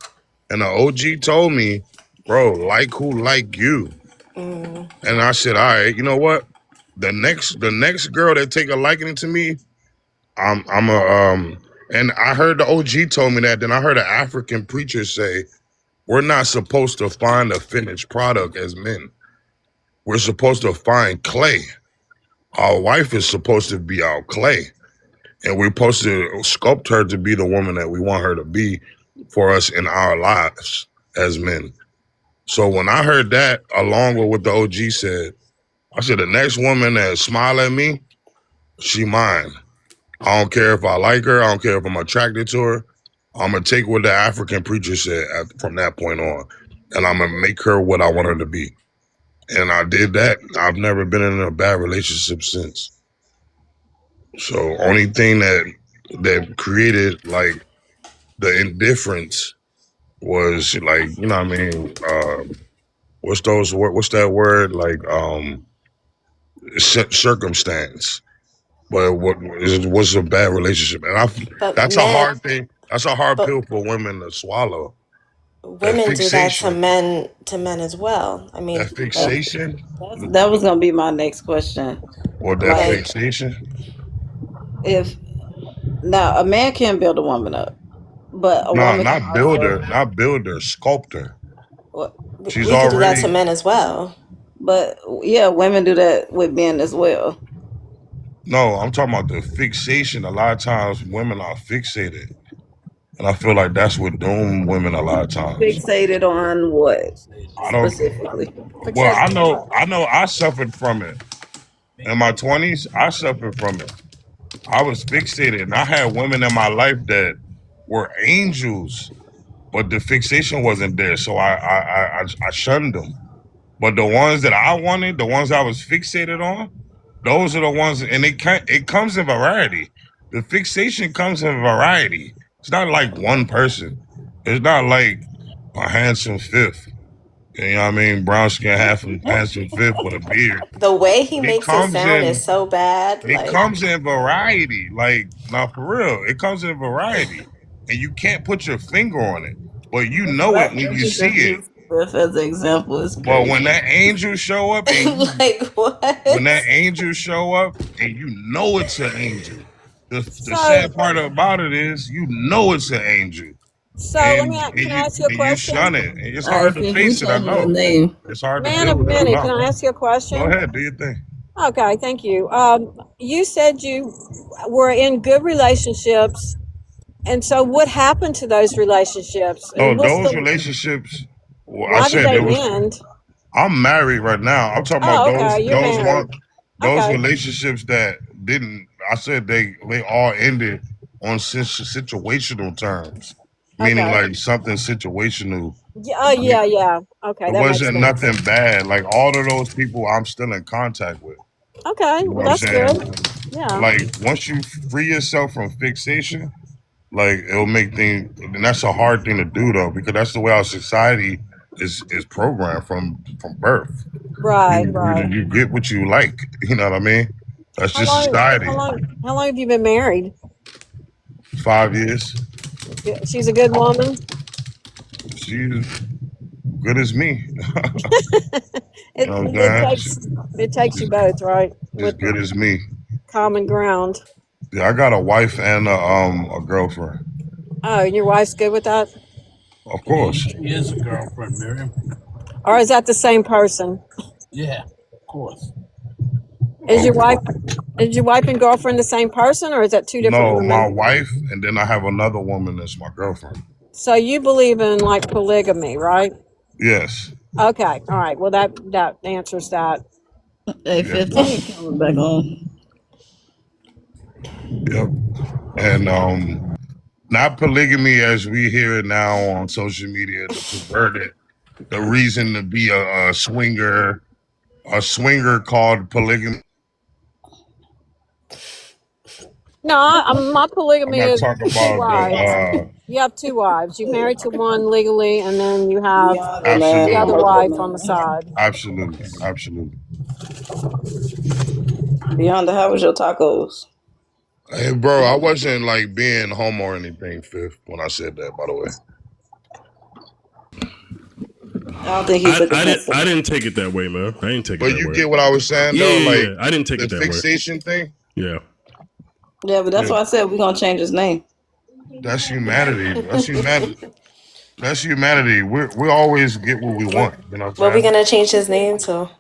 And the OG told me, bro, like who like you. Mm, And I said, all right, you know what? The next girl that take a liking to me, I'm a and I heard the OG told me that. Then I heard an African preacher say, we're not supposed to find a finished product as men. We're supposed to find clay. Our wife is supposed to be our clay. And we're supposed to sculpt her to be the woman that we want her to be for us in our lives as men. So when I heard that, along with what the OG said, I said, the next woman that smile at me, she mine. I don't care if I like her. I don't care if I'm attracted to her. I'm going to take what the African preacher said from that point on, and I'm going to make her what I want her to be. And I did that. I've never been in a bad relationship since. So only thing that created like the indifference was like, you know what I mean? What's that word? Like circumstance. But what was a bad relationship, and but that's a men, hard thing. That's a hard But pill for women to swallow. That women do that fixation. to men as well. I mean, That fixation. That was gonna be my next question. Or that Like, like fixation. if now a man can build a woman up, but a No, woman can not also. builder, not builder, sculptor. What? She's we could do that to already men as well. But yeah, women do that with men as well. no, I'm talking about the fixation. A lot of times women are fixated. And I feel like that's what doom women a lot of times. Fixated on what I don't specifically? well, Fixated I on know what? I know I suffered from it. In my 20s, I suffered from it. I was fixated and I had women in my life that were angels, but the fixation wasn't there. So I shunned them. But the ones that I wanted, the ones I was fixated on, those are the ones, and it comes in variety. The fixation comes in variety. It's not like one person. It's not like a handsome fifth. You know what I mean? Brown skin, handsome fifth with a beard. The way he It makes it comes sound in. is so bad. It Like, comes in variety. Like, not for real. It comes in variety, and you can't put your finger on it, but you The know it fact when that you you see just it. use Swift as an example is But when crazy. that angel show up like when what? that angel show up and you know it's an angel, the So, sad part about it is you know it's an angel, so let and me. and Can I you ask you a and you question? shun it. And it's All right, hard to Fifth, we face it. I changing your know name. it's hard to Man deal of with it. I many, can know. I ask you a Go question? ahead, do your thing. Okay, thank you. You said you were in good relationships, and so what happened to those relationships? No, And what's those the relationships. Well, I why did said they there was. end? I'm married right now. I'm talking about Oh, okay, you're married. those Okay, relationships that didn't. I said they all ended on situational terms, meaning okay. like something situational. Yeah, yeah, yeah. Okay, It that makes wasn't sense. nothing bad. Like all of those people, I'm still in contact with. Okay, You know well what I'm that's good. saying? Yeah. Like once you free yourself from fixation, like it'll make things. And that's a hard thing to do though, because that's the way our society is programmed from birth. Right, right. You get what you like. You know what I mean? That's How just long? society. How long have you been married? 5 years. She's a good woman. She's good as me. You It know what it I'm takes saying? it takes you both, right? She's With good as me. common ground. Yeah, I got a wife and a girlfriend. Oh, and your wife's good with that? Of course. She is a girlfriend, Miriam. Or is that the same person? Yeah, of course. Is your Of wife course. is your wife and girlfriend the same person, or is that two different No, my women? wife, and then I have another woman that's my girlfriend. So you believe in like polygamy, right? Yes. Okay, all right. Well, that answers that. Hey, Yeah. Fifth, tell me coming back on. Yep. And not polygamy as we hear it now on social media, the perverted, the reason to be a swinger called polygamy. No, my I'm polygamy not is talking two about wives. the You have two wives. You're married to one legally, and then you have Beyond, man, the I'm other absolutely, wife working, on the man. side. absolutely, absolutely. Beyond, how was your tacos? Hey, bro, I wasn't like being homo or anything, Fifth, when I said that. By the way, I don't think he took offensive. I didn't take it that way, man. I didn't take it but that you way. get what I was saying, Yeah, though. yeah, Like yeah. I didn't take the it that way. fixation thing. Yeah. Yeah, but that's Yeah, why I said we're gonna change his name. that's humanity. That's humanity. That's humanity. We always get what we What want. You know what what we I'm gonna change his name to?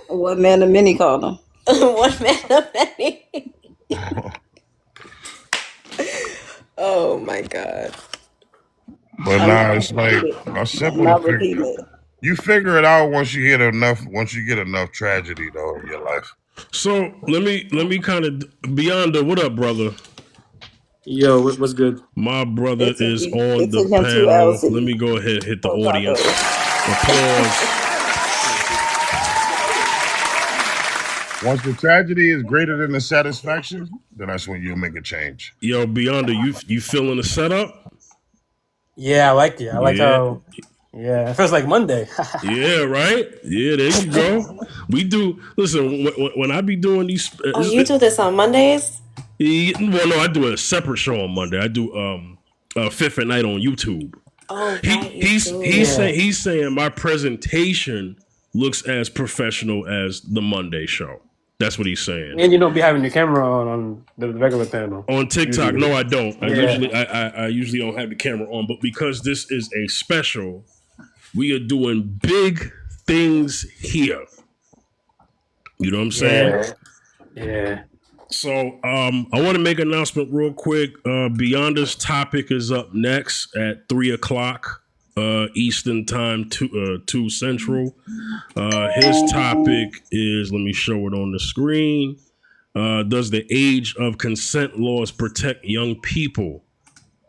What man of many called him? One man of many. saying? Oh my god. But I'm nah, not it's gonna repeat like it. it's I'm simple to not figure. repeating it. You figure it out once you get enough. Once you get enough tragedy, though, in your life. So let me kind of beyond the what up, brother? Yo, what's good? My brother is on It the took him 2 hours panel. to Let eat me go ahead and hit the 4 tacos. audience. Applause. Once the tragedy is greater than the satisfaction, then that's when you'll make a change. Yo, Beyonder, you feeling the setup? Yeah, I like it. I like Yeah. how. Yeah, it feels like Monday. Yeah, right? Yeah, there you go. We do. Listen, when I be doing these, Oh, you do this on Mondays? Well, no, I do a separate show on Monday. I do Fifth at Night on YouTube. Oh, right, you do. He's saying my presentation looks as professional as the Monday show. That's what he's saying. And you don't be having your camera on the regular panel. On TikTok, usually. no, I don't. Yeah. I usually don't have the camera on, but because this is a special, we are doing big things here. You know what I'm saying? Yeah. So I want to make an announcement real quick. Beyond This Topic is up next at 3:00 Eastern Time, 2 Central. His topic is, let me show it on the screen. Does the age of consent laws protect young people?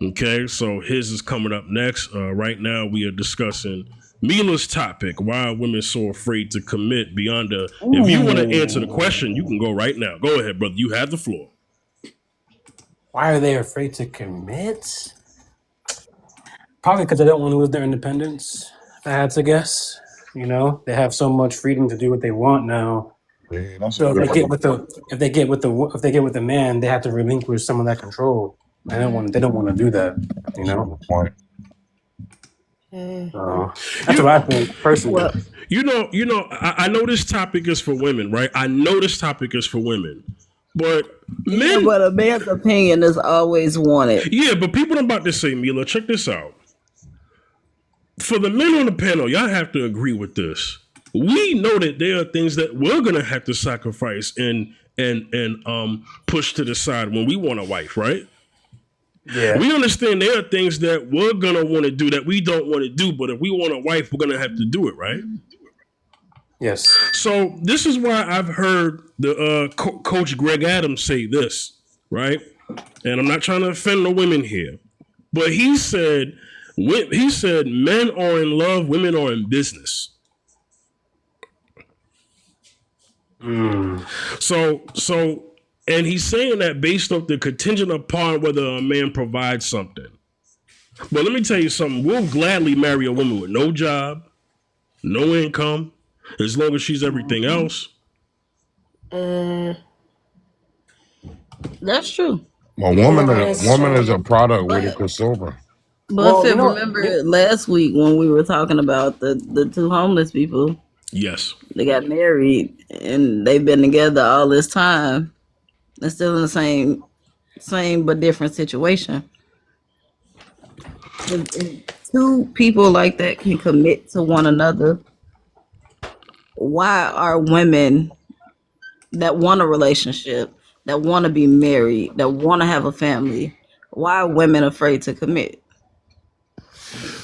Okay, so his is coming up next. Right now we are discussing Mila's topic. Why are women so afraid to commit beyond the... If you want to answer the question, you can go right now. Go ahead, brother. You have the floor. Why are they afraid to commit? Probably because they don't want to lose their independence, if I had to guess. You know, they have so much freedom to do what they want now. Yeah, So if they get with the man, they have to relinquish some of that control. They don't want to do that. You know. That's what I think personally. Well, I know this topic is for women, right? I know this topic is for women, but men. Yeah, but a man's opinion is always wanted. Yeah, but people are about to say, Mila, check this out. For the men on the panel, y'all have to agree with this. We know that there are things that we're gonna have to sacrifice and push to the side when we want a wife, right? Yeah. We understand there are things that we're gonna want to do that we don't want to do, but if we want a wife, we're gonna have to do it, right? Yes. So this is why I've heard the Coach Greg Adams say this, right? And I'm not trying to offend the women here, but he said men are in love, women are in business. So, and he's saying that based off the contingent upon whether a man provides something. But let me tell you something. We'll gladly marry a woman with no job, no income, as long as she's everything else. That's true. A woman is a product with a consumer. But remember last week when we were talking about the two homeless people? Yes. They got married and they've been together all this time. They're still in the same but different situation. If two people like that can commit to one another, why are women that want a relationship, that want to be married, that want to have a family, why are women afraid to commit?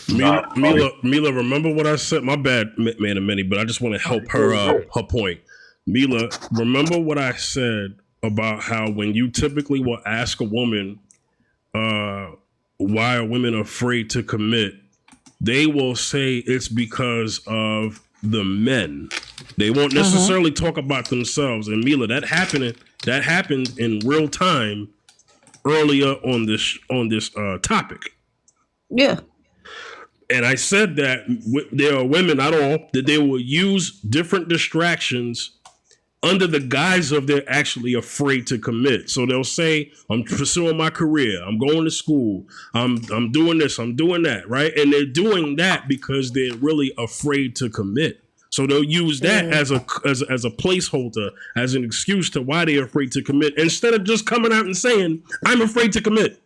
Mila, remember what I said? My bad, man, a minute, but I just want to help her point. Mila, remember what I said about how when you typically will ask a woman, why are women afraid to commit? They will say it's because of the men. They won't necessarily talk about themselves. And Mila, that happened in real time earlier on this topic. Yeah. And I said that there are women, not all, that they will use different distractions under the guise of they're actually afraid to commit. So they'll say, I'm pursuing my career, I'm going to school, I'm doing this, I'm doing that, right? And they're doing that because they're really afraid to commit. So they'll use that as a placeholder, as an excuse to why they're afraid to commit, instead of just coming out and saying, I'm afraid to commit.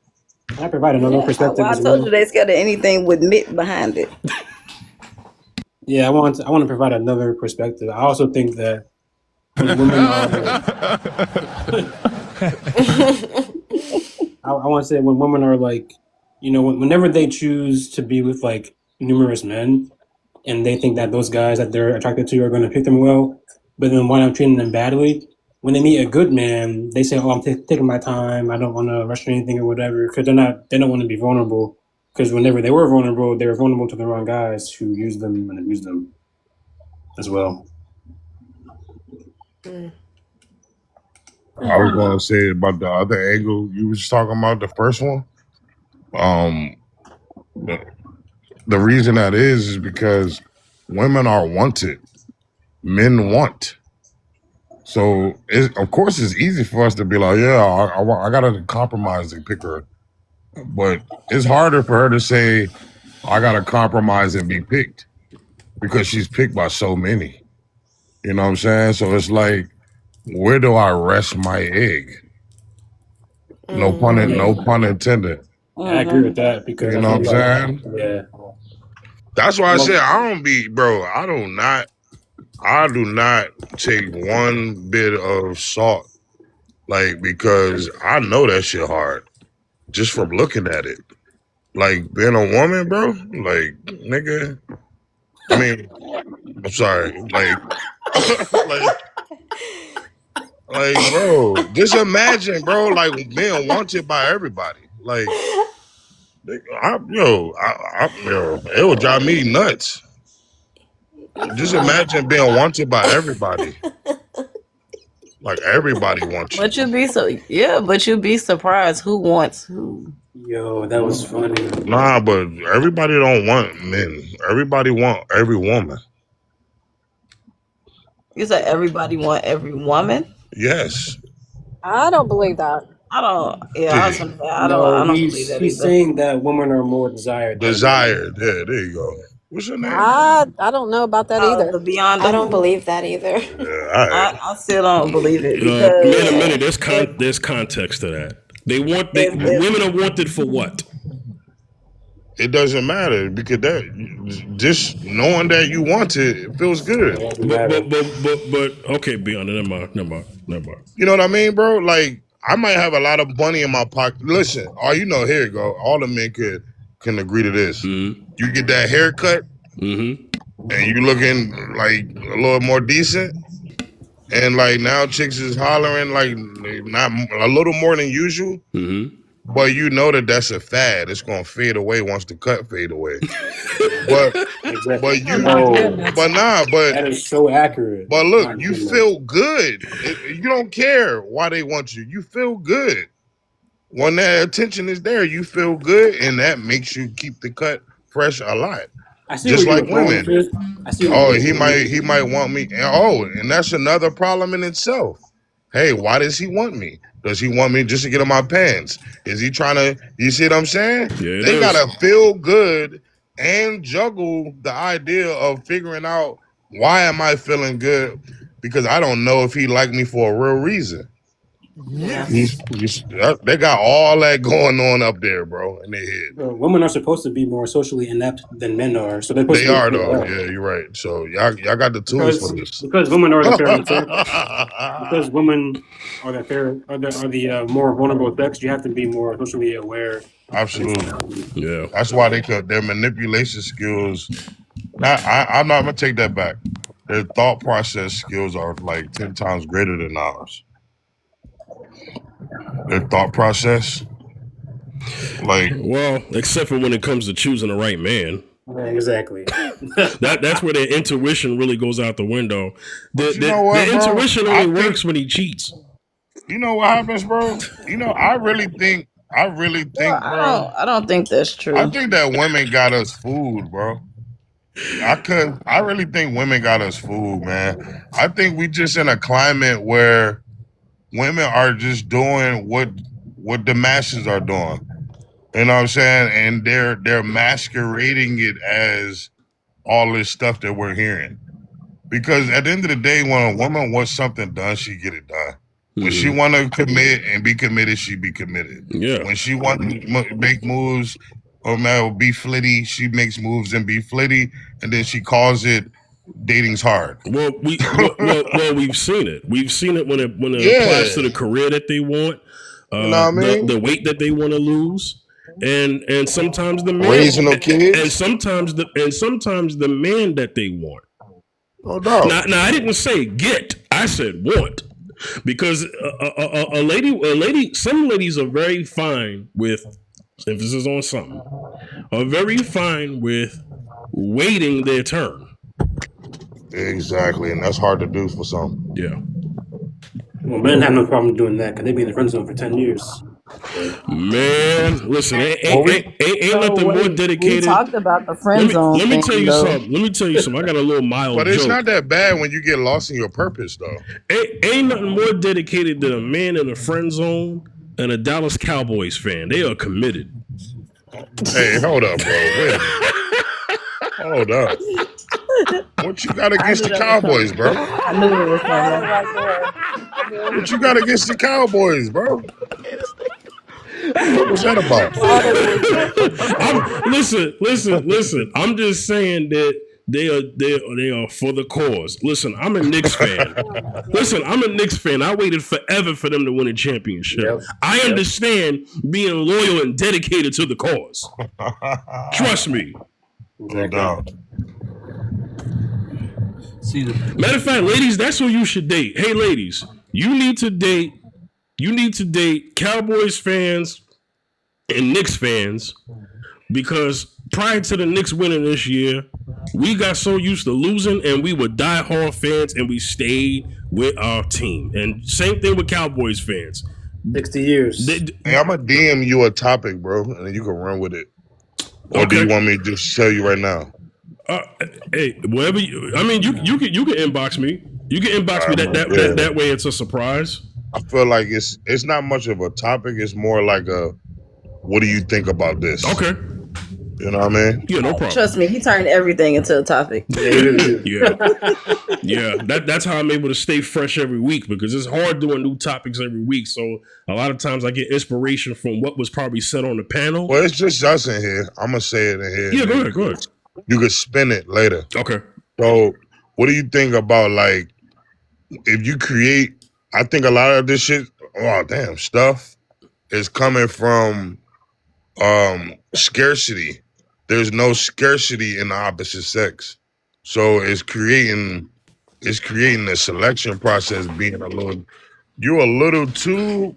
I provide another perspective. I told you they scared of anything with "mit" behind it. Yeah, I want to provide another perspective. I also think that when women are, I want to say when women are like, whenever they choose to be with like numerous men, and they think that those guys that they're attracted to are going to pick them well, but then wind up treating them badly. When they meet a good man, they say, "Oh, I'm taking my time. I don't want to rush anything or whatever," because they don't want to be vulnerable. Because whenever they were vulnerable to the wrong guys who used them and abused them as well. I was going to say about the other angle you was talking about, the first one. The reason that is because women are wanted. Men want. So of course it's easy for us to be like, yeah, I gotta compromise and pick her, but it's harder for her to say I gotta compromise and be picked because she's picked by so many. You know what I'm saying? So it's like, where do I rest my egg? No pun intended. I agree with that because You I know what feel I'm like, saying? yeah. That's why I Well, said I don't be, bro. I do not take one bit of salt, like, because I know that shit hard just from looking at it. Like being a woman, bro. Like, nigga. I mean, I'm sorry. Like, bro. Just imagine, bro. Like being wanted by everybody. Like, yo, it would drive me nuts. Just imagine being wanted by everybody. Like everybody wants you. But you'd be surprised who wants who. yo, that was funny. Nah, but everybody don't want men. Everybody want every woman. You said everybody want every woman? Yes. I don't believe that. I don't. Yeah, I was Yeah. gonna say No, I don't believe that he's either. saying that women are more desired than men. Desired. Yeah, there you go. What's your name? I don't know about that The either. beyond I the don't who. believe that either. Yeah, all right. I still don't believe it Man, a because minute. if There's context to that. They if women are wanted for what? It doesn't matter because that just knowing that you want it feels Yeah, it good. doesn't matter. But okay, beyond it. Never mind. You know what I mean, bro? Like I might have a lot of money in my pocket. Listen, here you go. All the men can agree to this. Mm-hmm. You get that haircut Mm-hmm. and you looking like a little more decent. And like now chicks is hollering like not a little more than usual. Mm-hmm. But you know that that's a fad. It's gonna fade away once the cut fade away. But Exactly. but oh you my Yo, goodness. but nah, that is so accurate. but look, My you goodness. feel good. You don't care why they want you. You feel good. When that attention is there, you feel good, and that makes you keep the cut fresh a lot. I see where Just you like were going with women. this. I see where you Oh, were going with he this. might want me. And that's another problem in itself. Hey, why does he want me? Does he want me just to get on my pants? Is he trying to? You see what I'm saying? Yeah, it They is. gotta feel good and juggle the idea of figuring out why am I feeling good because I don't know if he liked me for a real reason. Yeah. They got all that going on up there, bro, in their head. Bro, women are supposed to be more socially inept than men are, so they're supposed They to be able are to figure though. it out. Yeah, you're right. So y'all got the tools for this. Because women are the fairer sex. Because women are the fair are the more vulnerable sex. You have to be more socially aware of this Absolutely. happening. Yeah. That's why their manipulation skills. I'm not gonna take that back. Their thought process skills are like 10 times greater than ours. Their thought process, like Well, except for when it comes to choosing the right man. Yeah, exactly. That's where their intuition really goes out the window. But you know what, The bro? intuition I only think works when he cheats. you know what happens, bro. I really Well, think, bro. I don't think that's I true. think that women got us fooled, bro. I really think women got us fooled, man. I think we just in a climate where women are just doing what the masses are doing. You know what I'm saying? And they're masquerading it as all this stuff that we're hearing. Because at the end of the day, when a woman wants something done, she get it done. When she want to commit and be committed, she be committed. Yeah. When she want to make moves or be flitty, she makes moves and be flitty, and then she calls it dating's hard. Well, we've seen it. We've seen it when it applies to Yeah, the career that they want, you know what I mean. the weight that they want to lose, and sometimes the man, Raising no and kids, sometimes the man that they want. no doubt. Now I didn't say get. I said want. Because a lady, some ladies are very fine with emphasis on something, are very fine with waiting their turn. Exactly, and that's hard to do for some. Yeah. Well, men have no problem doing that because they've been in the friend zone for 10 years. Man, listen, Well, we ain't nothing more We dedicated. talked about the friend zone Let me thing tell you though. something. Let me tell you something. I got a little mild But it's joke. not that bad when you get lost in your purpose, though. Ain't nothing more dedicated than a man in a friend zone and a Dallas Cowboys fan. They are committed. Hey, hold up, bro. Wait a minute. Hold up. What you got I against knew the that was Cowboys, coming. bro? I knew it was Father coming. right there. What you got against the Cowboys, bro? What was that about? Father was Listen. I'm just saying that they are for the cause. Listen, I'm a Knicks fan. Listen, I'm a Knicks fan. I waited forever for them to win a championship. Yep. I understand being loyal and dedicated to the cause. Trust me. No doubt. See the Matter of fact, ladies, that's who you should date. Hey, ladies, you need to date Cowboys fans and Knicks fans because prior to the Knicks winning this year, we got so used to losing and we were diehard fans and we stayed with our team. And same thing with Cowboys fans. 60 years. Hey, I'm gonna DM you a topic, bro, and then you can run with it. Or do Okay. you want me to just tell you right now? Hey, whatever you. I mean, you can inbox me. You can inbox me that way. It's a surprise. I feel like it's not much of a topic. It's more like a, what do you think about this? Okay. You know what I mean? Yeah, no problem. Trust me, he turned everything into a topic. Yeah. That's how I'm able to stay fresh every week because it's hard doing new topics every week. So a lot of times I get inspiration from what was probably said on the panel. Well, it's just us in here. I'm gonna say it in here. Yeah, go ahead. You could spin it later. Okay. So, what do you think about, like, if you create? I think a lot of this shit, stuff is coming from scarcity. There's no scarcity in the opposite sex, so it's creating the selection process being a little. You're a little too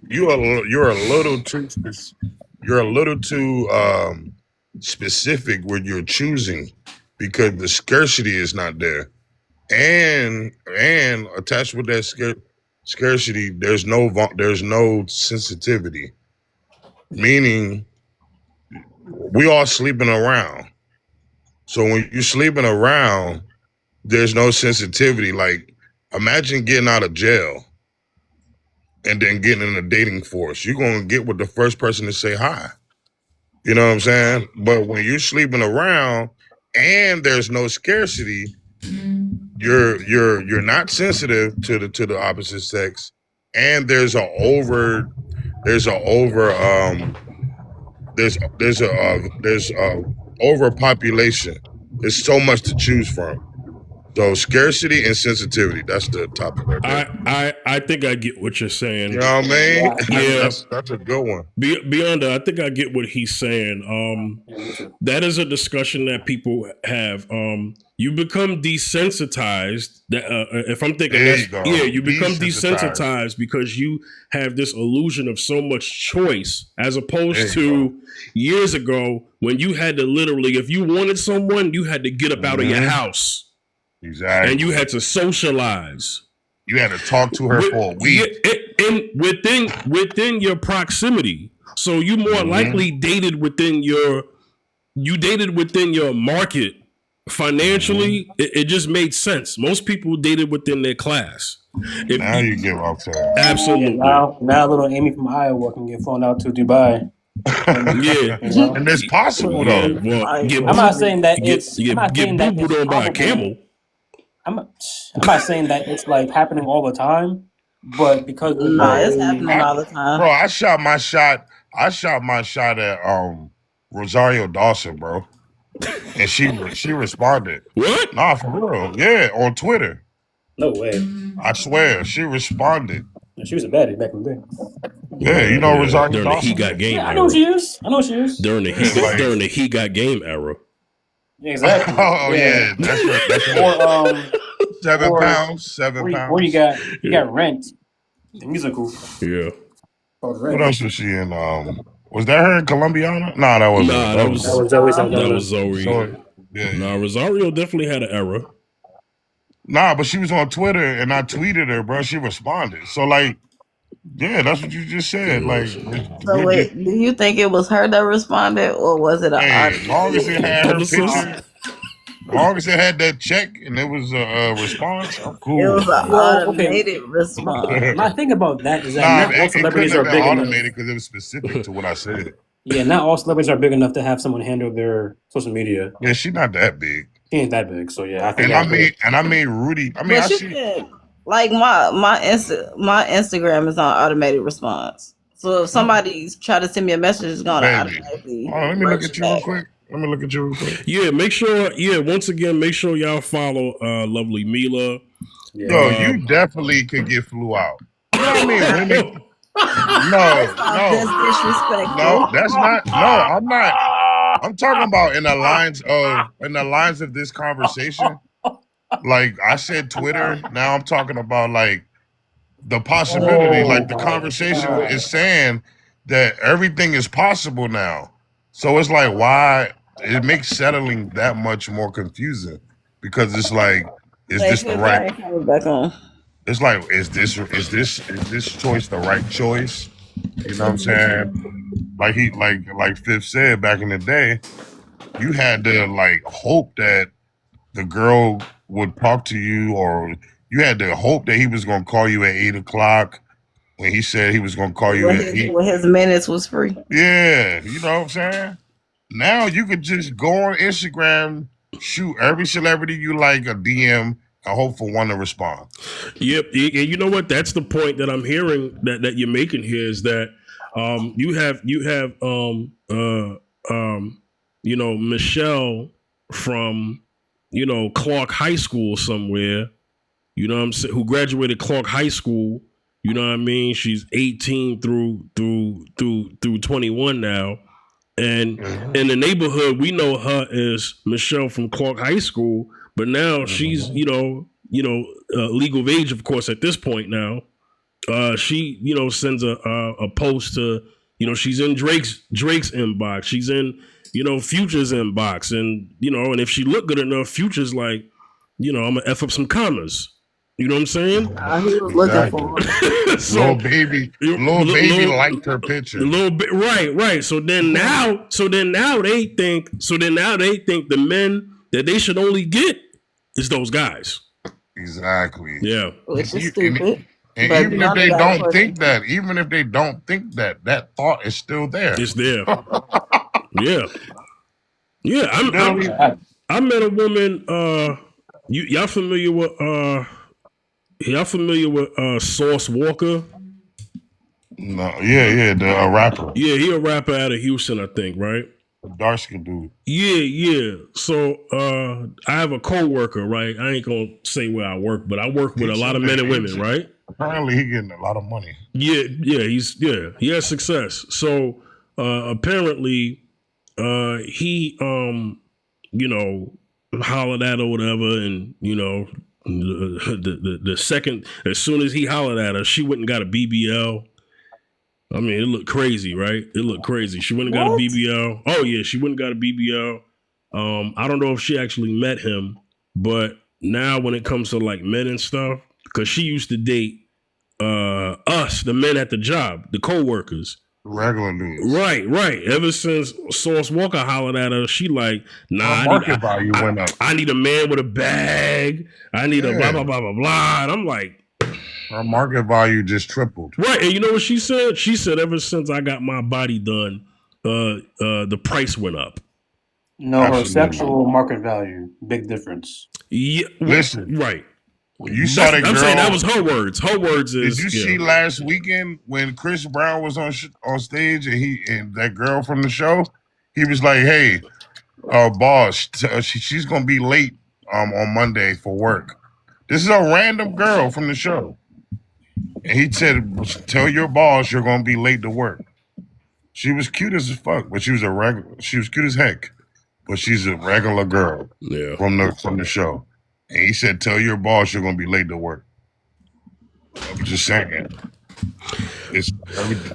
specific when you're choosing because the scarcity is not there, and attached with that scarcity, there's no sensitivity, meaning we all sleeping around. So when you're sleeping around, there's no sensitivity. Like, imagine getting out of jail and then getting in a dating force. You're gonna get with the first person to say hi. You know what I'm saying? But when you're sleeping around and there's no scarcity, you're not sensitive to the opposite sex, and there's a overpopulation. There's so much to choose from. So scarcity and sensitivity, that's the topic right there. I think I get what you're saying. You know what I mean? Yeah. That's a good one. Beyond that, I think I get what he's saying. That is a discussion that people have. You become desensitized. If I'm thinking, you become desensitized because you have this illusion of so much choice, as opposed to years ago when you had to literally, if you wanted someone, you had to get up out of your house. Exactly. And you had to socialize. You had to talk to her for a week. And within your proximity. So you more likely dated within your market financially. It just made sense. Most people dated within their class. Now you get what I'm saying. Absolutely. Now little Amy from Iowa can get flown out to Dubai. Yeah. And it's possible though. Well, I'm not saying that it's boo-booed on by a camel. I'm not saying that it's like happening all the time, but because it's happening all the time. Bro, I shot my shot at Rosario Dawson, bro. And she responded. What? Nah, for real. Yeah, on Twitter. No way. I swear, she responded. She was a baddie back in the day. Yeah, you know Rosario during Dawson. The He Got Game I era. know she is. During the He Got Game era. Exactly. Yeah, that's right. Or 7 pounds. 7 pounds. Or you got Rent, the musical. Yeah. What else was she in? Was that her in Colombiana? Nah, that wasn't. That was Zoe. Yeah. Nah, Rosario definitely had an era. Nah, but she was on Twitter and I tweeted her, bro. She responded. So, like, Yeah, that's what you just said. Like, So we're just, wait, do you think it was her that responded, or was it an hey, as long as it automated had her Publicist. picture, response? as long as it had that check and it was a response, I'm It cool. was an Well, okay. automated response. My thing about that is that Nah, not all it couldn't celebrities have are been big enough. automated because it was specific to what I said. Yeah, not all celebrities are big enough to have someone handle their social media. Yeah, she's not that big. She ain't that big, so yeah, I think And y'all good. I mean Rudy. I mean, I But you see, can like my Instagram is on automated response. So if somebody try to send me a message, it's gonna baby. automatically Hold on, let me look merge at it you real back. quick. Let me look at you real quick. Yeah, make sure. Yeah, once again, make sure y'all follow lovely Mila. Yo, you definitely could get flew out. You know what I mean? Women. No, First off, no, that's no. disrespectful. That's not. No, I'm not. I'm talking about in the lines of this conversation. Like I said, Twitter. Now I'm talking about like the possibility. Oh Like the my conversation god. is saying that everything is possible now. So it's like why it makes settling that much more confusing because it's like, is Wait, this the put right? Brian camera back on. It's like, is this choice the right choice? You know what I'm saying? Like like Fifth said back in the day, you had to like hope that the girl would talk to you, or you had to hope that he was gonna call you at 8 o'clock when he said he was gonna call you at 8. When his minutes was free. Yeah, you know what I'm saying? Now you could just go on Instagram, shoot every celebrity you like a DM, and hope for one to respond. Yep, and you know what? That's the point that I'm hearing that you're making here is that you have you know, Michelle from, you know, Clark High School somewhere. You know what I'm saying? Who graduated Clark High School. You know what I mean? She's 18 through 21 now. And in the neighborhood, we know her as Michelle from Clark High School, but now she's, legal of age, of course, at this point now. She, you know, sends a post to, you know, she's in Drake's inbox. She's in, you know, Future's inbox. And, you know, and if she look good enough, Future's like, you know, I'm gonna F up some commas. You know what I'm saying? He was looking for her. Little baby liked her picture. A little bit, right. So then now they think the men that they should only get is those guys. Exactly. Yeah. Which is stupid. And But even if they don't think that, that thought is still there. It's there. Yeah. Yeah. I met a woman, y'all familiar with Sauce Walker? No, yeah, a rapper. Yeah, he a rapper out of Houston, I think, right? Dark skin dude. Yeah. So I have a coworker, right? I ain't gonna say where I work, but I work with a lot of men and women, right? Apparently he getting a lot of money. Yeah, he has success. So apparently he you know, hollered at or whatever, and you know, the second as soon as he hollered at her, she went and got a BBL. I mean, it looked crazy, right? It looked crazy. She went and got a BBL. Oh yeah, she went and got a BBL. I don't know if she actually met him, but now when it comes to like men and stuff, because she used to date us, the men at the job, the co-workers. Regular dudes. Right. Ever since Sauce Walker hollered at her, she like, nah, I need a man with a bag. I need a blah, blah, blah, blah, blah. And I'm like, her market value just tripled. Right. And you know what she said? She said, ever since I got my body done, the price went up. No, her sexual market value, big difference. Yeah. Listen. Right. You saw that girl. I'm saying that was her words. Her words is. Did you see last weekend when Chris Brown was on stage and that girl from the show? He was like, "Hey, boss, she's gonna be late on Monday for work." This is a random girl from the show, and he said, "Tell your boss you're gonna be late to work." She was cute as fuck, but she was cute as heck, but she's a regular girl. Yeah. From the show. And he said, "Tell your boss you're gonna be late to work." I'm just saying,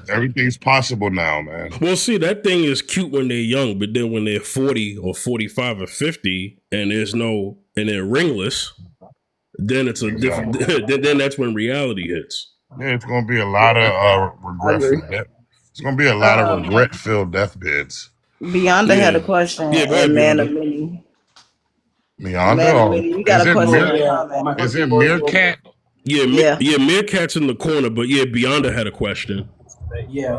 everything's possible now, man. Well, see, that thing is cute when they're young, but then when they're 40 or 45 or 50, and they're ringless, then it's a different. Then that's when reality hits. Yeah, it's gonna be a lot of I agree. regretful death. It's gonna be a lot of Um, regret-filled deathbeds. Beyonda had Yeah. a question, Yeah, go ahead, and Man of Beyonda. Many. Meander, Man of or Many, you got is a it question Oh or a Mir? yeah, comment? my Is it question was, Meerkat? Yeah, Yeah. Meerkat's in the corner, but yeah, Beyonda had a question. yeah.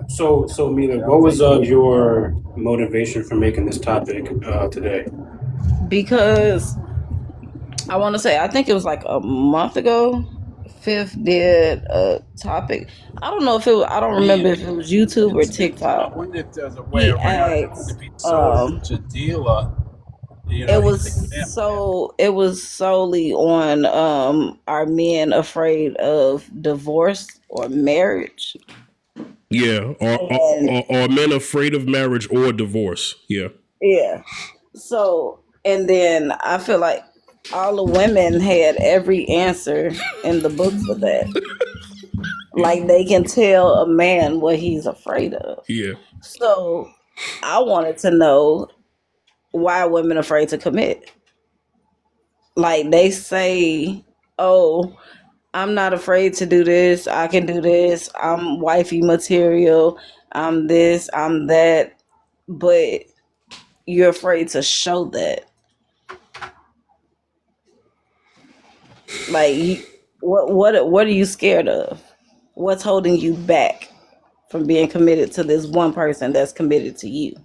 So Mila, what was your motivation for making this topic today? Because I want to say, I think it was like a month ago. Fifth did a topic. I don't know if it was, I don't remember if it was YouTube or I TikTok. wonder if there's a way He around it to asked, be sold to dealer. You know, it was solely on are men afraid of divorce or marriage? Yeah, And are men afraid of marriage or divorce? Yeah. yeah. So, and then I feel like all the women had every answer in the book for that. Like they can tell a man what he's afraid of. Yeah. So I wanted to know why are women afraid to commit? Like they say, oh, I'm not afraid to do this. I can do this. I'm wifey material. I'm this, I'm that. But you're afraid to show that. Like, what are you scared of? What's holding you back from being committed to this one person that's committed to you?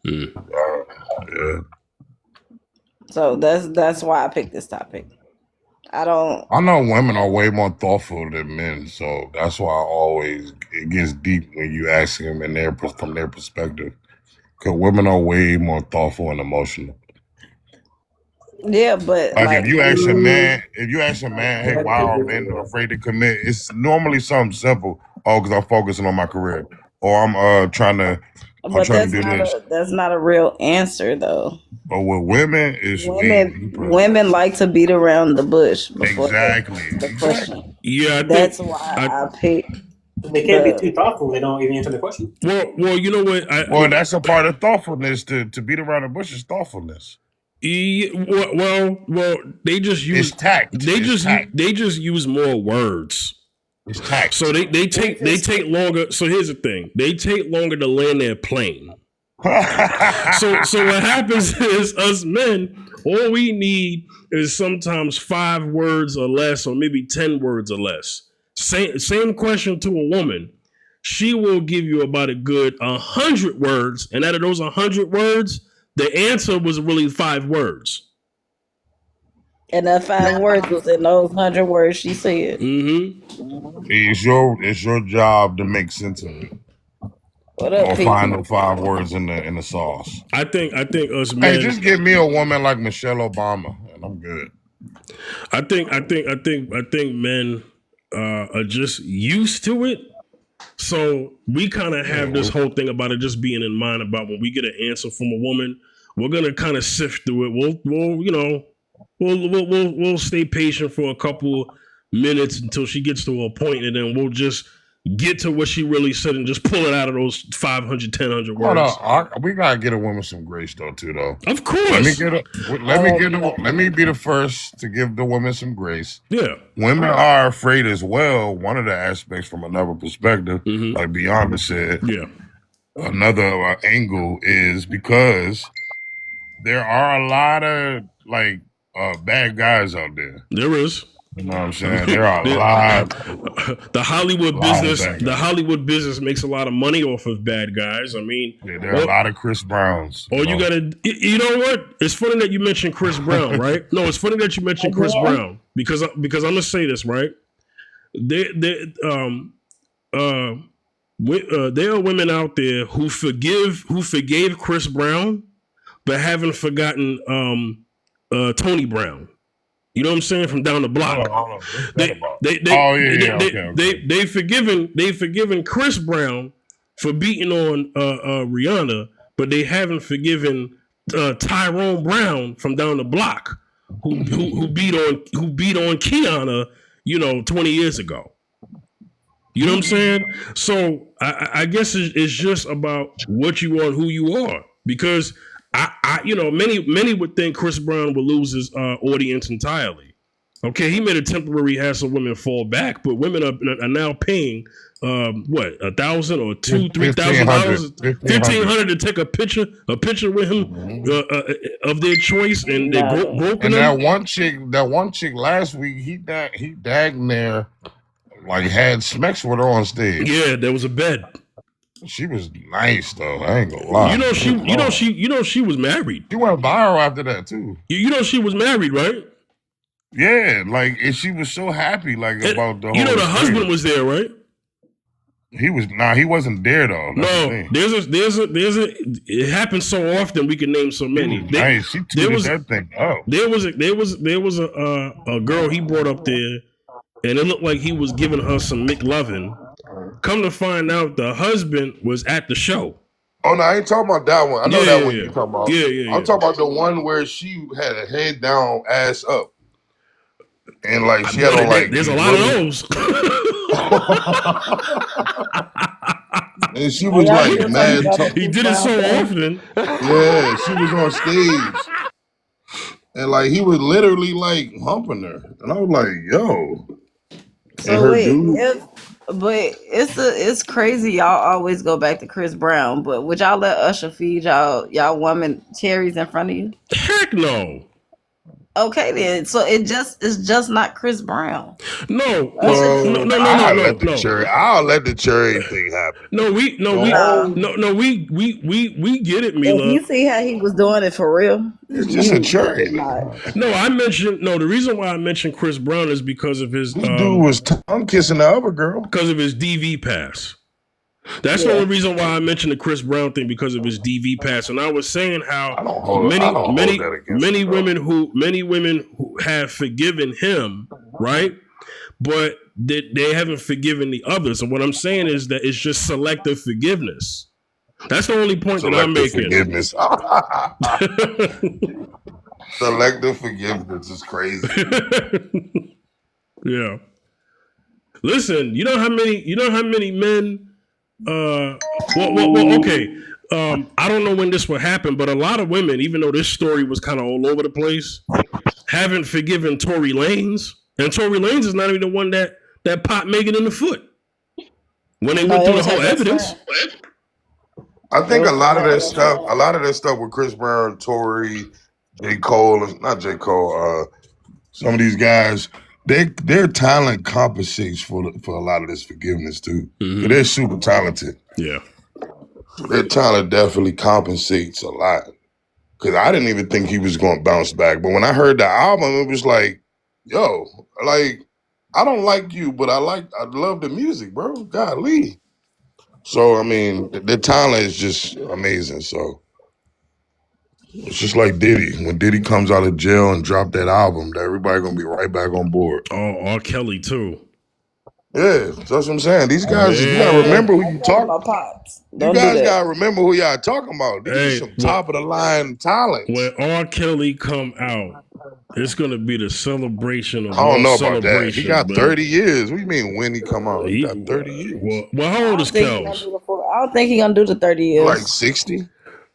Yeah. So that's why I picked this topic. I don't. I know women are way more thoughtful than men, so that's why it gets deep when you ask them from their perspective. Because women are way more thoughtful and emotional. Yeah, but Like like, if you ask a man, hey, why are men afraid to commit? It's normally something simple. Oh, because I'm focusing on my career, or I'm but trying to do this. that's not a real answer though. But with women, it's way deeper. Women like to beat around the bush before they Exactly. answer the question. Yeah, I think That's why I picked They can't be the. too thoughtful. They don't even answer the question. well, you know what? Well, that's a part of thoughtfulness. To beat around the bush is thoughtfulness. Yeah, well, they just use It's tact. they just use more words. It's tact. So they take longer. So here's the thing: they take longer to land their plane. So what happens is us men, all we need is sometimes 5 words or less, or maybe 10 words or less. Same question to a woman. She will give you about a good 100 words, and out of those 100 words, the answer was really 5 words. And that 5 words was in those 100 words she said. Mm-hmm. It's your job to make sense of it. What up, Or Pete? find the 5 words in the sauce. I think us men. Hey, just give me a woman like Michelle Obama, and I'm good. I think men are just used to it. So we kind of have this whole thing about it just being in mind about when we get an answer from a woman, we're gonna kind of sift through it. We'll stay patient for a couple minutes until she gets to a point, and then we'll just get to what she really said and just pull it out of those 500, 1,000 words. Hold on, we gotta get a woman some grace though, too. Though, of course. Let me be the first to give the women some grace. Yeah, women are afraid as well. One of the aspects from another perspective, like Beyonce said, another angle is because there are a lot of bad guys out there. There is. You know what I'm saying? There are a lot. The Hollywood business makes a lot of money off of bad guys. I mean, there are a lot of Chris Browns. You gotta. You know what? It's funny that you mentioned Chris Brown, right? No, it's funny that you mentioned Chris Brown because I'm gonna say this right. There are women out there who forgave Chris Brown, but haven't forgotten Tony Brown. You know what I'm saying? From down the block. They've forgiven Chris Brown for beating on Rihanna, but they haven't forgiven Tyrone Brown from down the block who beat on Kiana, 20 years ago. You know what I'm saying? So I guess it's just about what you are and who you are. Because many would think Chris Brown would lose his audience entirely. Okay, he made a temporary hassle women fall back, but women are now paying what, $1,000 or $2,000-$3,000, $1,500 to take a picture with him of their choice, and they're groping And him. that one chick last week, he dagged there, like had Smex with her on stage. Yeah, there was a bed. She was nice though. I ain't gonna lie. She was married. She went viral after that too. She was married, right? Yeah, like, and she was so happy, like, about the whole. The husband was there, right? He wasn't there though. That's it happens so often we can name so many. Nice, she tweeted that thing up. There was a girl he brought up there, and it looked like he was giving her some McLovin. Come to find out, the husband was at the show. Oh no, I ain't talking about that one. I know that one you're talking about. Yeah. I'm talking about the one where she had a head down, ass up. And like she had on like there's a lot of those. And she was like mad. He did it so often. Yeah, she was on stage. And like he was literally like humping her. And I was like, yo. So wait, it's crazy y'all always go back to Chris Brown, but would y'all let Usher feed y'all woman cherries in front of you? Heck no. Okay then, so it's just not Chris Brown. No. I'll let the cherry thing happen. We get it, Mila. If you see how he was doing it for real, it's just a cherry. The reason why I mentioned Chris Brown is because of his dude was tongue kissing the other girl because of his DV pass. That's the only reason why I mentioned the Chris Brown thing, because of his DV pass. And I was saying how many women who have forgiven him, right? But they haven't forgiven the others. And what I'm saying is that it's just selective forgiveness. That's the only point that I'm making. Forgiveness. Selective forgiveness is crazy. Yeah. Listen, you know how many men. Okay. I don't know when this will happen, but a lot of women, even though this story was kind of all over the place, haven't forgiven Tory Lanez, and Tory Lanez is not even the one that popped Megan in the foot when they went through the whole evidence. I think a lot of that stuff with Chris Brown, Tory, J. Cole, not J. Cole, some of these guys, their talent compensates for a lot of this forgiveness too. Mm-hmm. They're super talented. Yeah. Their talent definitely compensates a lot. Because I didn't even think he was going to bounce back. But when I heard the album, it was like, yo, like, I don't like you, but I love the music, bro. Golly. So, I mean, the talent is just amazing. So, it's just like Diddy. When Diddy comes out of jail and drop that album, everybody going to be right back on board. Oh, R. Kelly, too. Yeah, that's what I'm saying. These guys, you got to remember who you talking about. You guys got to remember who y'all talking about. These are some top-of-the-line talents. When R. Kelly come out, it's going to be the celebration of I don't know about that. celebrations. He got 30 years. What do you mean when he come out? He got 30 years. Well, how old is Kels? I don't think he's going to do the 30 years. Like 60?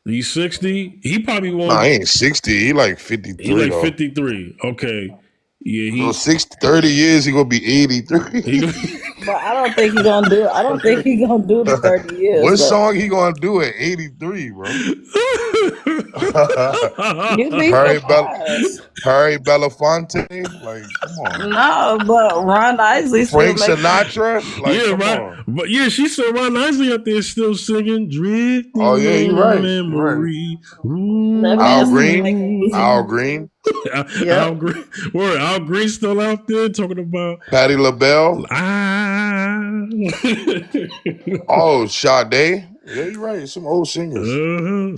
He's 60? He probably won't. Nah, he ain't 60. He like 53. He like 53. Okay. Yeah, 30 years, he gonna be 83. But I don't think he's gonna do. I don't think he's gonna do the 30 years. What song he gonna do at 83, bro? Harry Belafonte? Like, come on. No, but Ron Isley. Frank Sinatra? Like, yeah, right. On. But yeah, she said Ron Isley out there still singing "Drifting." Oh yeah, you're right. Memory. Right. Al Green. Al Green. Al Green. Where Al Green still out there talking about Patti LaBelle. Oh, Sade. Yeah, you're right. Some old singers.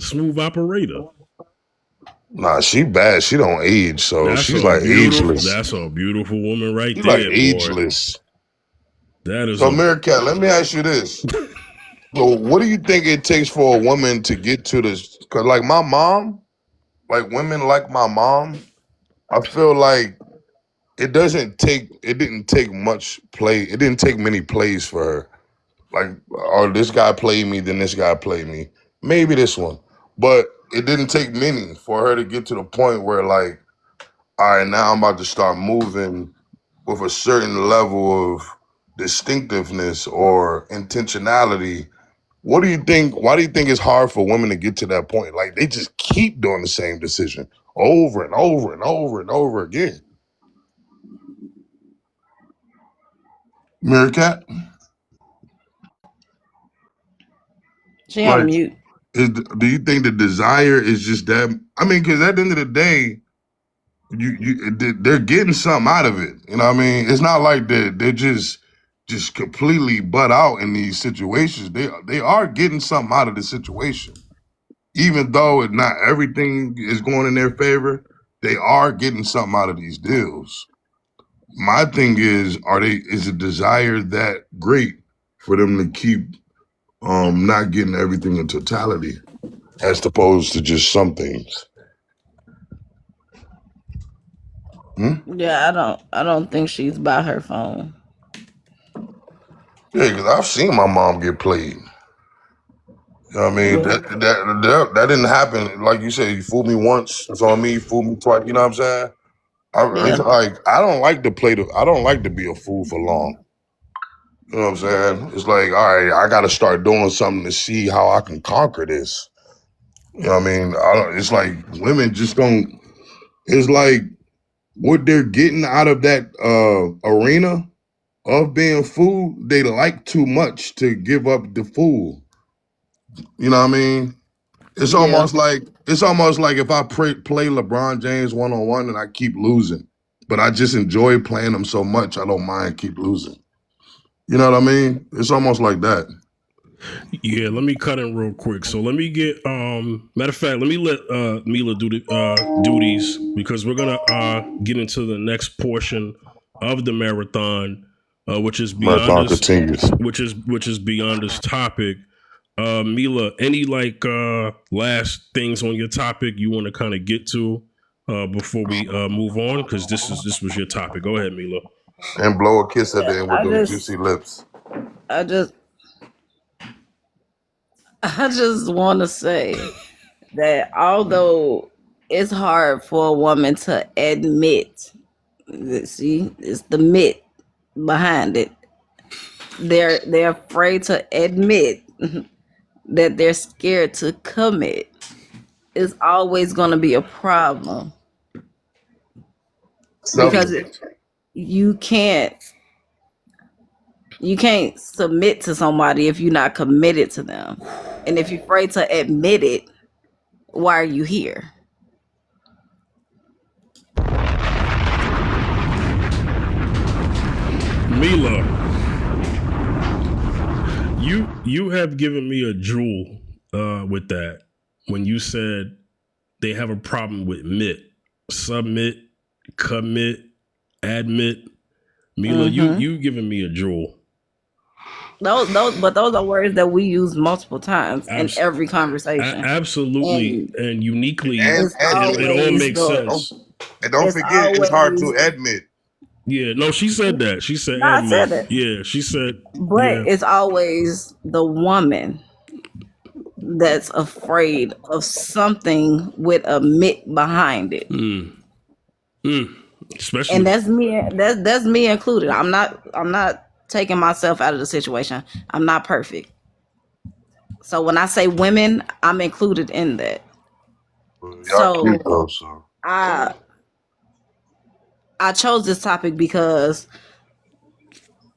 Smooth Operator. Nah, she bad. She don't age, so she's like ageless. That's a beautiful woman right she's there. Like ageless. Boy. That is. So, Meerkat, let me ask you this. So, what do you think it takes for a woman to get to this? Because, like my mom, like women like my mom, I feel like it didn't take much play. It didn't take many plays for her. Like, oh, this guy played me, then this guy played me. Maybe this one. But it didn't take many for her to get to the point where like, all right, now I'm about to start moving with a certain level of distinctiveness or intentionality. What do you think? Why do you think it's hard for women to get to that point? Like they just keep doing the same decision over and over and over and over again. Meerkat, She on like, mute. do you think the desire is just that? I mean, because at the end of the day, they're getting something out of it. You know what I mean? It's not like they're just completely butt out in these situations. They are getting something out of the situation. Even though not everything is going in their favor, they are getting something out of these deals. My thing is the desire that great for them to keep not getting everything in totality as opposed to just some things? Yeah, I don't think she's by her phone. Yeah, because I've seen my mom get played. You know what I mean? That didn't happen. Like you said, you fooled me once, it's on me. You fooled me twice. You know what I'm saying? It's Yeah. like I don't like to be a fool for long. You know what I'm saying? It's like, all right, I got to start doing something to see how I can conquer this. You know what I mean? It's like women just don't. It's like what they're getting out of that arena of being fooled, they like too much to give up the fool. You know what I mean? It's Yeah. almost like if I play LeBron James one-on-one and I keep losing, but I just enjoy playing him so much I don't mind keep losing. You know what I mean? It's almost like that. Yeah, let me cut in real quick. So let me get matter of fact, let me let Mila do the duties because we're gonna get into the next portion of the marathon, which is beyond Marathon this continues. which is beyond this topic. Mila, any like last things on your topic you want to kind of get to before we move on? Because this was your topic. Go ahead, Mila. And blow a kiss at the end with I them just juicy lips. I just I just want to say that although it's hard for a woman to admit, see, it's the myth behind it. They're afraid to admit that they're scared to commit. It's always going to be a problem because you can't submit to somebody if you're not committed to them, and if you're afraid to admit it, why are you here? Mila, you have given me a jewel with that when you said they have a problem with submit, commit, admit. Mila, you giving me a jewel. Those are words that we use multiple times in every conversation. Absolutely, and uniquely, It's it all makes always sense. And don't forget, it's hard to admit. Yeah, no, she said that. She said No, I admit. said it. Yeah, she said. But it's always the woman that's afraid of something with a mitt behind it. Especially, and that's me. That's me included. I'm not taking myself out of the situation. I'm not perfect. So when I say women, I'm included in that. So I chose this topic because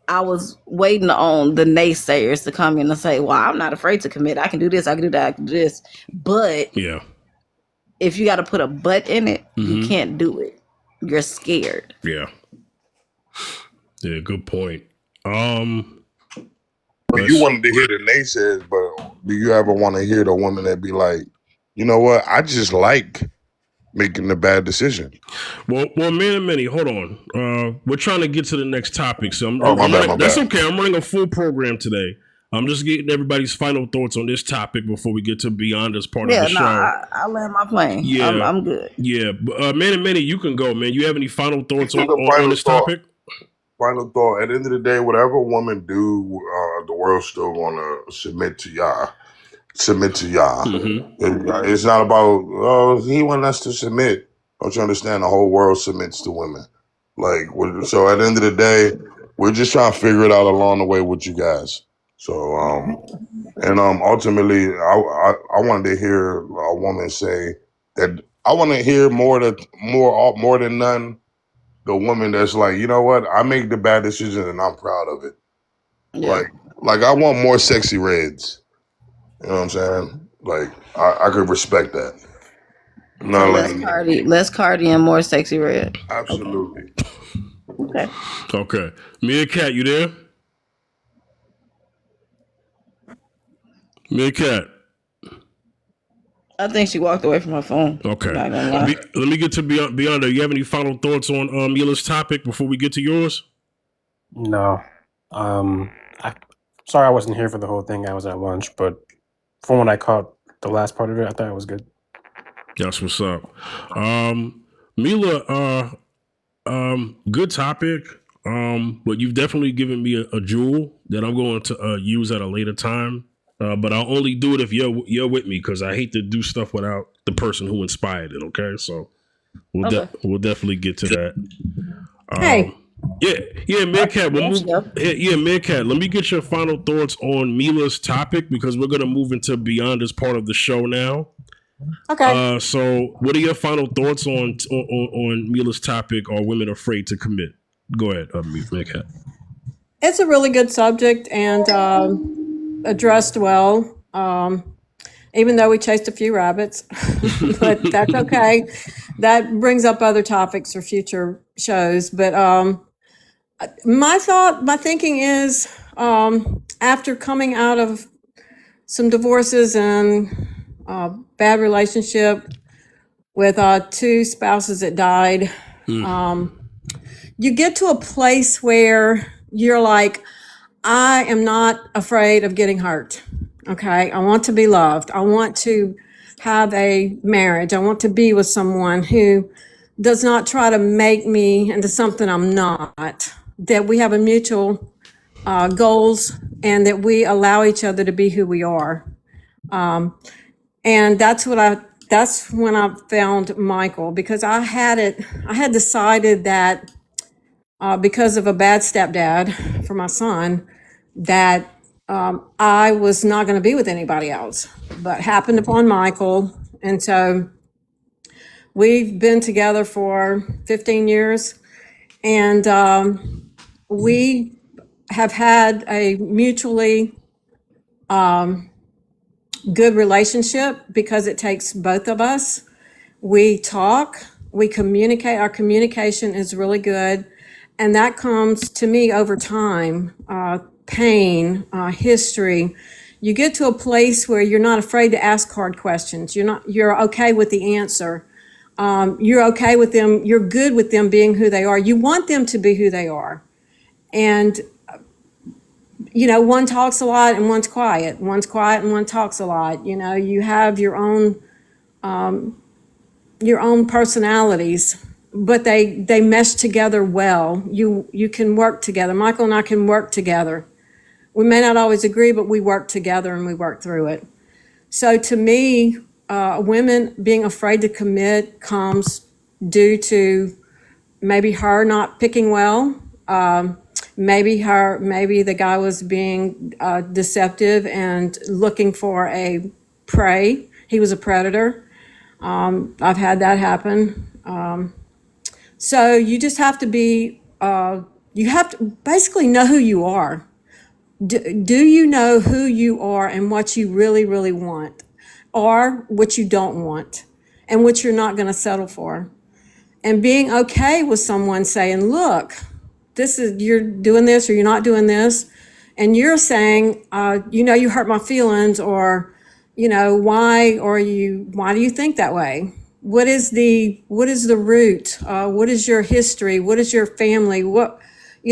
I was waiting on the naysayers to come in and say, well, I'm not afraid to commit. I can do this. I can do that. I can do this. But yeah, if you got to put a but in it, you can't do it. You're scared. Yeah, good point. But you wanted to hear the naysayers, but do you ever want to hear the woman that be like, you know what? I just like making the bad decision. Well, many. Hold on. We're trying to get to the next topic, so my bad. That's okay. I'm running a full program today. I'm just getting everybody's final thoughts on this topic before we get to beyond this part of the show. I land my plane. Yeah, I'm good. Yeah, many. You can go, man. You have any final thoughts on this topic? Final thought. At the end of the day, whatever woman do, the world's still gonna submit to y'all. submit to y'all. Mm-hmm. It's not about, oh, he wants us to submit. Don't you understand? The whole world submits to women. Like, so at the end of the day, we're just trying to figure it out along the way with you guys. So, and ultimately, I wanted to hear a woman say that. I want to hear more than none. The woman that's like, you know what? I make the bad decisions and I'm proud of it. Yeah. Like I want more sexy reds. You know what I'm saying? Like I could respect that. So Not like less Cardi and more Sexy Red. absolutely. Okay. Okay. Mia Cat, you there? Mia Cat. I think she walked away from her phone. Okay. Not gonna lie. Let me get to Beyond. You have any final thoughts on Mila's topic before we get to yours? No. Sorry I wasn't here for the whole thing. I was at lunch, but from what I caught the last part of it, I thought it was good. That's what's up. Mila, good topic. But you've definitely given me a jewel that I'm going to use at a later time. But I'll only do it if you're with me, because I hate to do stuff without the person who inspired it. Okay, so we'll definitely get to that. Hey. Yeah, Meerkat. Meerkat. Let me get your final thoughts on Mila's topic, because we're gonna move into Beyond as part of the show now. Okay. So what are your final thoughts on Mila's topic? Are women afraid to commit? Go ahead, Meerkat. It's a really good subject and addressed well. Even though we chased a few rabbits, but that's okay. That brings up other topics for future shows. But my thinking is, after coming out of some divorces and bad relationship with 2 spouses that died, you get to a place where you're like, I am not afraid of getting hurt. Okay. I want to be loved. I want to have a marriage. I want to be with someone who does not try to make me into something I'm not, that we have a mutual goals and that we allow each other to be who we are. And that's when I found Michael, because I had decided that because of a bad stepdad for my son, that I was not going to be with anybody else, but happened upon Michael. And so we've been together for 15 years, and we have had a mutually good relationship because it takes both of us. We talk, we communicate. Our communication is really good. And that comes to me over time, pain, history. You get to a place where you're not afraid to ask hard questions. You're okay with the answer. You're okay with them. You're good with them being who they are. You want them to be who they are. And, one talks a lot and one's quiet. One's quiet and one talks a lot. You have your own personalities, but they mesh together well. You can work together. Michael and I can work together. We may not always agree, but we work together and we work through it. So to me, women being afraid to commit comes due to maybe her not picking well. Maybe the guy was being deceptive and looking for a prey. He was a predator. I've had that happen. So you just have to you have to basically know who you are. Do you know who you are and what you really, really want, or what you don't want, and what you're not going to settle for? And being okay with someone saying, look, you're doing this or you're not doing this, and you're saying, you hurt my feelings, or, why do you think that way? What is the root? What is your history? What is your family?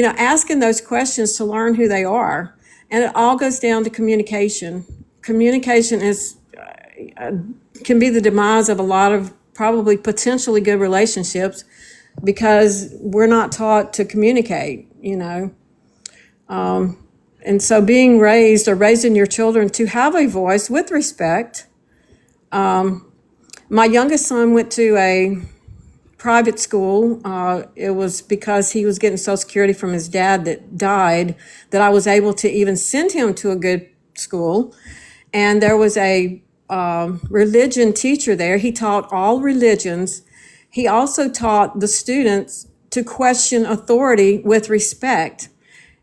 Asking those questions to learn who they are. And it all goes down to communication. Communication can be the demise of a lot of probably potentially good relationships, because we're not taught to communicate, And so being raised or raising your children to have a voice with respect. My youngest son went to a private school. It was because he was getting Social Security from his dad that died that I was able to even send him to a good school. And there was a religion teacher there. He taught all religions. He also taught the students to question authority with respect.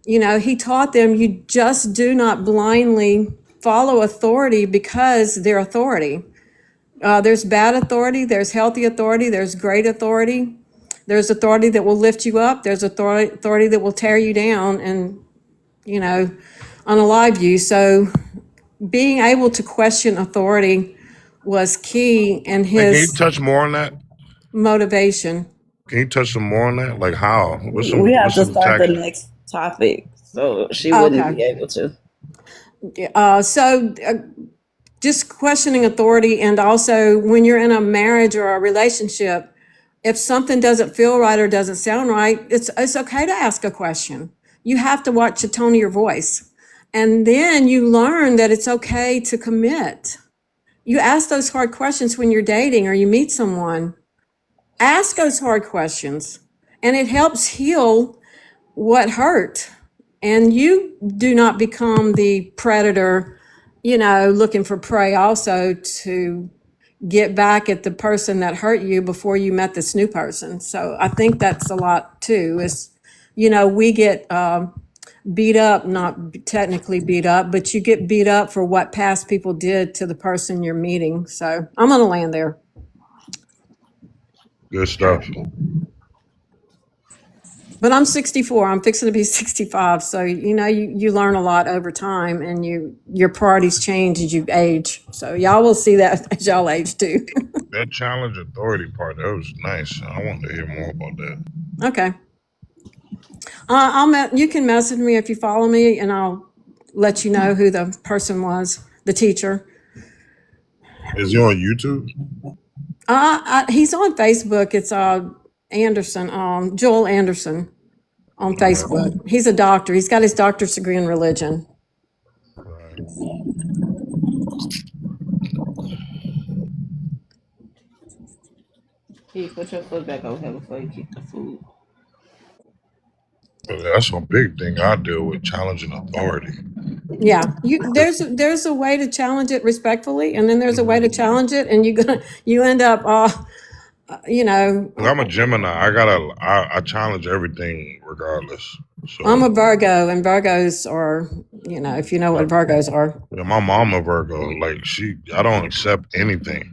You know, he taught them you just do not blindly follow authority because they're authority. There's bad authority, there's healthy authority, there's great authority. There's authority that will lift you up, there's authority that will tear you down and, you know, unalive you. So being able to question authority was key in Hey, can you his touch more on that? motivation. Can you touch some more on that? Like how? We have What's to some start the tactics? next topic, so she wouldn't Okay. be able to. Just questioning authority, and also when you're in a marriage or a relationship, if something doesn't feel right or doesn't sound right, it's okay to ask a question. You have to watch the tone of your voice. And then you learn that it's okay to commit. You ask those hard questions when you're dating or you meet someone. Ask those hard questions, and it helps heal what hurt. And you do not become the predator, you know, looking for prey also to get back at the person that hurt you before you met this new person. So I think that's a lot too, is, you know, we get beat up, not technically beat up, but you get beat up for what past people did to the person you're meeting. So I'm going to land there. Good stuff. But I'm 64. I'm fixing to be 65. So, you know, you learn a lot over time, and your priorities change as you age. So y'all will see that as y'all age too. That challenge authority part, that was nice. I wanted to hear more about that. Okay. You can message me if you follow me, and I'll let you know who the person was, the teacher. Is he on YouTube? He's on Facebook. It's Anderson, Joel Anderson on Facebook. He's a doctor. He's got his doctor's degree in religion. You put your foot back over here before you keep the food. That's a big thing I deal with, challenging authority. Yeah, there's a way to challenge it respectfully, and then there's a way to challenge it, and you end up, you know. 'Cause I'm a Gemini. I challenge everything regardless. So I'm a Virgo, and Virgos are, you know, if you know what Virgos are. yeah, my mom a Virgo. Like I don't accept anything.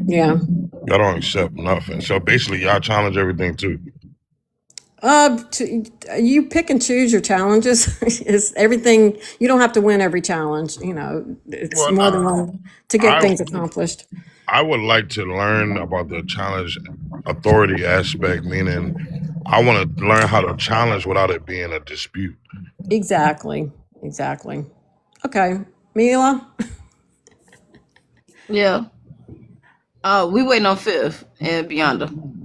Yeah. I don't accept nothing. So basically, y'all challenge everything too. You pick and choose your challenges. It's everything. You don't have to win every challenge. You know, it's Well, more than one to get things accomplished. I would like to learn about the challenge authority aspect, meaning I want to learn how to challenge without it being a dispute. Exactly. Okay, Mila. Yeah. We waiting on Fifth and Beyonda.